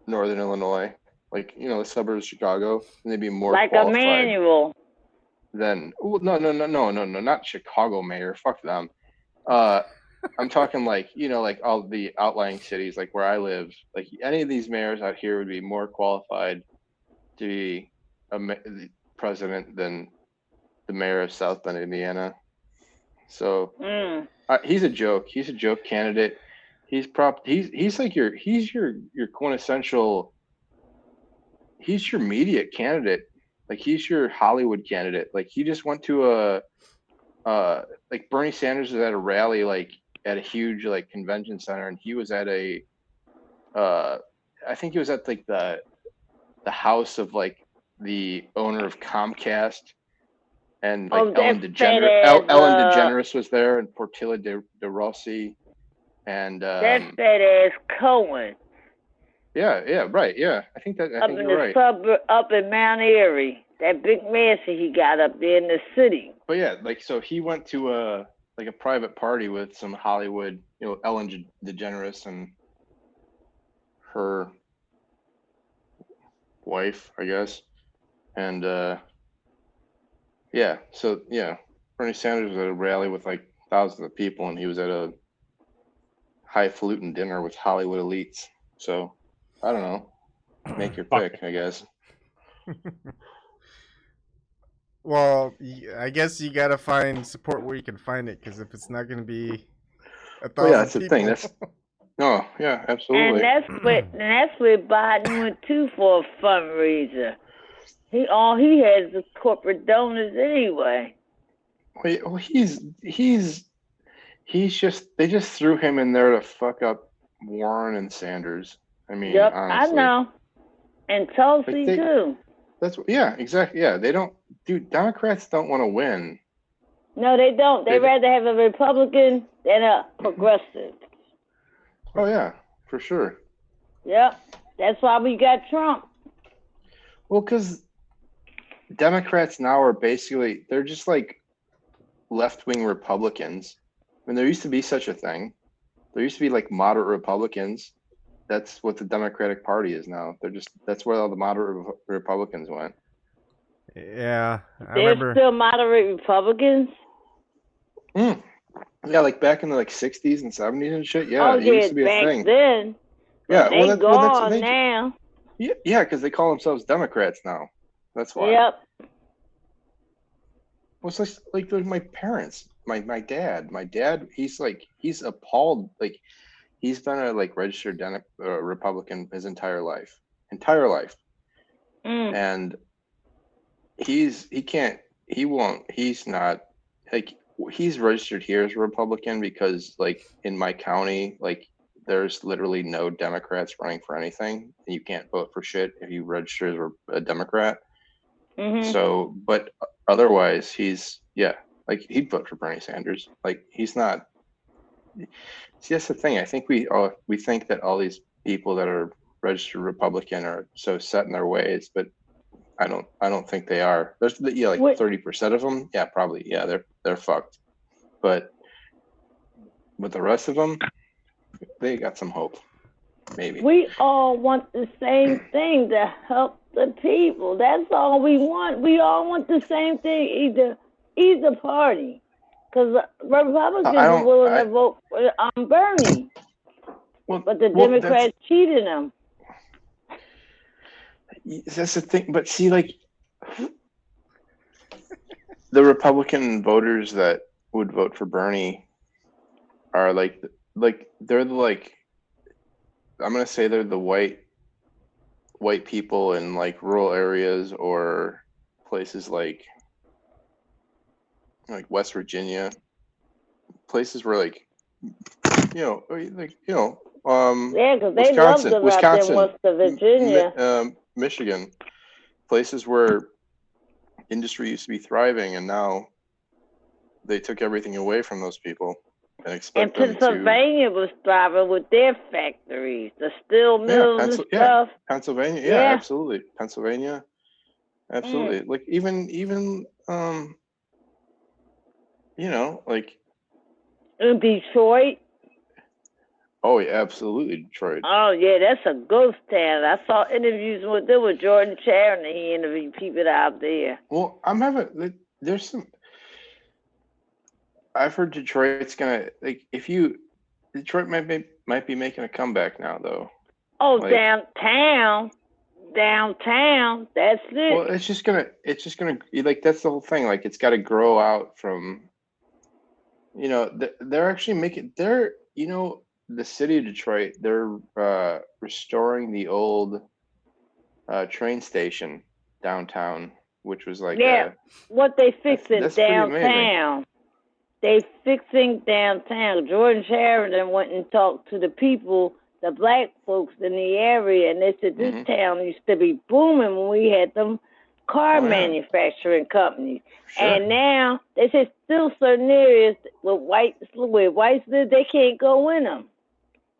northern Illinois, like the suburbs of Chicago, and they'd be more like qualified Emmanuel. than no, not Chicago mayor. Fuck them. I'm talking like like all the outlying cities, like where I live. Like any of these mayors out here would be more qualified to be the president than the mayor of South Bend, Indiana. So he's a joke. He's a joke candidate. He's like your quintessential. He's your media candidate. Like he's your Hollywood candidate. Like he just went to like Bernie Sanders was at a rally like at a huge like convention center, and he was at a I think he was at like the house of like the owner of Comcast, and like Ellen DeGeneres was there, and Portillo de Rossi, and that fat ass Cohen. Yeah, right. Yeah, I think you're right. Suburb, up in Mount Airy, that big mansion he got up there in the city. But yeah, like so he went to a private party with some Hollywood, Ellen DeGeneres and her wife, I guess, and Bernie Sanders was at a rally with like thousands of people, and he was at a highfalutin dinner with Hollywood elites. So I don't know. Make your pick, I guess. Well, I guess you gotta find support where you can find it, because if it's not gonna be 1,000 that's the thing. That's yeah, absolutely. And that's where Biden went to for a fundraiser. He has is corporate donors anyway. Well, he's just they just threw him in there to fuck up Warren and Sanders. I mean, yep, honestly. I know, and Tulsi too. Exactly. Yeah, they don't. Dude, Democrats don't want to win. No, they don't. They'd rather have a Republican than a progressive. Oh yeah, for sure. Yep, that's why we got Trump. Well, because Democrats now are basically they're just like left-wing Republicans. I mean, there used to be such a thing. There used to be like moderate Republicans. That's what the Democratic Party is now. That's where all the moderate Republicans went. Yeah, They're still moderate Republicans. Yeah, like back in the 60s and 70s and shit. Yeah, it used to be a thing. Then. Yeah, they're gone now. Yeah, because they call themselves Democrats now. That's why. Yep. Well, it's like my parents, my dad. My dad, he's appalled. Like he's been a registered Republican his entire life. And he's not he's registered here as a Republican because in my county, there's literally no Democrats running for anything, and you can't vote for shit if you register as a Democrat. Mm-hmm. So, but otherwise he'd vote for Bernie Sanders. He's not. See, that's the thing. I think we think that all these people that are registered Republican are so set in their ways, but I don't think they are. There's 30% of them. Yeah, probably. Yeah, they're fucked. But the rest of them, they got some hope. Maybe. We all want the same thing to help the people. That's all we want. We all want the same thing. Either party. Because Republicans are willing to vote for Bernie. But the Democrats cheated them. That's the thing. But see, the Republican voters that would vote for Bernie are they're I'm gonna say they're the white people in rural areas or places like West Virginia, places where because they love them Wisconsin, out there in West Virginia, Michigan, places where industry used to be thriving, and now they took everything away from those people. and expect And them to. Pennsylvania was thriving with their factories, the steel mills and stuff. Pennsylvania, Yeah. absolutely. Pennsylvania, absolutely. Like even like In Detroit. oh yeah, absolutely, Detroit. Oh yeah, that's a ghost town. I saw interviews with them with Jordan Sharon, and he interviewed people out there. Well, there's some. I've heard Detroit's gonna Detroit might be making a comeback now though. Oh, Like- downtown. That's it. Well, it's just gonna like that's the whole thing. Like it's got to grow out from. They're actually making the city of Detroit. They're restoring the old train station downtown, which was like what they fixing that's pretty amazing. downtown. They fixing downtown. Jordan Sheridan went and talked to the people, the black folks in the area, and they said this town used to be booming when we had them car manufacturing companies. Sure. And now they say still certain areas with whites live, they can't go in them.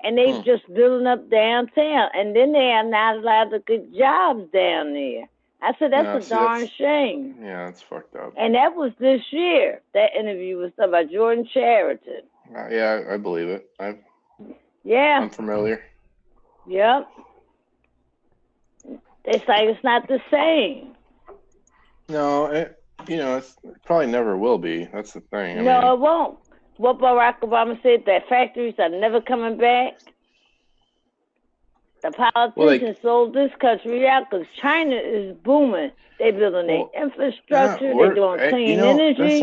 And they just building up downtown. And then they are not allowed to get jobs down there. I said, that's a darn shame. Yeah, that's fucked up. And that was this year. That interview was done by Jordan Sheridan. Yeah, I believe it. Yeah. I'm familiar. Yep. It's like it's not the same. No, it probably never will be. That's the thing. It won't. What Barack Obama said, that factories are never coming back. The politicians sold this country out because China is booming. They building their infrastructure. They're doing clean energy.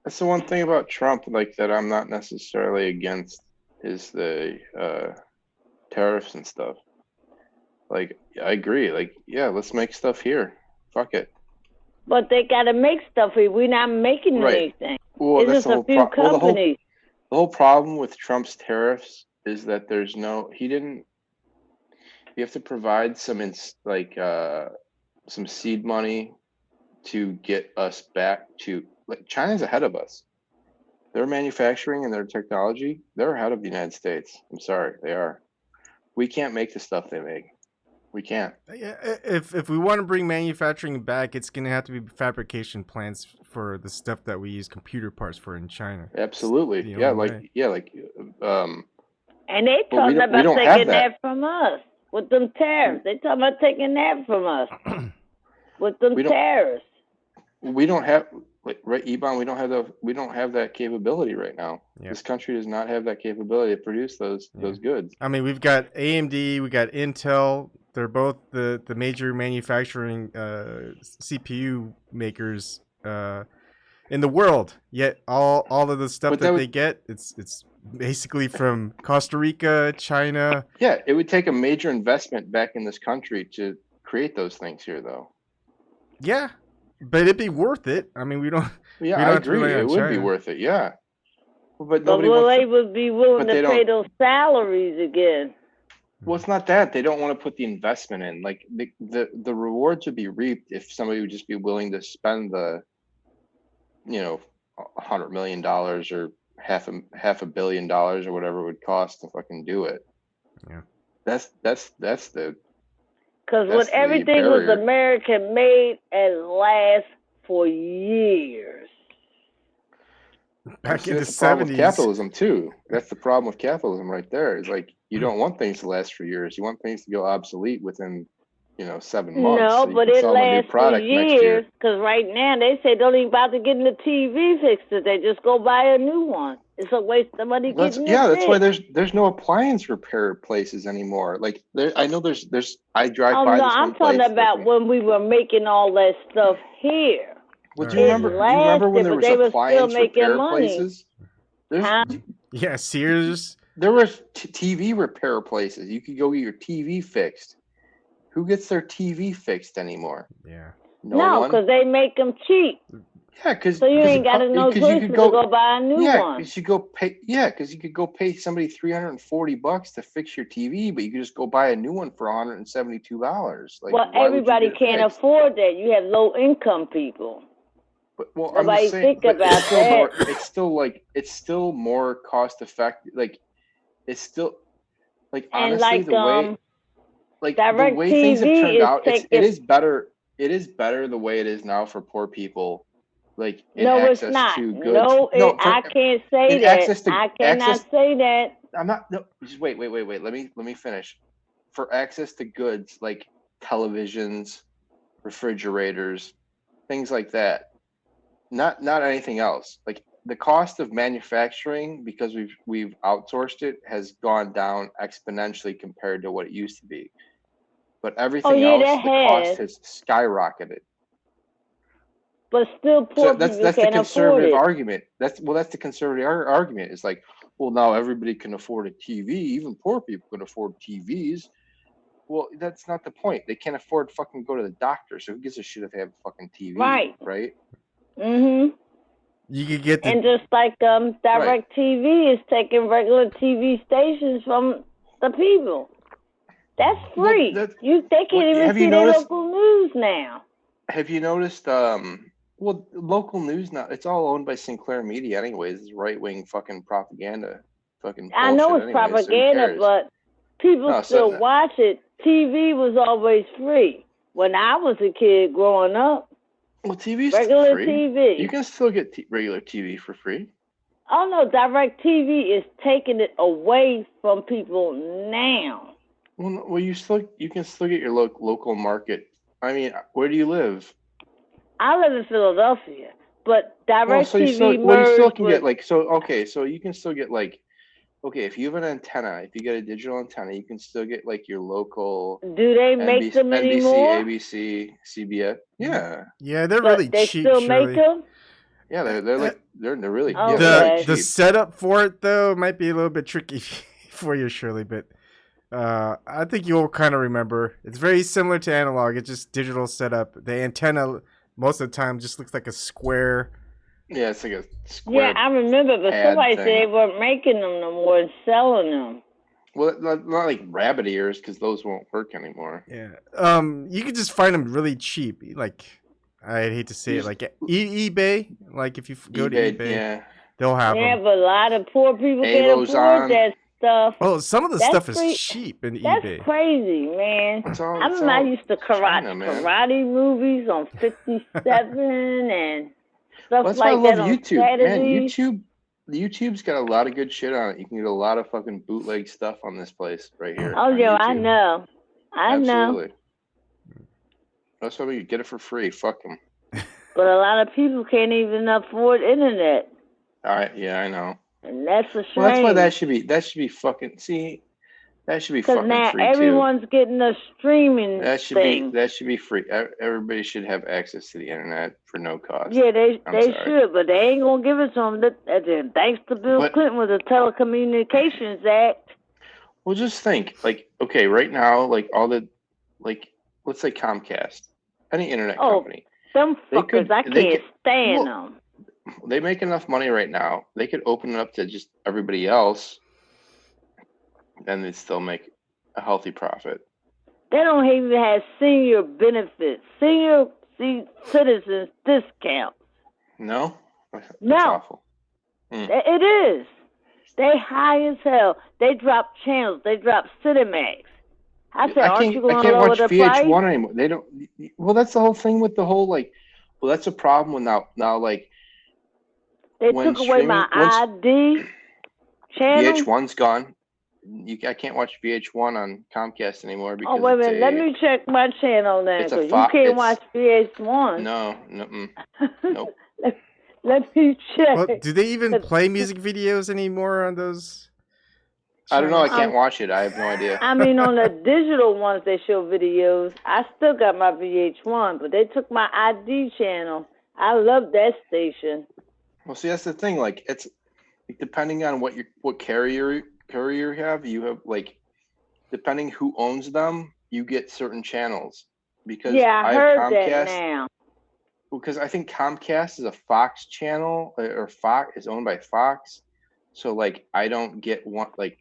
That's the one thing about Trump, like that I'm not necessarily against, is the tariffs and stuff. Like I agree. Like let's make stuff here. Fuck it. But they got to make stuff here. We're not making anything. Well, it's just a few companies. The whole problem with Trump's tariffs is that there's you have to provide some seed money to get us back to, like, China's ahead of us. Their manufacturing and their technology, they're ahead of the United States. I'm sorry, they are. We can't make the stuff they make. We can't. Yeah, if we want to bring manufacturing back, it's gonna have to be fabrication plants for the stuff that we use computer parts for in China. Absolutely. The Yeah, only like and they talking about taking that from us with them tariffs. They talking about taking that from us with them tariffs. We don't have, like, right, Ebon, we don't have that capability right now. Yeah. This country does not have that capability to produce those goods. I mean, we've got AMD, we got Intel. They're both the major manufacturing CPU makers in the world. Yet all of the stuff that they get, it's basically from Costa Rica, China. Yeah, it would take a major investment back in this country to create those things here, though. Yeah, but it'd be worth it. I mean, we don't. Yeah, we don't I have to agree. rely on It would China. be worth it. Yeah, but they would be willing to pay those salaries again. Well, it's not that. They don't want to put the investment in. Like the rewards would be reaped if somebody would just be willing to spend the, $100 million or half a billion dollars or whatever it would cost to fucking do it. Yeah. That's the. Because when everything was American made and last for years. Back in the 70s. Capitalism too. That's the problem with capitalism right there. Is like you don't want things to last for years. You want things to go obsolete within, 7 months. No, so but it lasts for years. Because right now they say don't even bother getting the TV fixed. They just go buy a new one. It's a waste of money getting it that's fixed. why there's no appliance repair places anymore. Like I know there's I drive by. No, I'm talking about when we were making all that stuff here. Well, do you remember when there was appliance repair places? Yeah, Sears. There was TV repair places. You could go get your TV fixed. Who gets their TV fixed anymore? Yeah. No, because they make them cheap. Yeah, because so you ain't got no choice to go buy a new one. Because you go pay. Yeah, because you could go pay somebody $340 to fix your TV, but you could just go buy a new one for $172. Like, well, everybody can't afford that. You have low income people. But well, I'm Nobody just saying, think but about it's still that. more. It's still more cost effective. Like it's still like And honestly like the way the Direct way things have TV turned is out, it taking. is better. It is better the way it is now for poor people, like in No, it's access not. to goods. No, No, I can't say in that. access to I cannot access. say that. I'm not. No, just wait. Let me finish. For access to goods like televisions, refrigerators, things like that. Not anything else. Like the cost of manufacturing, because we've outsourced it, has gone down exponentially compared to what it used to be. But everything yeah, else, that the cost has. has skyrocketed. But still, So poor people that's the can't afford conservative it. argument. That's the conservative argument. It's like, well, now everybody can afford a TV. Even poor people can afford TVs. Well, that's not the point. They can't afford to fucking go to the doctor. So who gives a shit if they have a fucking TV, right? Mm-hmm. You could get And the just like Direct TV is taking regular TV stations from the people. That's free. Well, They can't even have you see their noticed? local news now. Have you noticed? Well, local news now, it's all owned by Sinclair Media, anyways. It's right wing fucking propaganda, fucking bullshit. I know it's anyways, propaganda, so who cares? but people No, still so watch it. TV was always free when I was a kid growing up. well, TV's Regular free. TV. You can still get regular TV for free. Oh no, Direct TV is taking it away from people now. Well, you can still get your local market. I mean, where do you live? I live in Philadelphia, but Well, Direct so you still TV well, you still merged can with. get like so. Okay, so you can still get like. Okay, if you have an antenna, if you get a digital antenna, you can still get like your local Do they make them NBC, anymore? ABC, CBS. Yeah, yeah, they're But really they cheap. still Shirley. make them. yeah, they're like they're really Okay. yeah, they're really The cheap. setup for it though might be a little bit tricky for you, Shirley, but I think you'll kind of remember. It's very similar to analog. It's just digital setup. The antenna most of the time just looks like a square. Yeah, it's like a square. Yeah, I remember, but pad somebody thing. said they weren't making them no more and selling them. Well, not like rabbit ears because those won't work anymore. Yeah. You can just find them really cheap. Like I'd hate to say it, like eBay. Like if you go to eBay, yeah, they'll have Yeah, them. but a lot of poor people can't afford that stuff. Oh, some of the That's stuff is crazy. cheap in That's eBay. crazy, man. I remember I used to karate movies on 57 and stuff that's like why I that love on YouTube. Man, Saturdays. YouTube's got a lot of good shit on it. You can get a lot of fucking bootleg stuff on this place right here. Oh, on yeah, YouTube. I know. I know. That's why we get it for free. Fuck them. But a lot of people can't even afford internet. All right, yeah, I know. And that's a shame. Well, that's why that should be fucking. See, that should be fucking now free everyone's too. getting a streaming thing. That should be free. Everybody should have access to the internet for no cost. Yeah, they should, but they ain't gonna give it to them. Thanks to Bill Clinton with the Telecommunications Act. Well, just think, like, okay, right now, like all the, like, let's say Comcast, any internet company. Them fuckers, I can't stand them. They make enough money right now. They could open it up to just everybody else, and they'd still make a healthy profit. They don't even have senior benefits, senior citizens discounts. No? That's no. Awful. It is. They high as hell. They drop channels. They drop Cinemax. I said, aren't you going to lower the price? I can't watch VH1 anymore. They don't. Well, that's the whole thing with the whole, like, well, that's a problem with now, like, they took away my ID channel. VH1's gone. I can't watch VH1 on Comcast anymore because. Oh, wait a minute. Let me check my channel then, because you can't watch VH1. No. Nope. Let me check. Well, do they even play music videos anymore on those? I don't know. I can't watch it. I have no idea. I mean, on the digital ones, they show videos. I still got my VH1, but they took my ID channel. I love that station. Well, see, that's the thing. Like, it's depending on what carrier you have, like, depending who owns them, you get certain channels. Because I heard Comcast, that now. Because I think Comcast is a Fox channel, or Fox is owned by Fox. So, like, I don't get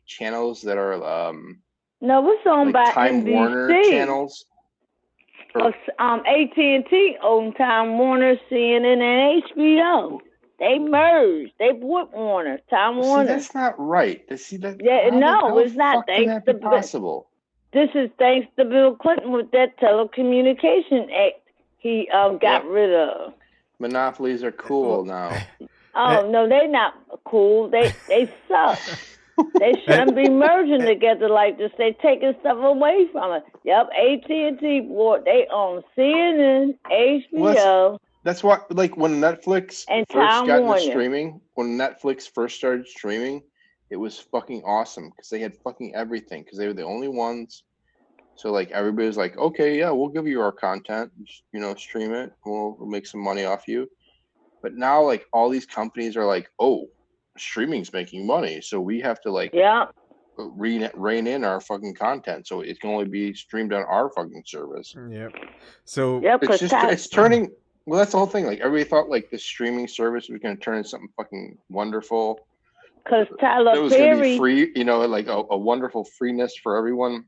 channels that are no, it's owned by Time NBC. Warner channels. AT&T owned Time Warner, CNN, and HBO. They merged. They bought Warner, Time See, Warner. that's not right. See that? Yeah, no, it's not. Fuck can that be possible? This is thanks to Bill Clinton with that Telecommunication Act he got rid of. Monopolies are cool now. Oh no, they're not cool. They suck. They shouldn't be merging together like this. They taking stuff away from it. Yep, AT&T bought. They own CNN, HBO. That's why, like, when Netflix and first got into Warner. streaming, when Netflix first started streaming, it was fucking awesome because they had fucking everything because they were the only ones. So, like, everybody was like, okay, yeah, we'll give you our content, you know, stream it, we'll make some money off you. But now, like, all these companies are like, oh, streaming's making money, so we have to, like, rein in our fucking content, so it can only be streamed on our fucking service. Yep. So it's turning. Well, that's the whole thing. Like, everybody thought like the streaming service was going to turn into something fucking wonderful. Because Tyler it was going to be free, you know, like a wonderful freeness for everyone.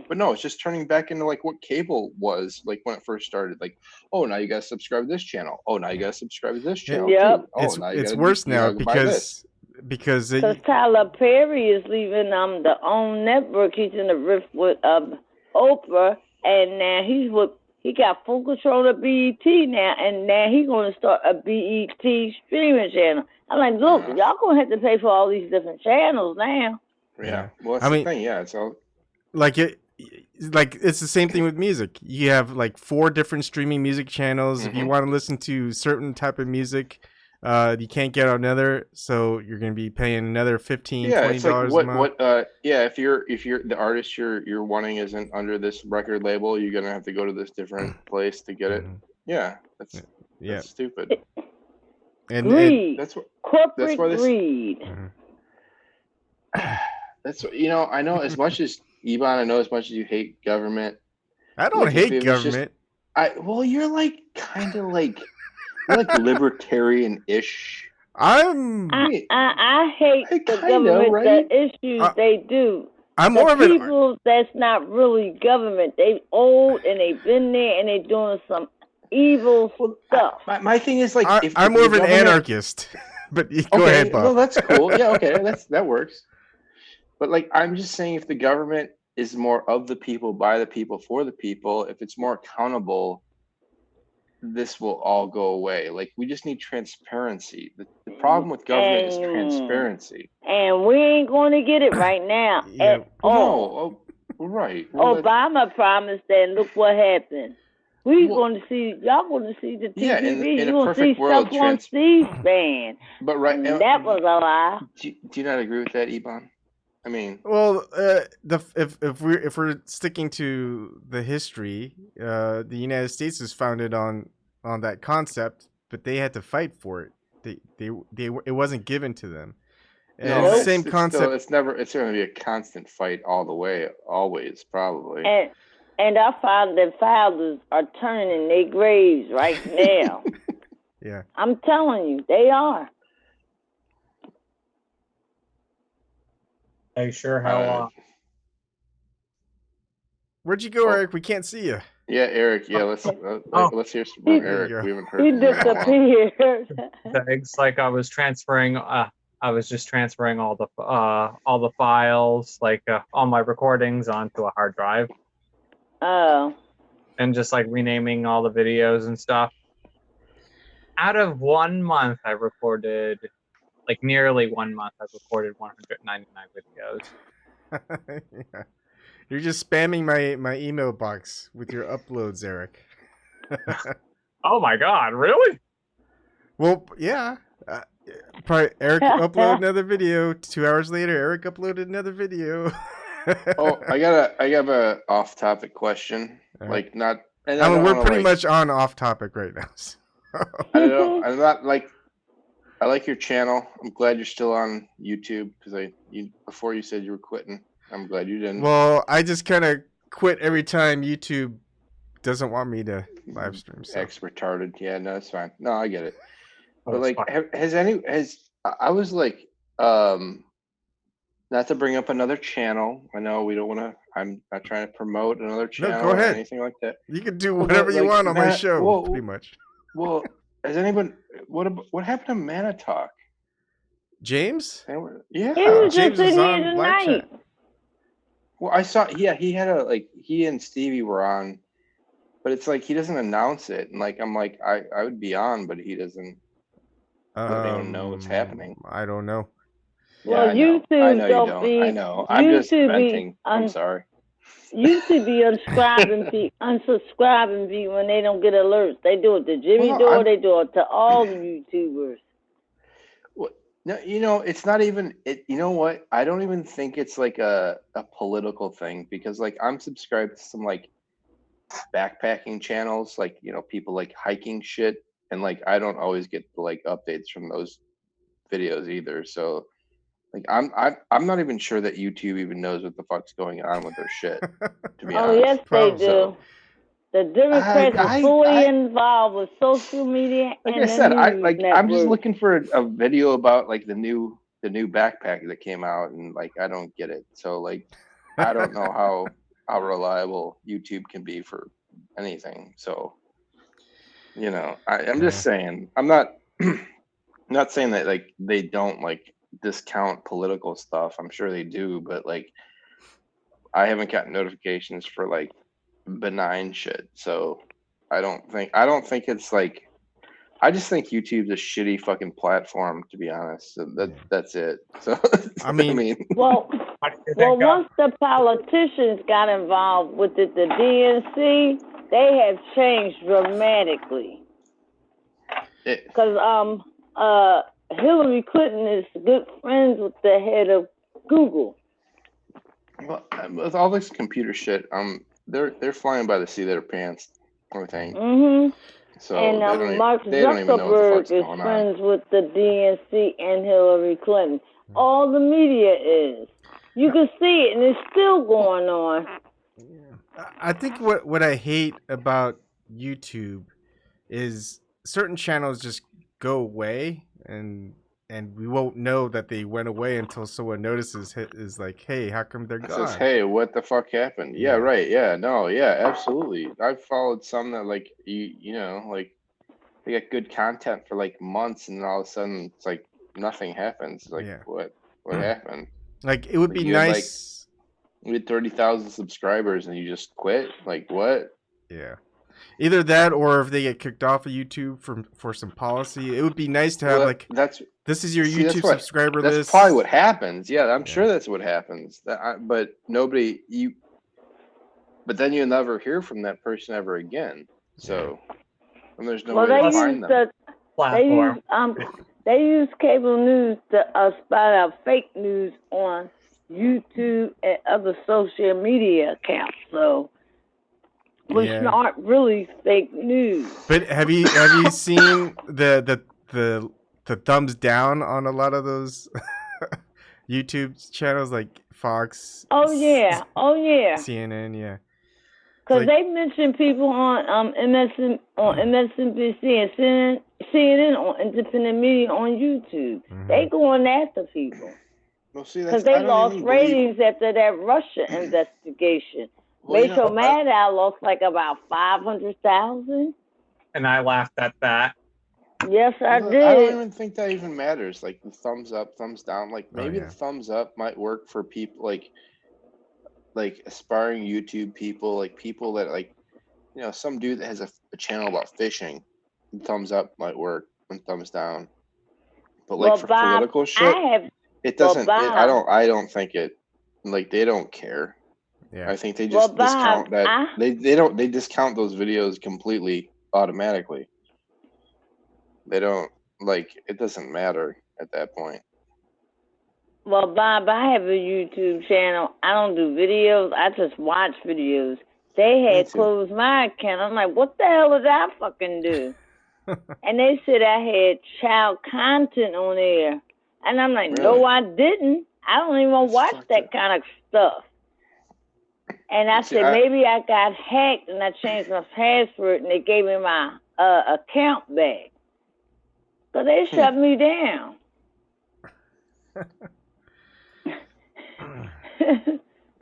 But no, it's just turning back into like what cable was like when it first started. Like, oh, now you got to subscribe to this channel. Oh, now you got to subscribe to this channel. Yep. Oh, it's worse now because Tyler Perry is leaving the OWN network. He's in the rift with Oprah, and now he got full control of BET now, and now he's going to start a BET streaming channel. I'm like, look, y'all going to have to pay for all these different channels now. Yeah. Well, that's the thing. Yeah, it's all like it's the same thing with music. You have like 4 different streaming music channels. Mm-hmm. If you want to listen to certain type of music, you can't get another, so you're going to be paying another $15, $20 a month. If you're the artist you're wanting isn't under this record label, you're gonna have to go to this different place to get it. Yeah, that's stupid. And greed. Corporate why greed. That's what, you know. I know as much as Ebon. I know as much as you hate government. I don't hate government. You're like kind of like. You're like libertarian-ish. I hate the government, right? The issues they do. I'm more of people that's not really government. They old and they've been there and they're doing some evil stuff. My thing is like, I'm more of an anarchist. But go ahead, Bob. Well, that's cool. Yeah, okay, that works. But like, I'm just saying, if the government is more of the people, by the people, for the people, if it's more accountable, this will all go away. Like, we just need transparency. The problem with government is transparency. And we ain't going to get it right now at all. No, right. Well, Obama promised that, and look what happened. Y'all going to see the TV. You're going to see stuff on C-SPAN. But that was a lie. Do you not agree with that, Ebon? I mean, well, if we're sticking to the history, the United States was founded on that concept, but they had to fight for it. It wasn't given to them. And no, same concept. It's going to be a constant fight all the way, always, probably. And our founding fathers are turning in their graves right now. Yeah, I'm telling you, they are. Hey, sure. How? Where'd you go, Eric? We can't see you. Yeah, Eric. Yeah, let's hear from Eric. We haven't heard. He disappeared. It's like I was transferring. I was just transferring all the files, like all my recordings, onto a hard drive. Oh. And just like renaming all the videos and stuff. Out of 1 month, I recorded. Like nearly 1 month, I've recorded 199 videos. Yeah. You're just spamming my email box with your uploads, Eric. Oh my God, really? Well, yeah. Probably Eric uploaded another video. 2 hours later, Eric uploaded another video. Oh, I have a off-topic question. Like not. We're pretty much on off-topic right now. So. I don't know. I'm not like. I like your channel. I'm glad you're still on YouTube because before you said you were quitting. I'm glad you didn't. Well, I just kind of quit every time YouTube doesn't want me to live stream. So. Ex retarded. Yeah, no, it's fine. No, I get it. But like, I was like, not to bring up another channel. I know we don't want to. I'm not trying to promote another channel go or ahead. anything like that. You can do Well, whatever but, you like, want on my Matt- show, well, pretty much. Well, has anyone? What happened to Mana Talk? James? Yeah. He was James just is in on here live tonight. chat. Well, I saw. Yeah, he had he and Stevie were on, but it's like he doesn't announce it, and like I'm like I would be on, but he doesn't let anyone know what's happening. I don't know. Well, Yeah, I know you don't don't. be. I know. I'm just YouTube venting. I'm sorry. YouTube be unsubscribing people when they don't get alerts. They do it to Jimmy Dore. They do it to all the YouTubers. No, it's not even it. You know what? I don't even think it's like a political thing because like I'm subscribed to some like backpacking channels, like people like hiking shit, and like I don't always get the like updates from those videos either. So like I'm not even sure that YouTube even knows what the fuck's going on with their shit. To be honest. Yes, they do. So, the Democrats are fully involved with social media like and I said, the news I'm just networks. looking for a video about like the new backpack that came out, and like I don't get it. So like I don't know how reliable YouTube can be for anything. So I'm just saying, I'm not not saying that like they don't like discount political stuff. I'm sure they do, but like I haven't gotten notifications for like benign shit. So I don't think it's like, I just think YouTube's a shitty fucking platform, to be honest. So that's it. So I mean, well, once the politicians got involved with it, the DNC, they have changed dramatically. Because Hillary Clinton is good friends with the head of Google. Well, with all this computer shit, they're flying by the seat of their pants, I think. Mm-hmm. So and Mark they don't even know what the fuck's Zuckerberg is going friends on. with the DNC and Hillary Clinton. All the media is. You can see it, and it's still going on. I think what I hate about YouTube is certain channels just go away, and we won't know that they went away until someone notices. Is like, hey, how come they're gone? Says, hey, what the fuck happened? Yeah, right. Yeah, no, yeah, absolutely. I've followed some that like like they get good content for like months, and then all of a sudden it's like nothing happens. Like what happened? Like it would be nice. You had 30,000 subscribers and you just quit. Like what? Yeah. Either that, or if they get kicked off of YouTube for some policy, it would be nice to have this is your YouTube subscriber list. That's probably what happens. Yeah, I'm sure that's what happens. But then you never hear from that person ever again. So, and there's no way to find them. They use cable news to spot out fake news on YouTube and other social media accounts. So. Which aren't really fake news. But have you seen the thumbs down on a lot of those YouTube channels like Fox? Oh yeah. CNN, yeah. Because they mention people on MSNBC and CNN on independent media on YouTube. Mm-hmm. They going after people. Because they lost ratings after that Russia investigation. Rachel Maddow lost like about 500,000. And I laughed at that. Yes, I did. I don't even think that even matters. Like the thumbs up, thumbs down. Like maybe the thumbs up might work for people like aspiring YouTube people, like people that like, some dude that has a channel about fishing. Thumbs up might work, and thumbs down. But like for political shit, it doesn't. I don't think it. Like they don't care. Yeah. I think they just discount that. They discount those videos completely automatically. They don't it doesn't matter at that point. Well, Bob, I have a YouTube channel. I don't do videos. I just watch videos. They had closed my account. I'm like, what the hell did I fucking do? And they said I had child content on there. And I'm like, no, I didn't. I don't even watch that kind of stuff. And I said, maybe I got hacked and I changed my password and they gave me my account back. So they shut me down.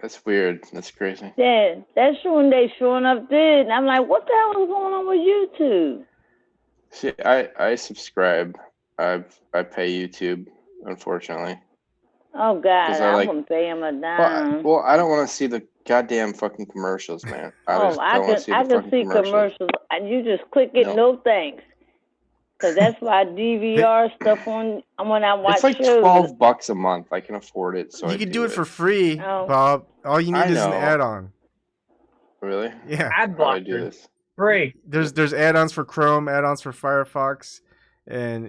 That's weird. That's crazy. Yeah, that's when they sure enough did. And I'm like, what the hell is going on with YouTube? See, I subscribe. I pay YouTube, unfortunately. Oh God, 'Cause I like- wouldn't pay him a dime. Well, I don't want to see the goddamn fucking commercials, man. I just don't want to see the I fucking can see commercials. And you just click it, no thanks. Because that's why DVR stuff on when I watch It's like shows. $12 a month. I can afford it, so You I can do it for free, Oh. Bob. All you I need is an know. add-on. Really? Yeah. Ad How do I do blocker. this? Free. There's add-ons for Chrome, add-ons for Firefox, and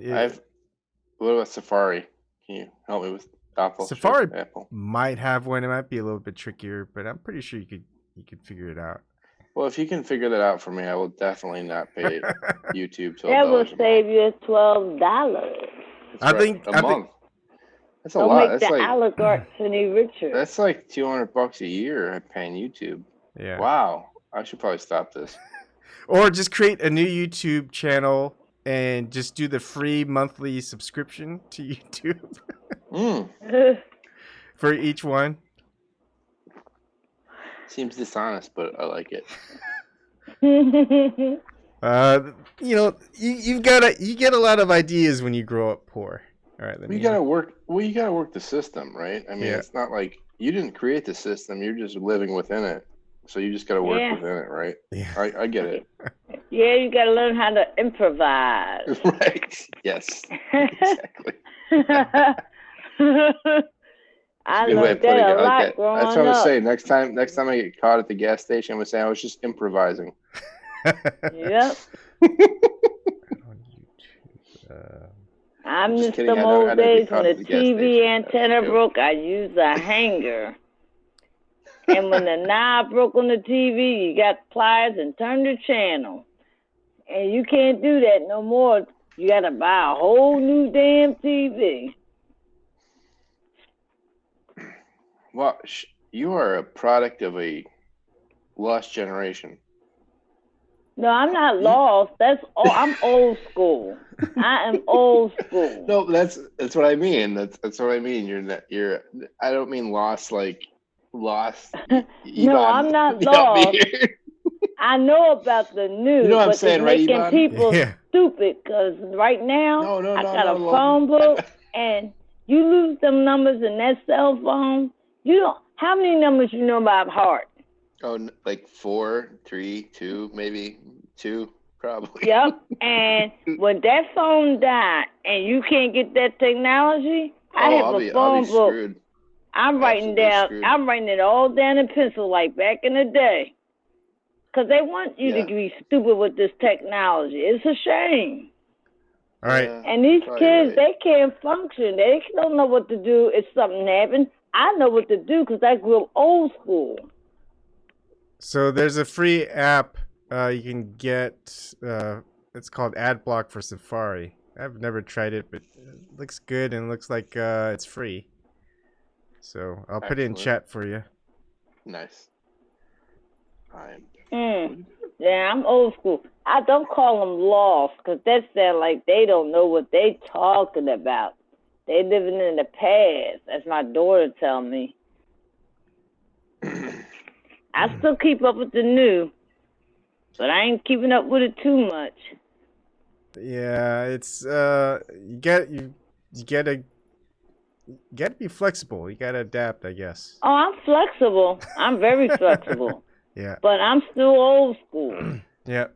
What about Safari? Can you help me with Apple? Safari Apple. might have one. It might be a little bit trickier, but I'm pretty sure you could figure it out. Well, if you can figure that out for me, I will definitely not pay YouTube $12 That will a month. save you $12. That's I right, think- a I think- month. That's a Don't lot. make That's the like oligarchs any richer. that's like $200 a year I'm paying YouTube. Yeah. Wow, I should probably stop this. Or just create a new YouTube channel and just do the free monthly subscription to YouTube for each one. Seems dishonest, but I like it. You get a lot of ideas when you grow up poor. All right, You gotta work. Well, you gotta work the system, right? I mean, Yeah. it's not like you didn't create the system; you're just living within it. So you just gotta work Yeah. within it, right? Yeah. I get it. Yeah, you got to learn how to improvise. Right? Yes. Exactly. I Good way learned of putting that it. a lot Okay. growing That's what I'm up. gonna say. Next time I get caught at the gas station, I'm gonna say I was just improvising. Yep. I I'm just miss kidding. them I old never get days caught when at the the gas TV station. antenna That's a joke. broke. I used a hanger. And when the knob broke on the TV, you got pliers and turned the channel. And you can't do that no more. You got to buy a whole new damn TV. Well, you are a product of a lost generation. No, I'm not lost. I'm old school. I am old school. No, that's what I mean. That's what I mean. You're. I don't mean lost like lost. No, I'm not lost. I know about the news, You know what I'm but saying, it's right, making Ivan? people Yeah. stupid because right now No, I got a no, phone book and you lose them numbers in that cell phone. You don't. How many numbers you know by heart? Oh, like 4, 3, 2, maybe 2, probably. Yep. And when that phone died and you can't get that technology, I have I'll a be phone book. screwed. I'm writing Absolutely down. screwed. I'm writing it all down in pencil like back in the day. Because they want you to Yeah. be stupid with this technology. It's a shame. All right. Yeah, And these probably kids, right. they can't function. They don't know what to do if something happened. I know what to do because I grew up old school. So there's a free app you can get. It's called AdBlock for Safari. I've never tried it, but it looks good and looks like it's free. So I'll put it in Excellent. chat for you. Nice. I'm Yeah, I'm old school. I don't call them lost because that sounds like they don't know what they talking about. They living in the past. That's my daughter tell me. I still keep up with the new, but I ain't keeping up with it too much. Yeah, it's you gotta be flexible. You gotta adapt, I guess. Oh, I'm flexible. I'm very flexible. Yeah. But I'm still old school. Yeah.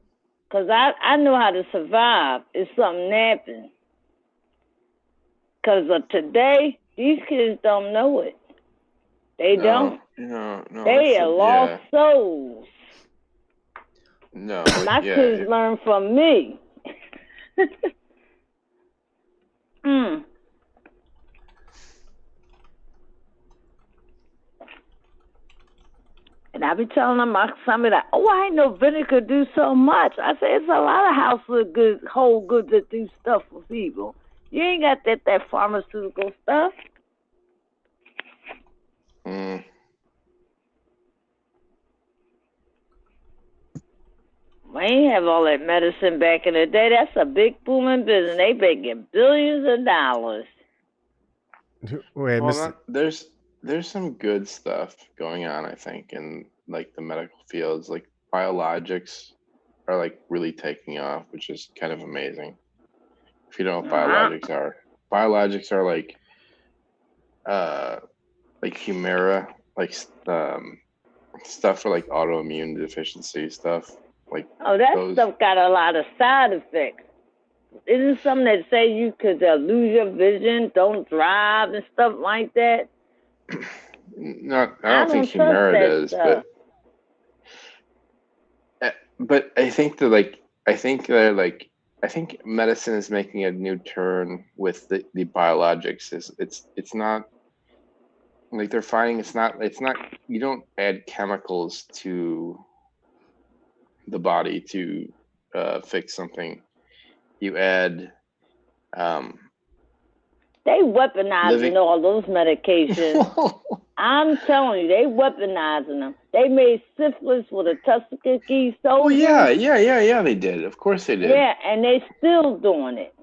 Because I know how to survive if something happens. Because today, these kids don't know it. They don't. No. They that's are lost souls. No. My yeah, kids learn from me. And I be telling them, somebody like, oh, I ain't know vinegar could do so much. I say, it's a lot of household goods, whole goods that do stuff for people. You ain't got that pharmaceutical stuff. Mm. We ain't have all that medicine back in the day. That's a big booming business. They making billions of dollars. Wait, Well, Mr. there's some good stuff going on, I think, in like the medical fields. Like biologics are like really taking off, which is kind of amazing. If you know what biologics are like Humira, like stuff for like autoimmune deficiency stuff. Like that stuff got a lot of side effects. Isn't something that say you could lose your vision, don't drive, and stuff like that? No, I don't think Humira does, but I think I think medicine is making a new turn with the biologics. It's not like they're finding it's not you don't add chemicals to the body to fix something. You add they weaponizing all those medications. I'm telling you, they weaponizing them. They made syphilis with a Tuskegee soldier. Oh yeah, they did. Of course they did. Yeah, and they still doing it.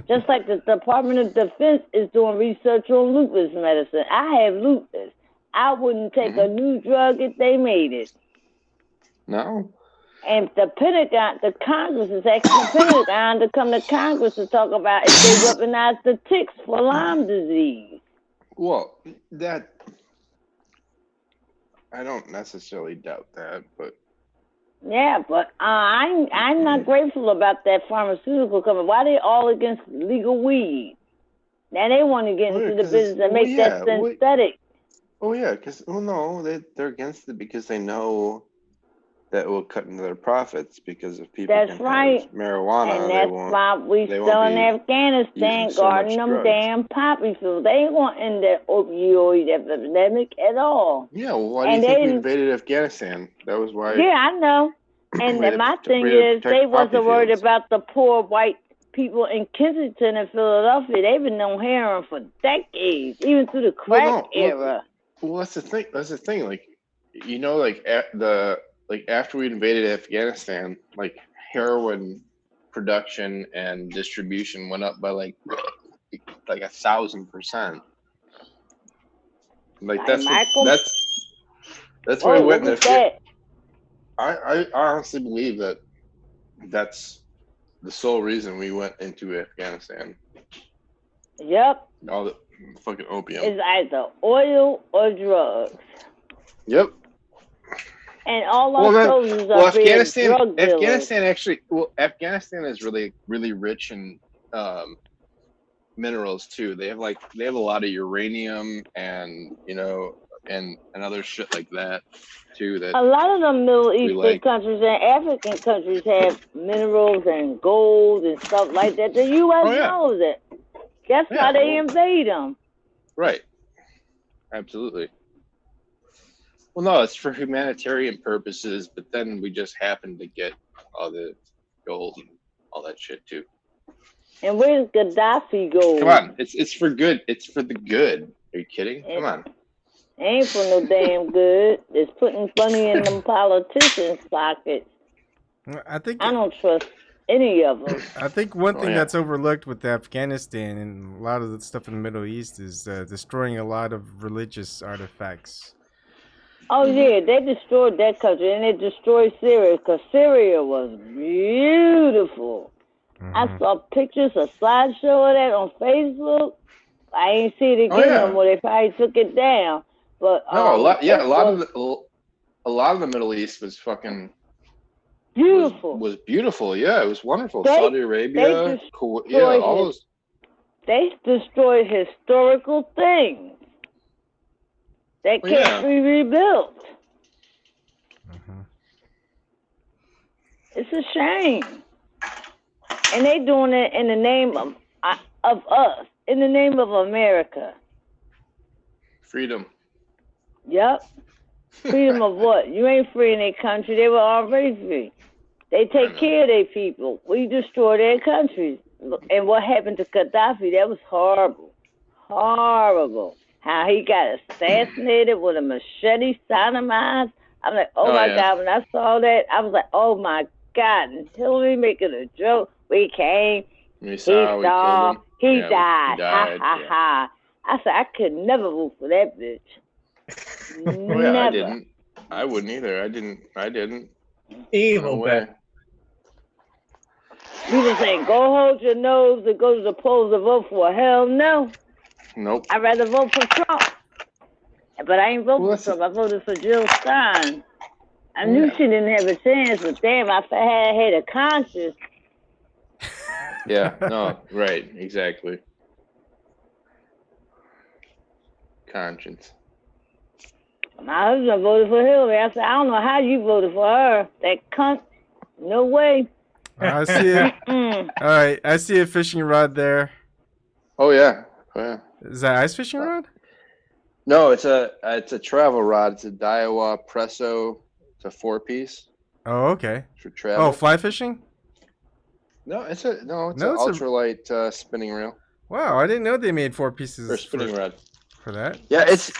Just like the Department of Defense is doing research on lupus medicine. I have lupus. I wouldn't take a new drug if they made it. No. And the Pentagon, the Congress is asking the Pentagon to come to Congress to talk about if they weaponize the ticks for Lyme disease. Well, that I don't necessarily doubt that, but yeah, but I'm not grateful about that pharmaceutical company. Why they all against legal weed? Now they want to get into the business and make that synthetic. Because they're against it because they know that will cut into their profits because if people that's right marijuana, and that's why we still in Afghanistan guarding them damn poppy fields. They ain't want in the opioid epidemic at all. Yeah, well, why do you think we invaded Afghanistan? That was why. Yeah, I know. And my thing is, they wasn't worried about the poor white people in Kensington and Philadelphia. They've been on heroin for decades, even through the crack era. Well, that's the thing. Like, you know, after we invaded Afghanistan, like heroin production and distribution went up by like 1,000%. Like that's why we went in Afghanistan. I honestly believe that that's the sole reason we went into Afghanistan. Yep. All the fucking opium. It's either oil or drugs. Yep. And all our soldiers are Afghanistan is really, really rich in minerals too. They have a lot of uranium and and other shit like that too. That a lot of the Middle Eastern countries and African countries have minerals and gold and stuff like that. The U.S. knows it. That's why they invade them. Right. Absolutely. Well, no, it's for humanitarian purposes, but then we just happen to get all the gold and all that shit too. And where's Gaddafi gold? Come on, it's for good. It's for the good. Are you kidding? Come on. Ain't for no damn good. It's putting money in them politicians' pockets. I don't trust any of them. I think one thing that's overlooked with Afghanistan and a lot of the stuff in the Middle East is destroying a lot of religious artifacts. Oh, yeah, they destroyed that country, and they destroyed Syria, because Syria was beautiful. I saw pictures, a slideshow of that on Facebook. I ain't see it again no more. They probably took it down. But a lot of the Middle East was fucking beautiful. Was beautiful, yeah, it was wonderful. Saudi Arabia, Kuwait, all those. They destroyed historical things that can't be rebuilt. It's a shame, and they doing it in the name of us, in the name of America. Freedom. Yep. Freedom of what? You ain't free in their country. They were already free. They take care of their people. We destroy their countries. And what happened to Gaddafi, that was horrible. Horrible. How he got assassinated with a machete, sodomized. I'm like, my God. When I saw that, I was like, oh, my God. And Hillary making a joke. We came. He died. Ha, ha, ha. I said, I could never vote for that bitch. Oh yeah, I Never. didn't. I wouldn't either. I didn't. Evil No way. bet. People say, go hold your nose and go to the polls to vote for. Hell no. Nope. I'd rather vote for Trump. But I ain't vote Well, for Trump. I voted for Jill Stein. I Oh, knew yeah. she didn't have a chance, but damn, if I had a conscience. Yeah. No. Right. Exactly. Conscience. My husband voted for Hillary. I said, I don't know how you voted for her. That cunt. No way. I see it. Mm. All right, I see a fishing rod there. Oh yeah. Oh yeah. Is that ice fishing rod? No, it's a travel rod. It's a Daiwa Presso. It's a 4-piece Oh, okay. for travel. Oh, fly fishing? No, it's an No, it's ultralight spinning reel Wow, I didn't know they made 4 pieces or spinning rod. for that. Yeah, it's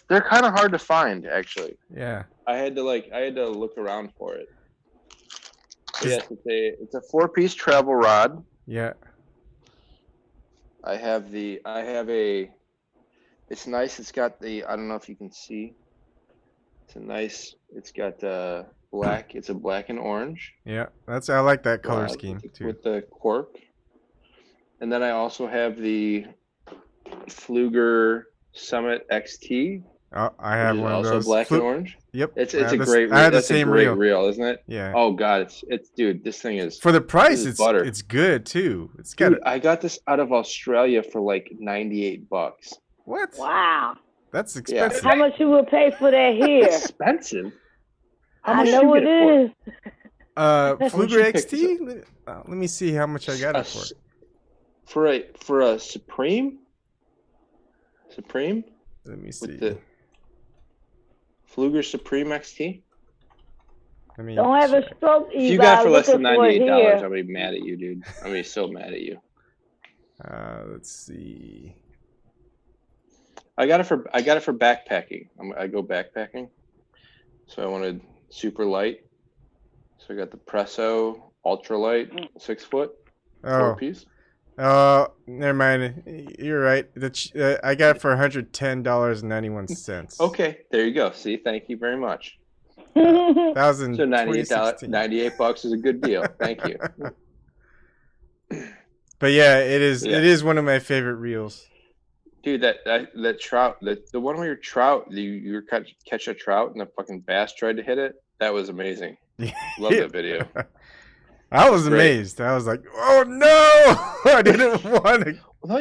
they're kind of hard to find actually. Yeah. I had to look around for it. Is- Yes, it's a 4-piece travel rod. Yeah. I have a. It's nice. It's got the. I don't know if you can see. It's got black. It's a black and orange Yeah. I like that color rod scheme too. with the cork. And then I also have the Fluger Summit XT. Oh, I have which is one of also those. black and orange. Yep. It's I a have great. I have the That's same a great reel. reel, isn't it? Yeah. Oh God, it's dude. This thing is For the price, is butter. it's good too. It's got Dude, I got this out of Australia for like $98. what? Wow. That's Yeah. expensive. How much you will pay for that here? Expensive. How I much know you it get it is. much Fluger you pick XT. Let me see how much I got it for. for a Supreme Let me see. with the Fluger Supreme XT. Let me Don't have a check. stroke. If you got for less than looking for it $98, here. I'll be mad at you, dude. I'm gonna be so mad at you. Let's see. I got it for backpacking. I go backpacking, so I wanted super light. So I got the Presso ultralight 6-foot 4-piece. Never mind. You're right. I got it for $110.91. Okay, there you go. See, thank you very much. That was in So $98. $98 is a good deal. Thank you. But yeah, it is. Yeah. It is one of my favorite reels. Dude, that trout, the one where you catch a trout and the fucking bass tried to hit it. That was amazing. Love that video. I was Great. amazed. I was like, "Oh no!" I didn't want to. No,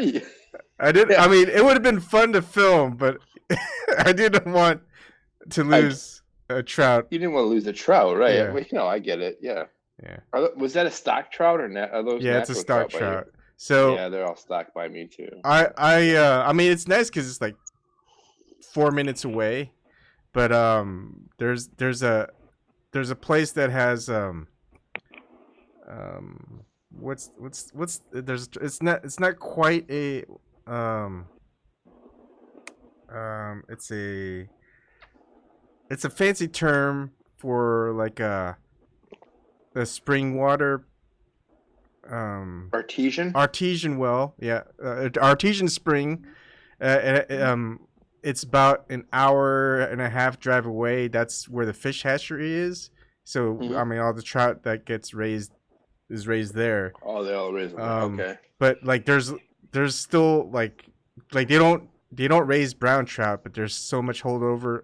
I didn't. Yeah. I mean, it would have been fun to film, but I didn't want to lose a trout. you didn't want to lose a trout, right? Yeah. Well, I get it. Yeah. Yeah. Was that a stock trout or are those? Yeah, it's a natural stock by you? trout. So Yeah, they're all stocked by me too. I mean, it's nice because it's like 4 minutes away, but there's a place that has it's not quite a it's a fancy term for like a spring water artesian well, yeah, artesian spring. It's about an hour and a half drive away. That's where the fish hatchery is. So I mean, all the trout that gets raised is raised there. Oh, they all raise them. Okay. But like, there's still like they don't raise brown trout, but there's so much holdover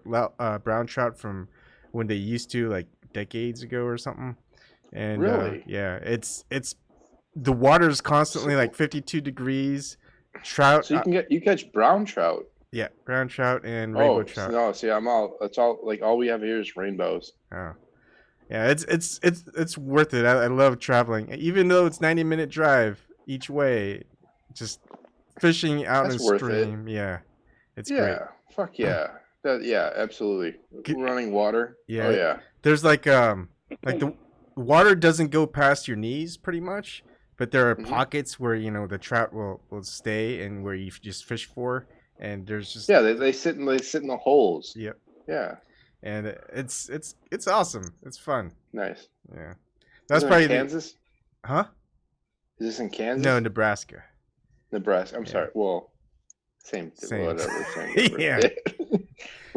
brown trout from when they used to, like decades ago or something. And Really? yeah, it's the water's constantly like 52 degrees. Trout. So you catch brown trout. Yeah, brown trout and rainbow Oh trout. no! See, it's all like all we have here is rainbows. Oh. Yeah, it's worth it. I love traveling, even though it's 90-minute drive each way. Just fishing out That's in worth stream. Yeah, it's Yeah, great. fuck yeah. Yeah, absolutely. Running water. Yeah. Oh yeah. There's like the water doesn't go past your knees pretty much, but there are pockets where the trout will stay and where you just fish for, and there's just they sit in the holes. Yep. Yeah. And it's awesome. It's fun. Nice. Yeah. Is That's it probably in Kansas. Huh? Is this in Kansas? No, Nebraska. Nebraska. I'm sorry. Well, same. Same. Whatever. Same Yeah.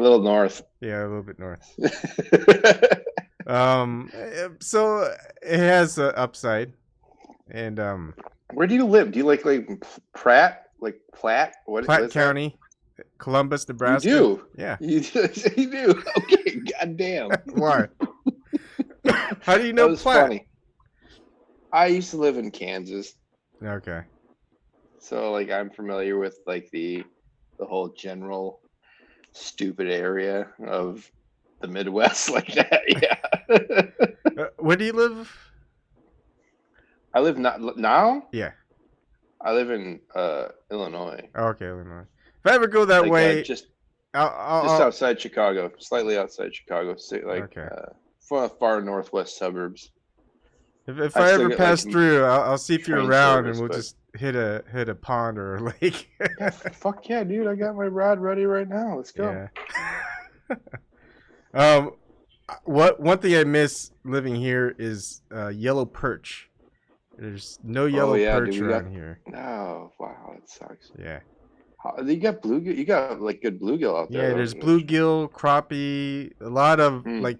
A little north. Yeah, a little bit north. So it has an upside, and Where do you live? Do you like Pratt? Like Platt? What? Platte what's that? County, Columbus, You Nebraska. do. Yeah. You do. You do. Okay. Goddamn. Why? How do you That know was Platte? funny. I used to live in Kansas, Okay. so like I'm familiar with like the whole general stupid area of the Midwest like that. Yeah. Where do you live? I live not now. Yeah. I live in Illinois. Okay, Illinois. If I ever go that Like, way, just I'll outside Chicago, slightly outside Chicago, like Okay. far northwest suburbs. if I I still ever get, pass like, through, I'll see if you're train around, service, and we'll but- just hit a pond or a lake. Yeah, fuck yeah, dude! I got my rod ready right now. Let's go. Yeah. One thing I miss living here is yellow perch. There's no yellow yeah, perch dude, we around got- here. Oh wow, that sucks. Yeah. You got bluegill. You got like good bluegill out there. Yeah, though. there's bluegill, crappie, a lot of like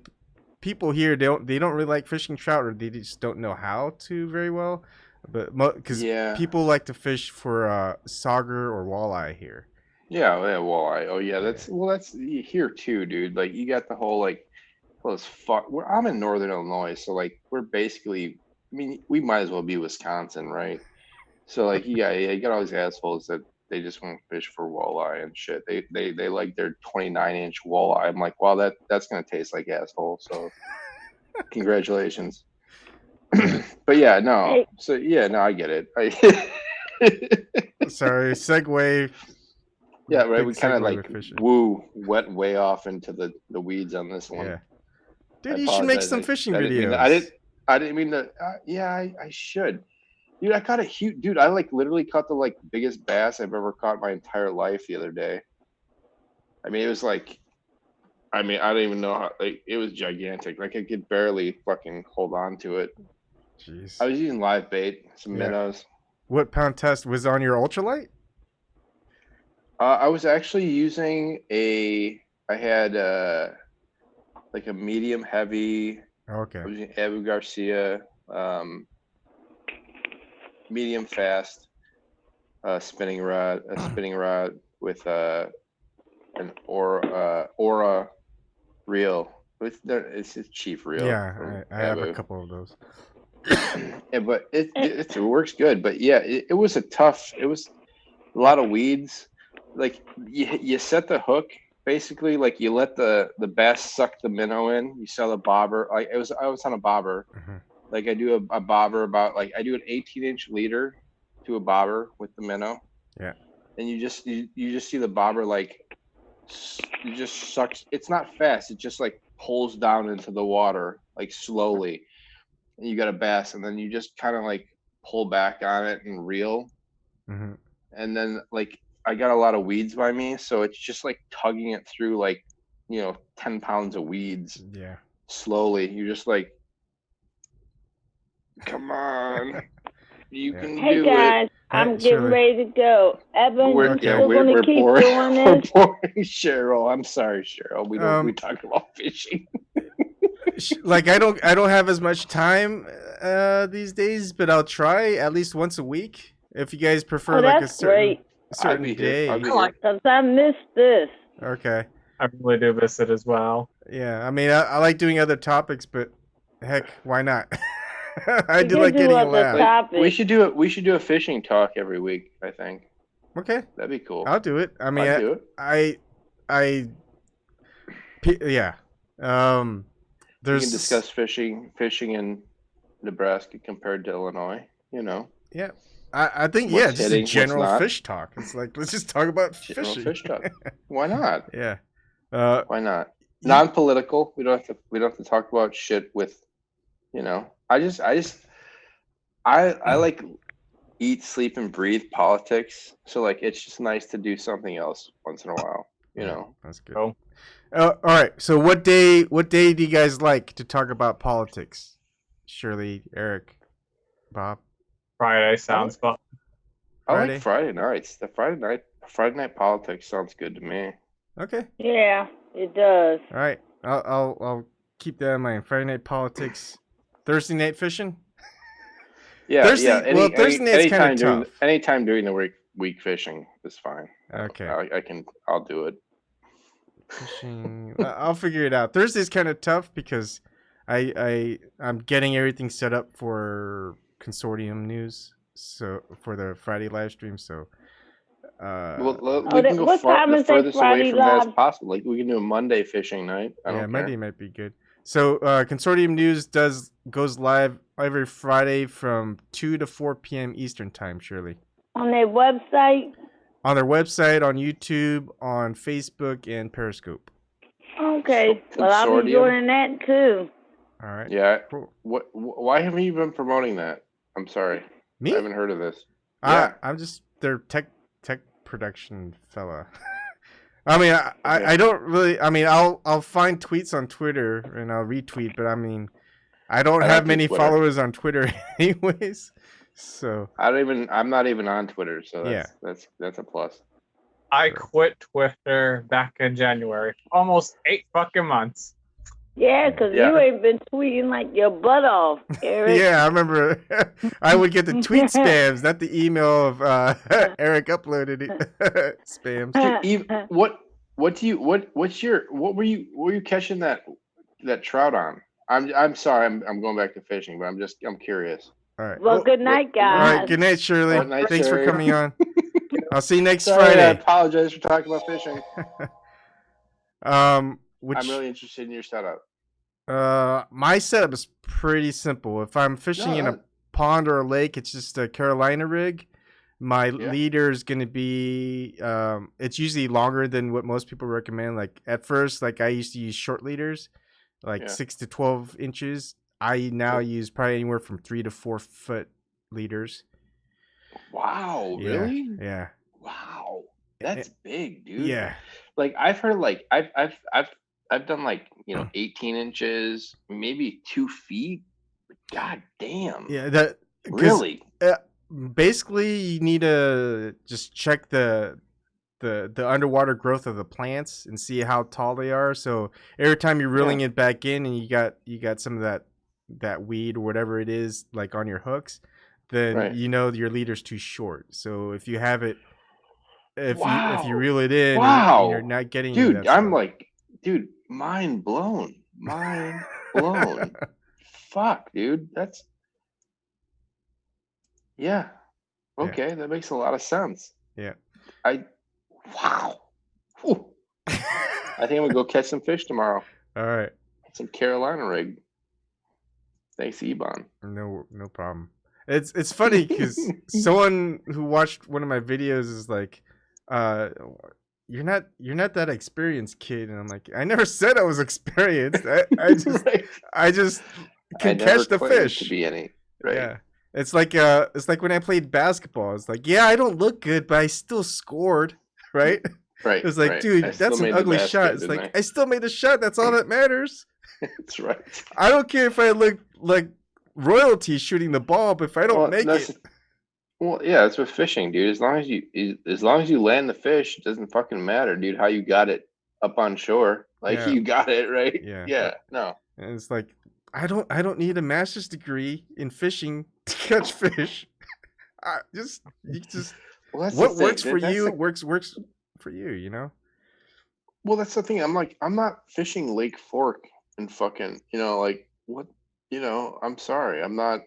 people here they don't really like fishing trout, or they just don't know how to very well. But because Yeah. people like to fish for sauger or walleye here. Yeah, walleye. Oh yeah, that's here too, dude. Like you got the whole like those fuck. I'm in northern Illinois, so like we're basically. I mean, we might as well be Wisconsin, right? So like you got all these assholes that they just want to fish for walleye and shit. They like their 29-inch walleye. I'm like, wow, that's gonna taste like asshole. So congratulations. But yeah, no. Hey. So yeah, no, I get it. Sorry, segue. Yeah, right. Big We kind of segue like with fishing. went way off into the weeds on this one. Yeah. I Dude, you should make apologize. some fishing I didn't mean videos. to- I didn't mean to. Yeah, I should. Dude, I caught a huge. Dude, I like literally caught the like biggest bass I've ever caught in my entire life the other day. I mean, it was like. I mean, I don't even know how. Like, it was gigantic. Like, I could barely fucking hold on to it. Jeez. I was using live bait, some Yeah. minnows. What pound test was on your ultralight? I was actually using I had like a medium heavy. Okay. I was using Abu Garcia, medium fast, spinning rod with an Aura reel. It's a cheap reel. Yeah, from I have a Abu. couple of those. Yeah, but it works good. But yeah, it was a lot of weeds. Like you set the hook basically, like you let the bass suck the minnow in. You saw the bobber. Like I was on a bobber. Mhm. Like I do a bobber about like I do an 18-inch leader to a bobber with the minnow. Yeah. And you just see the bobber like it just sucks. It's not fast. It just like pulls down into the water like slowly. And you got a bass, and then you just kind of like pull back on it and reel. Mhm. And then like I got a lot of weeds by me, so it's just like tugging it through like 10 pounds of weeds Yeah. slowly. You're just like, come on, you Yeah. can Hey do guys, Hey, I'm getting Shirley. ready to go. Evan, We're, you yeah, still gonna we're keep boring. doing We're this? boring, Cheryl. I'm sorry, Cheryl. We don't. We Um, talk about fishing. Like I don't have as much time these days, but I'll try at least once a week. If you guys prefer Oh, like a that's certain great. certain I'd be day. here. I'd be I like- here. Cause I missed this. Okay. I really do miss it as well. Yeah. I mean, I like doing other topics, but heck, why not? I We do can like do getting a other laugh. topics. We should do it. We should do a fishing talk every week. I think Okay, that'd be cool. I'll do it. I mean, I'd do it. yeah. We There's can discuss fishing in Nebraska compared to Illinois. Yeah, I think what's just hitting, a what's general not. fish talk. It's like let's just talk about General fishing. fish talk. Why not? Yeah. Why not? Non-political. We don't have to talk about shit with, I like eat, sleep, and breathe politics. So like, it's just nice to do something else once in a while. That's good. Cool. All right. So what day do you guys like to talk about politics? Shirley, Eric, Bob. Friday sounds fun. I Friday? like Friday nights. The Friday night politics sounds good to me. Okay. Yeah. It does. All right, I'll keep that in mind. Friday night politics, Thursday night fishing. Yeah, Thursday, yeah. well, Thursday night's kind of tough. Anytime during the week fishing is fine. Okay. I'll do it. Fishing. I'll figure it out. Thursday's kind of tough because I'm getting everything set up for consortium news. So for the Friday live stream. So. We can go what time the is that furthest Friday away from that as live? possible. Like we can do a Monday fishing night. I don't care. Monday might be good. So consortium news goes live every Friday from 2 to 4 p.m. Eastern time. Surely. On their website. On their website, on YouTube, on Facebook, and Periscope. Okay. Well, I'll be joining that too. All right. Yeah. Cool. Why haven't you been promoting that? I'm sorry. Me? I haven't heard of this. Yeah. I'm just their tech production fella. I mean, I don't really. I mean, I'll find tweets on Twitter and I'll retweet, but I mean, I don't have many followers on Twitter, anyways. So I'm not even on Twitter, so that's a plus. I quit Twitter back in January. Almost 8 fucking months. Yeah, because you ain't been tweeting like your butt off, Eric. Yeah, I remember. I would get the tweet spams, not the email of Eric uploaded spams. What were you catching that trout on? I'm sorry, I'm going back to fishing, but I'm curious. All right. Well, good night, guys. All right, good night, Shirley. Good night, Thanks Shirley. for coming on. I'll see you next Sorry, Friday. I apologize for talking about fishing. I'm really interested in your setup. My setup is pretty simple. If I'm fishing in a pond or a lake, it's just a Carolina rig. My leader is going to be, it's usually longer than what most people recommend. Like at first, like I used to use short leaders, like 6 to 12 inches. I now use probably anywhere from 3 to 4 foot leaders. Wow, really? Yeah. Wow, that's big, dude. Yeah. Like I've heard, like I've done like 18 inches, maybe 2 feet. God damn. Yeah. That really. Basically, you need to just check the underwater growth of the plants and see how tall they are. So every time you're reeling it back in, and you got some of that weed or whatever it is like on your hooks, then you know your leader's too short. So if you have it, if you reel it in, you're not getting. Dude, I'm like, mind blown. Fuck, dude, that's. Yeah. Okay, that makes a lot of sense. Yeah. Wow. I think I'm gonna go catch some fish tomorrow. All right. Some Carolina rig. Thanks, Ebon. No problem. It's funny because someone who watched one of my videos is like, you're not that experienced, kid, and I'm like, I never said I was experienced. I just can catch the fish. To be any. Right. Yeah. It's like when I played basketball. It's like, yeah, I don't look good, but I still scored, right? Right. It's like, dude, that's an ugly shot. It's like, I still made the shot. That's all that matters. That's right. I don't care if I look like royalty shooting the ball, but if I don't make it. Well, yeah, that's with fishing, dude. As long as you land the fish, it doesn't fucking matter, dude, how you got it up on shore. Like you got it, right? Yeah. Yeah. No. And it's like, I don't need a master's degree in fishing to catch fish. What works for you works for you, you know? Well, that's the thing. I'm like, I'm not fishing Lake Fork and fucking, like what, I'm sorry. I'm not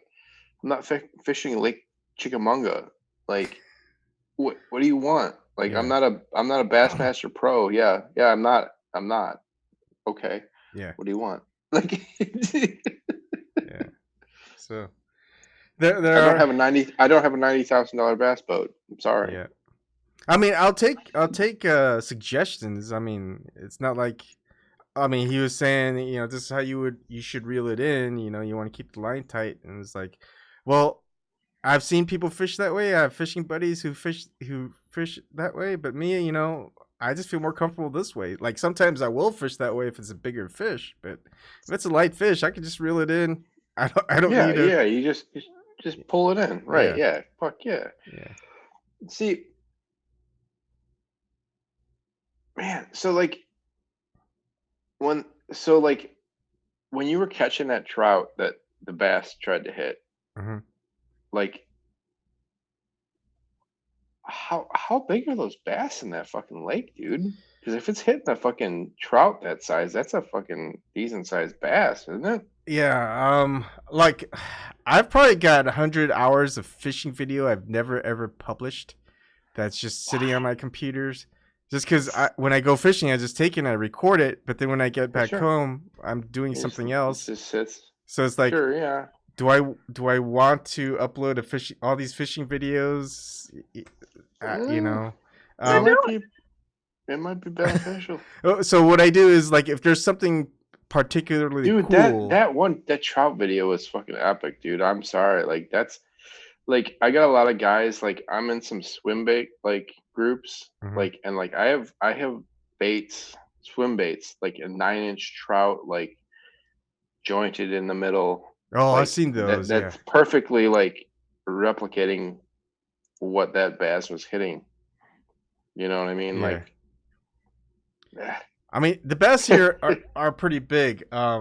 fishing Lake Chickamauga. Like, what do you want? Like, I'm not a Bassmaster Pro. Yeah, I'm not. Okay. Yeah. What do you want? Like, yeah. So I don't have a $90,000 bass boat. I'm sorry. Yeah. I mean, I'll take suggestions. I mean, it's not like, he was saying, this is how you should reel it in. You want to keep the line tight, and it's like, well, I've seen people fish that way. I have fishing buddies who fish that way, but me, I just feel more comfortable this way. Like sometimes I will fish that way if it's a bigger fish, but if it's a light fish, I can just reel it in. I don't need to. Yeah, you just pull it in. Right. Yeah. Fuck yeah. Yeah. See, man, so like So like when you were catching that trout that the bass tried to hit, Hmm. like how big are those bass in that fucking lake, dude? Because if it's hitting a fucking trout that size, that's a fucking decent sized bass, isn't it? Yeah, like I've probably got 100 hours of fishing video I've never ever published. That's just sitting on my computers. Just because when I go fishing, I just take it and I record it. But then when I get Yeah, back sure. home, I'm doing It something it else. just sits. So it's like, Sure, yeah. do I want to upload all these fishing videos? You know, um, It might be beneficial. so what I do is like if there's something particularly Dude, cool. that trout video was fucking epic, dude. I'm sorry. Like that's like I got a lot of guys, like I'm in some swim bait like groups, Mhm. like and like I have baits, swim baits, like a 9-inch trout, like jointed in the middle. Oh, I've Like seen those. Yeah. that's perfectly like replicating what that bass was hitting. You know what I mean? Yeah. Like I mean, the bass here are pretty big. I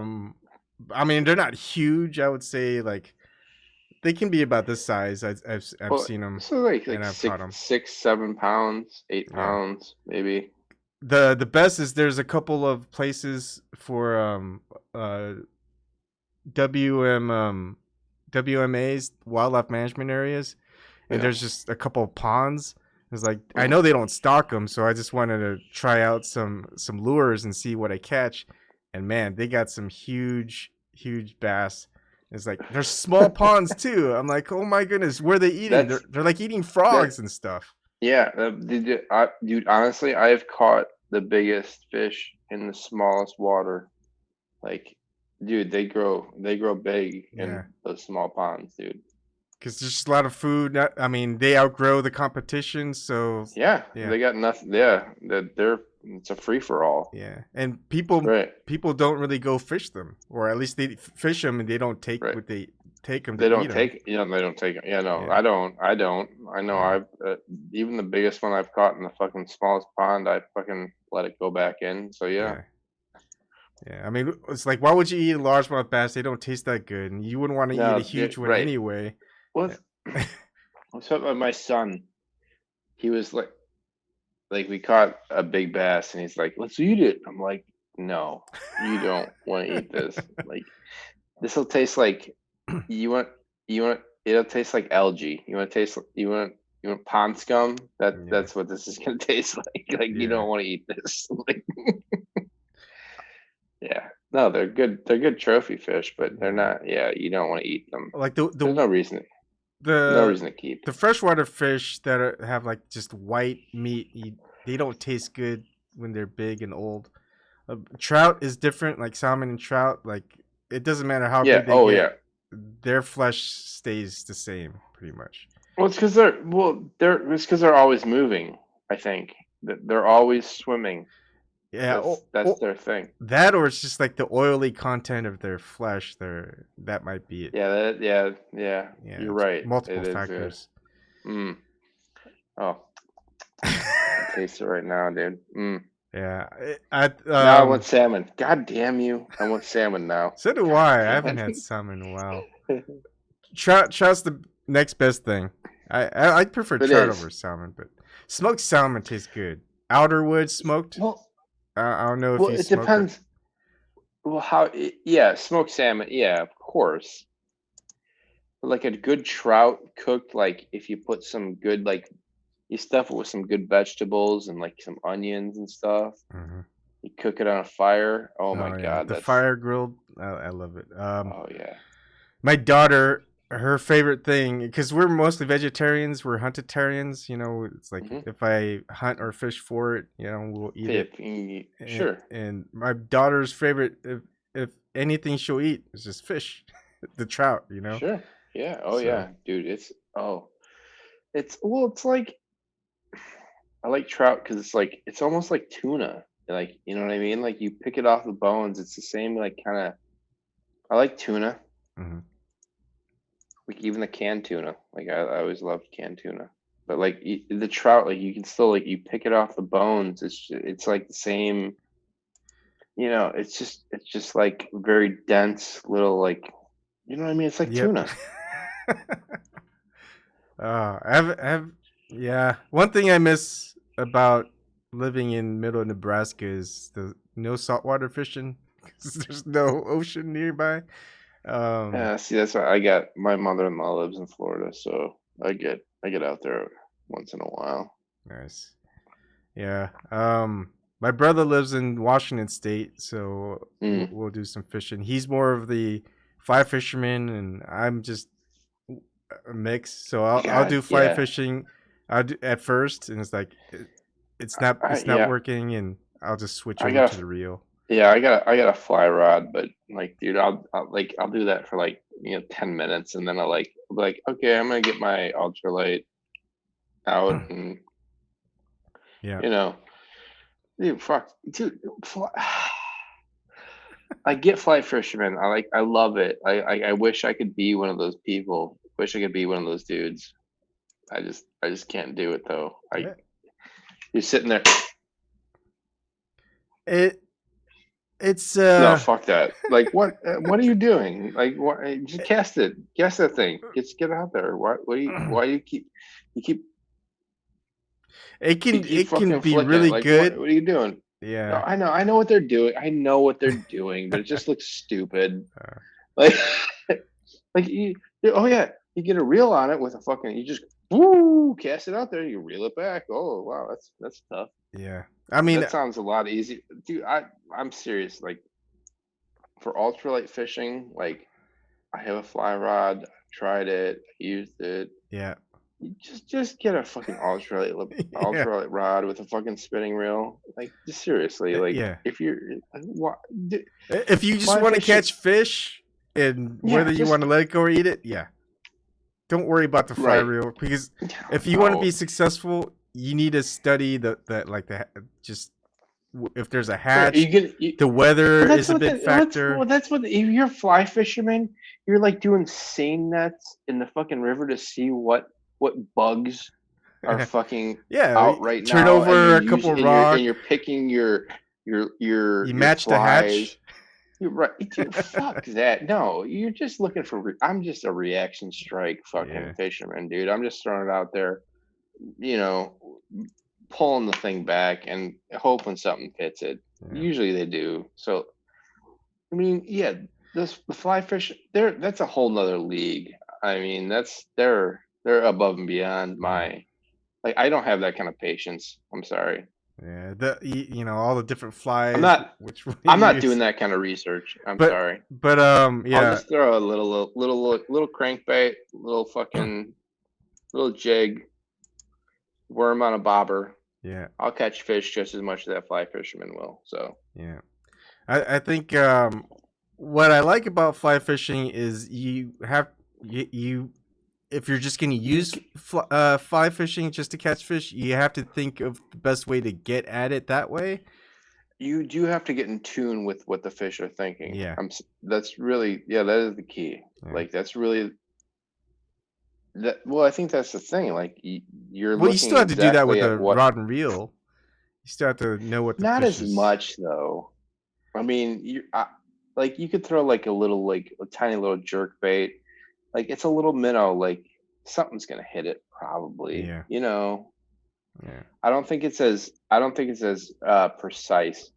mean, they're not huge. I would say like they can be about this size. I've well, seen them. so like and I've caught 'em. 7 pounds, 8 Yeah. pounds, maybe. The best is there's a couple of places for WMAs, wildlife management areas, and Yeah. there's just a couple of ponds. It's like I know they don't stock them, so I just wanted to try out some lures and see what I catch. And man, they got some huge bass. It's like there's small ponds too. I'm like, oh my goodness, where are they eating? They're like eating frogs and stuff. Yeah, dude. Honestly, I have caught the biggest fish in the smallest water. Like, dude, they grow big Yeah. in those small ponds, dude. Because there's just a lot of food. I mean, they outgrow the competition, so Yeah, Yeah. they got nothing. Yeah, it's a free for all. yeah. And people Right. don't really go fish them, or at least they fish them and they don't take Right. what they take them. They to don't eat 'em. take. Yeah, they don't take. Yeah, no, Yeah. I don't. I know. Yeah. I've even the biggest one I've caught in the fucking smallest pond, I fucking let it go back in. So yeah. Yeah. I mean, it's like, why would you eat a largemouth bass? They don't taste that good, and you wouldn't want to eat No, a huge one right. anyway. Well, what's up with my son? He was like we caught a big bass, and he's like, "Let's eat it." I'm like, "No, you don't want to eat this. Like, this will taste like you want. It'll taste like algae. You want pond scum. That's what this is gonna taste like. Like you don't want to eat this. Like, yeah, no, they're good. They're good trophy fish, but they're not. Yeah, you don't want to eat them. Like There's no reason. No reason to keep. The freshwater fish that have like just white meat, they don't taste good when they're big and old. Trout is different, like salmon and trout. Like it doesn't matter how big they get. Their flesh stays the same, pretty much. Well, it's because they're always moving. I think they're always swimming. Yeah, that's their thing. That, or it's just like the oily content of their flesh. That might be it. Yeah. You're right. Multiple factors. Oh, I taste it right now, dude. Yeah, now I want salmon. God damn you! I want salmon now. So do I. I haven't had salmon in a while. Trout's the next best thing. I prefer trout over salmon, but smoked salmon tastes good. Outerwood smoked. Well, I don't know if you. It depends. Well, smoked salmon. Yeah, of course. But like a good trout cooked, like if you put some good, like you stuff it with some good vegetables and like some onions and stuff. Mm-hmm. You cook it on a fire. Oh my god, the fire grilled. I love it. Oh yeah. My daughter, her favorite thing, because we're mostly vegetarians, we're huntitarians. You know, it's like if I hunt or fish for it, you know, we'll eat it. Sure. And my daughter's favorite, if anything she'll eat, is just fish, the trout. You know. Sure. Yeah. Oh yeah, dude. It's like I like trout because it's almost like tuna. Like, you know what I mean? Like you pick it off the bones. It's the same like kind of. I like tuna. Mm-hmm. Like even the canned tuna. Like I always loved canned tuna. But like the trout, like you can still like you pick it off the bones. It's like the same. you know, it's just like very dense little like, you know what I mean? It's like Yep. tuna. Yeah. One thing I miss about living in middle Nebraska is the no saltwater fishing because there's no ocean nearby. Yeah, see, that's why I got my mother-in-law lives in Florida, so I get out there once in a while. Nice. Yeah. My brother lives in Washington State, so we'll do some fishing. He's more of the fly fisherman, and I'm just a mix. So I'll do fly fishing. I'll do at first, and it's like it's not working, and I'll just switch over to the reel. Yeah, I got a fly rod, but like, dude, I'll do that for like 10 minutes, and then I'll be like, okay, I'm gonna get my ultralight out, and dude, fuck, dude, I get fly fishermen. I love it. I wish I could be one of those people. Wish I could be one of those dudes. I just can't do it though. You're sitting there. It's no, fuck that. Like, what are you doing? Like, what? Just cast it. Cast that thing. Get out there. Why do you keep? It can be really like, good. What are you doing? Yeah. No, I know what they're doing. I know what they're doing, but it just looks stupid. Like, oh yeah, you get a reel on it with a fucking. You just cast it out there. You reel it back. Oh wow, that's tough. Yeah. I mean, that sounds a lot easier, dude. I'm serious. Like, for ultralight fishing, like, I have a fly rod. Tried it. Used it. Yeah. Just get a fucking ultralight rod with a fucking spinning reel. Like, just seriously. Like, if you just want to catch fish, and whether you want to let it go or eat it, don't worry about the fly reel, because if you want to be successful, you need to study if there's a hatch, the weather is a big factor. That's what, if you're a fly fisherman, you're like doing seine nets in the fucking river to see what bugs are fucking out right now. Turn over a couple rocks. And you're picking your you match the hatch. You're right. Dude, fuck that. No, you're just looking for. I'm just a reaction strike fucking fisherman, dude. I'm just throwing it out there, pulling the thing back and hoping something hits it. Usually they do. So, I mean, the fly fish, that's a whole nother league. I mean, they're above and beyond my. Like, I don't have that kind of patience. I'm sorry. Yeah, all the different flies. I'm not doing that kind of research. I'm sorry. But I'll just throw a little crankbait, little jig, worm on a bobber. Yeah, I'll catch fish just as much as that fly fisherman will. So yeah, I think what I like about fly fishing is you if you're just going to use fly fishing just to catch fish, you have to think of the best way to get at it that way. You do have to get in tune with what the fish are thinking. Yeah. That's really, that is the key. Yeah. Like, that's really that. Well, I think that's the thing. Like, you're you still have to do that with a rod and reel. You still have to know what the not fish as much though. I mean, you could throw like a tiny little jerk bait. Like, it's a little minnow, like, something's gonna hit it probably. Yeah. Yeah. I don't think it's as precise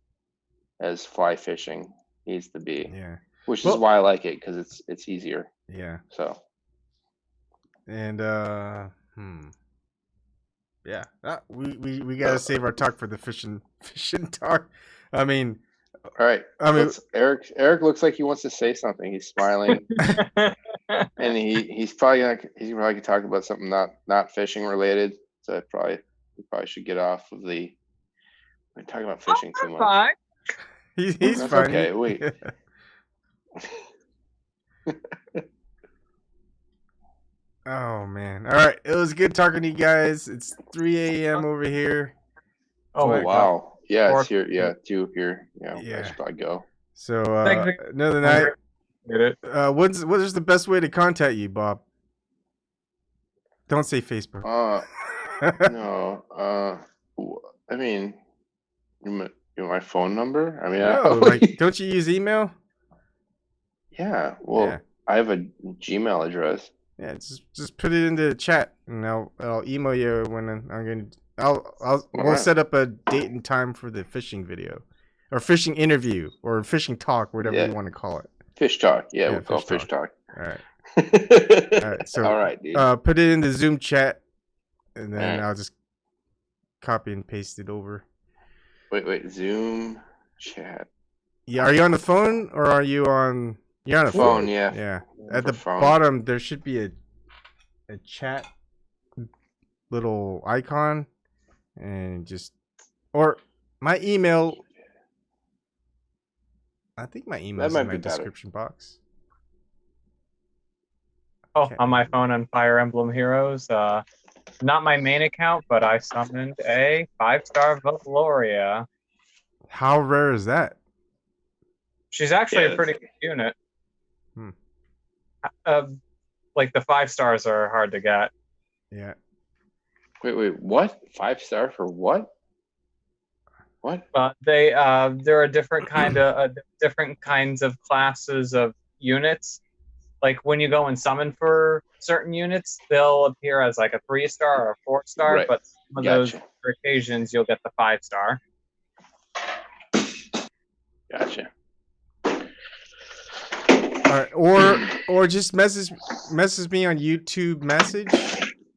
as fly fishing needs to be. Yeah. Which is why I like it, because it's easier. Yeah. So. And yeah. We gotta save our talk for the fishing talk. I mean. All right. Eric looks like he wants to say something. He's smiling, and he's probably gonna talk about something not fishing related. So we probably should get off of we're talking about fishing too much. Fine. He's fine. Okay. Wait. Oh man! All right, it was good talking to you guys. It's 3 a.m. over here. Oh wow! Yeah, it's here. Yeah, 2 here. Yeah, I should probably go. So another night. What is the best way to contact you, Bob? Don't say Facebook. No. I mean, You want my phone number? I mean, No, like, don't you use email? yeah. Well, Yeah. I have a Gmail address. Yeah, just put it into the chat, and I'll email you when we'll Alright. set up a date and time for the fishing video, or fishing interview, or fishing talk, whatever Yeah. you want to call it. Fish talk. Yeah, Yeah, we'll call fish fish talk. All right. All right, so, all right, dude. Put it in the Zoom chat, and then Alright. I'll just copy and paste it over. Wait. Zoom chat. Yeah, are you on the phone or are you on? You're on the Phone, yeah. Yeah. At For the phone. bottom, there should be a chat little icon, and or my email. I think my email is might in my be better. description box. Oh, Okay. on my phone on Fire Emblem Heroes. Not my main account, but I summoned a 5-star Gloria. How rare is that? She's actually Yeah, a pretty good unit. Hmm. Like the 5 stars are hard to get. Yeah. Wait. What? 5-star for what? What? There are different different kinds of classes of units. Like when you go and summon for certain units, they'll appear as like a 3-star or a 4-star, Right. but some of those occasions you'll get the 5-star. Gotcha. All right. Or just message me on YouTube message.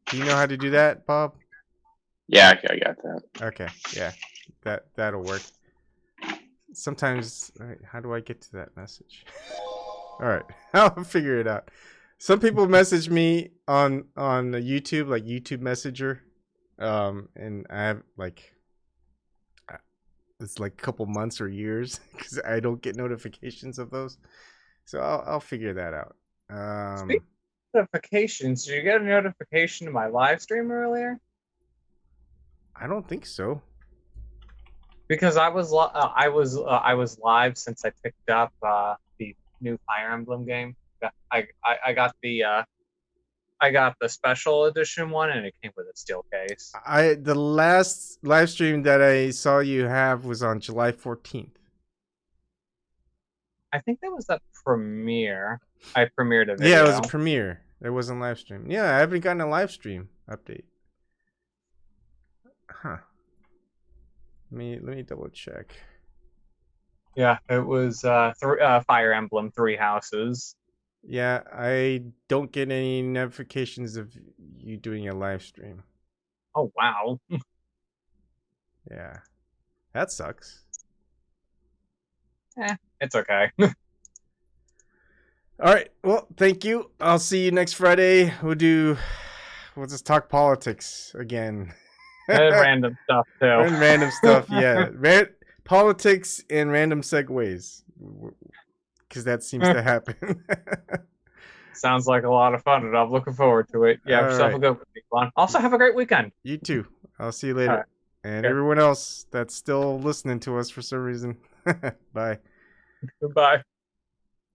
Do you know how to do that, Bob? Yeah, I got that. Okay. Yeah. That'll work. Sometimes, how do I get to that message? All right, I'll figure it out. Some people message me on YouTube, like YouTube Messenger, and I have it's like a couple months or years because I don't get notifications of those. So I'll figure that out. Speaking of notifications, did you get a notification of my live stream earlier? I don't think so. Because I was live since I picked up the new Fire Emblem game. I got the special edition one, and it came with a steel case. The last live stream that I saw you have was on July 14th. I think that was that premiere. I premiered a video. Yeah, it was a premiere. It wasn't live stream. Yeah, I haven't gotten a live stream update. Huh. Let me double check. Yeah, it was Fire Emblem 3 Houses. Yeah, I don't get any notifications of you doing a live stream. Oh wow. Yeah, that sucks. It's okay. All right. Well, thank you. I'll see you next Friday. We'll just talk politics again. And random stuff too. And random stuff, yeah. Politics and random segues, because that seems to happen. Sounds like a lot of fun, and I'm looking forward to it. Yeah, have yourself a good one. Also, have a great weekend. You too. I'll see you later. Right. And Yeah. everyone else that's still listening to us for some reason. Bye. Goodbye.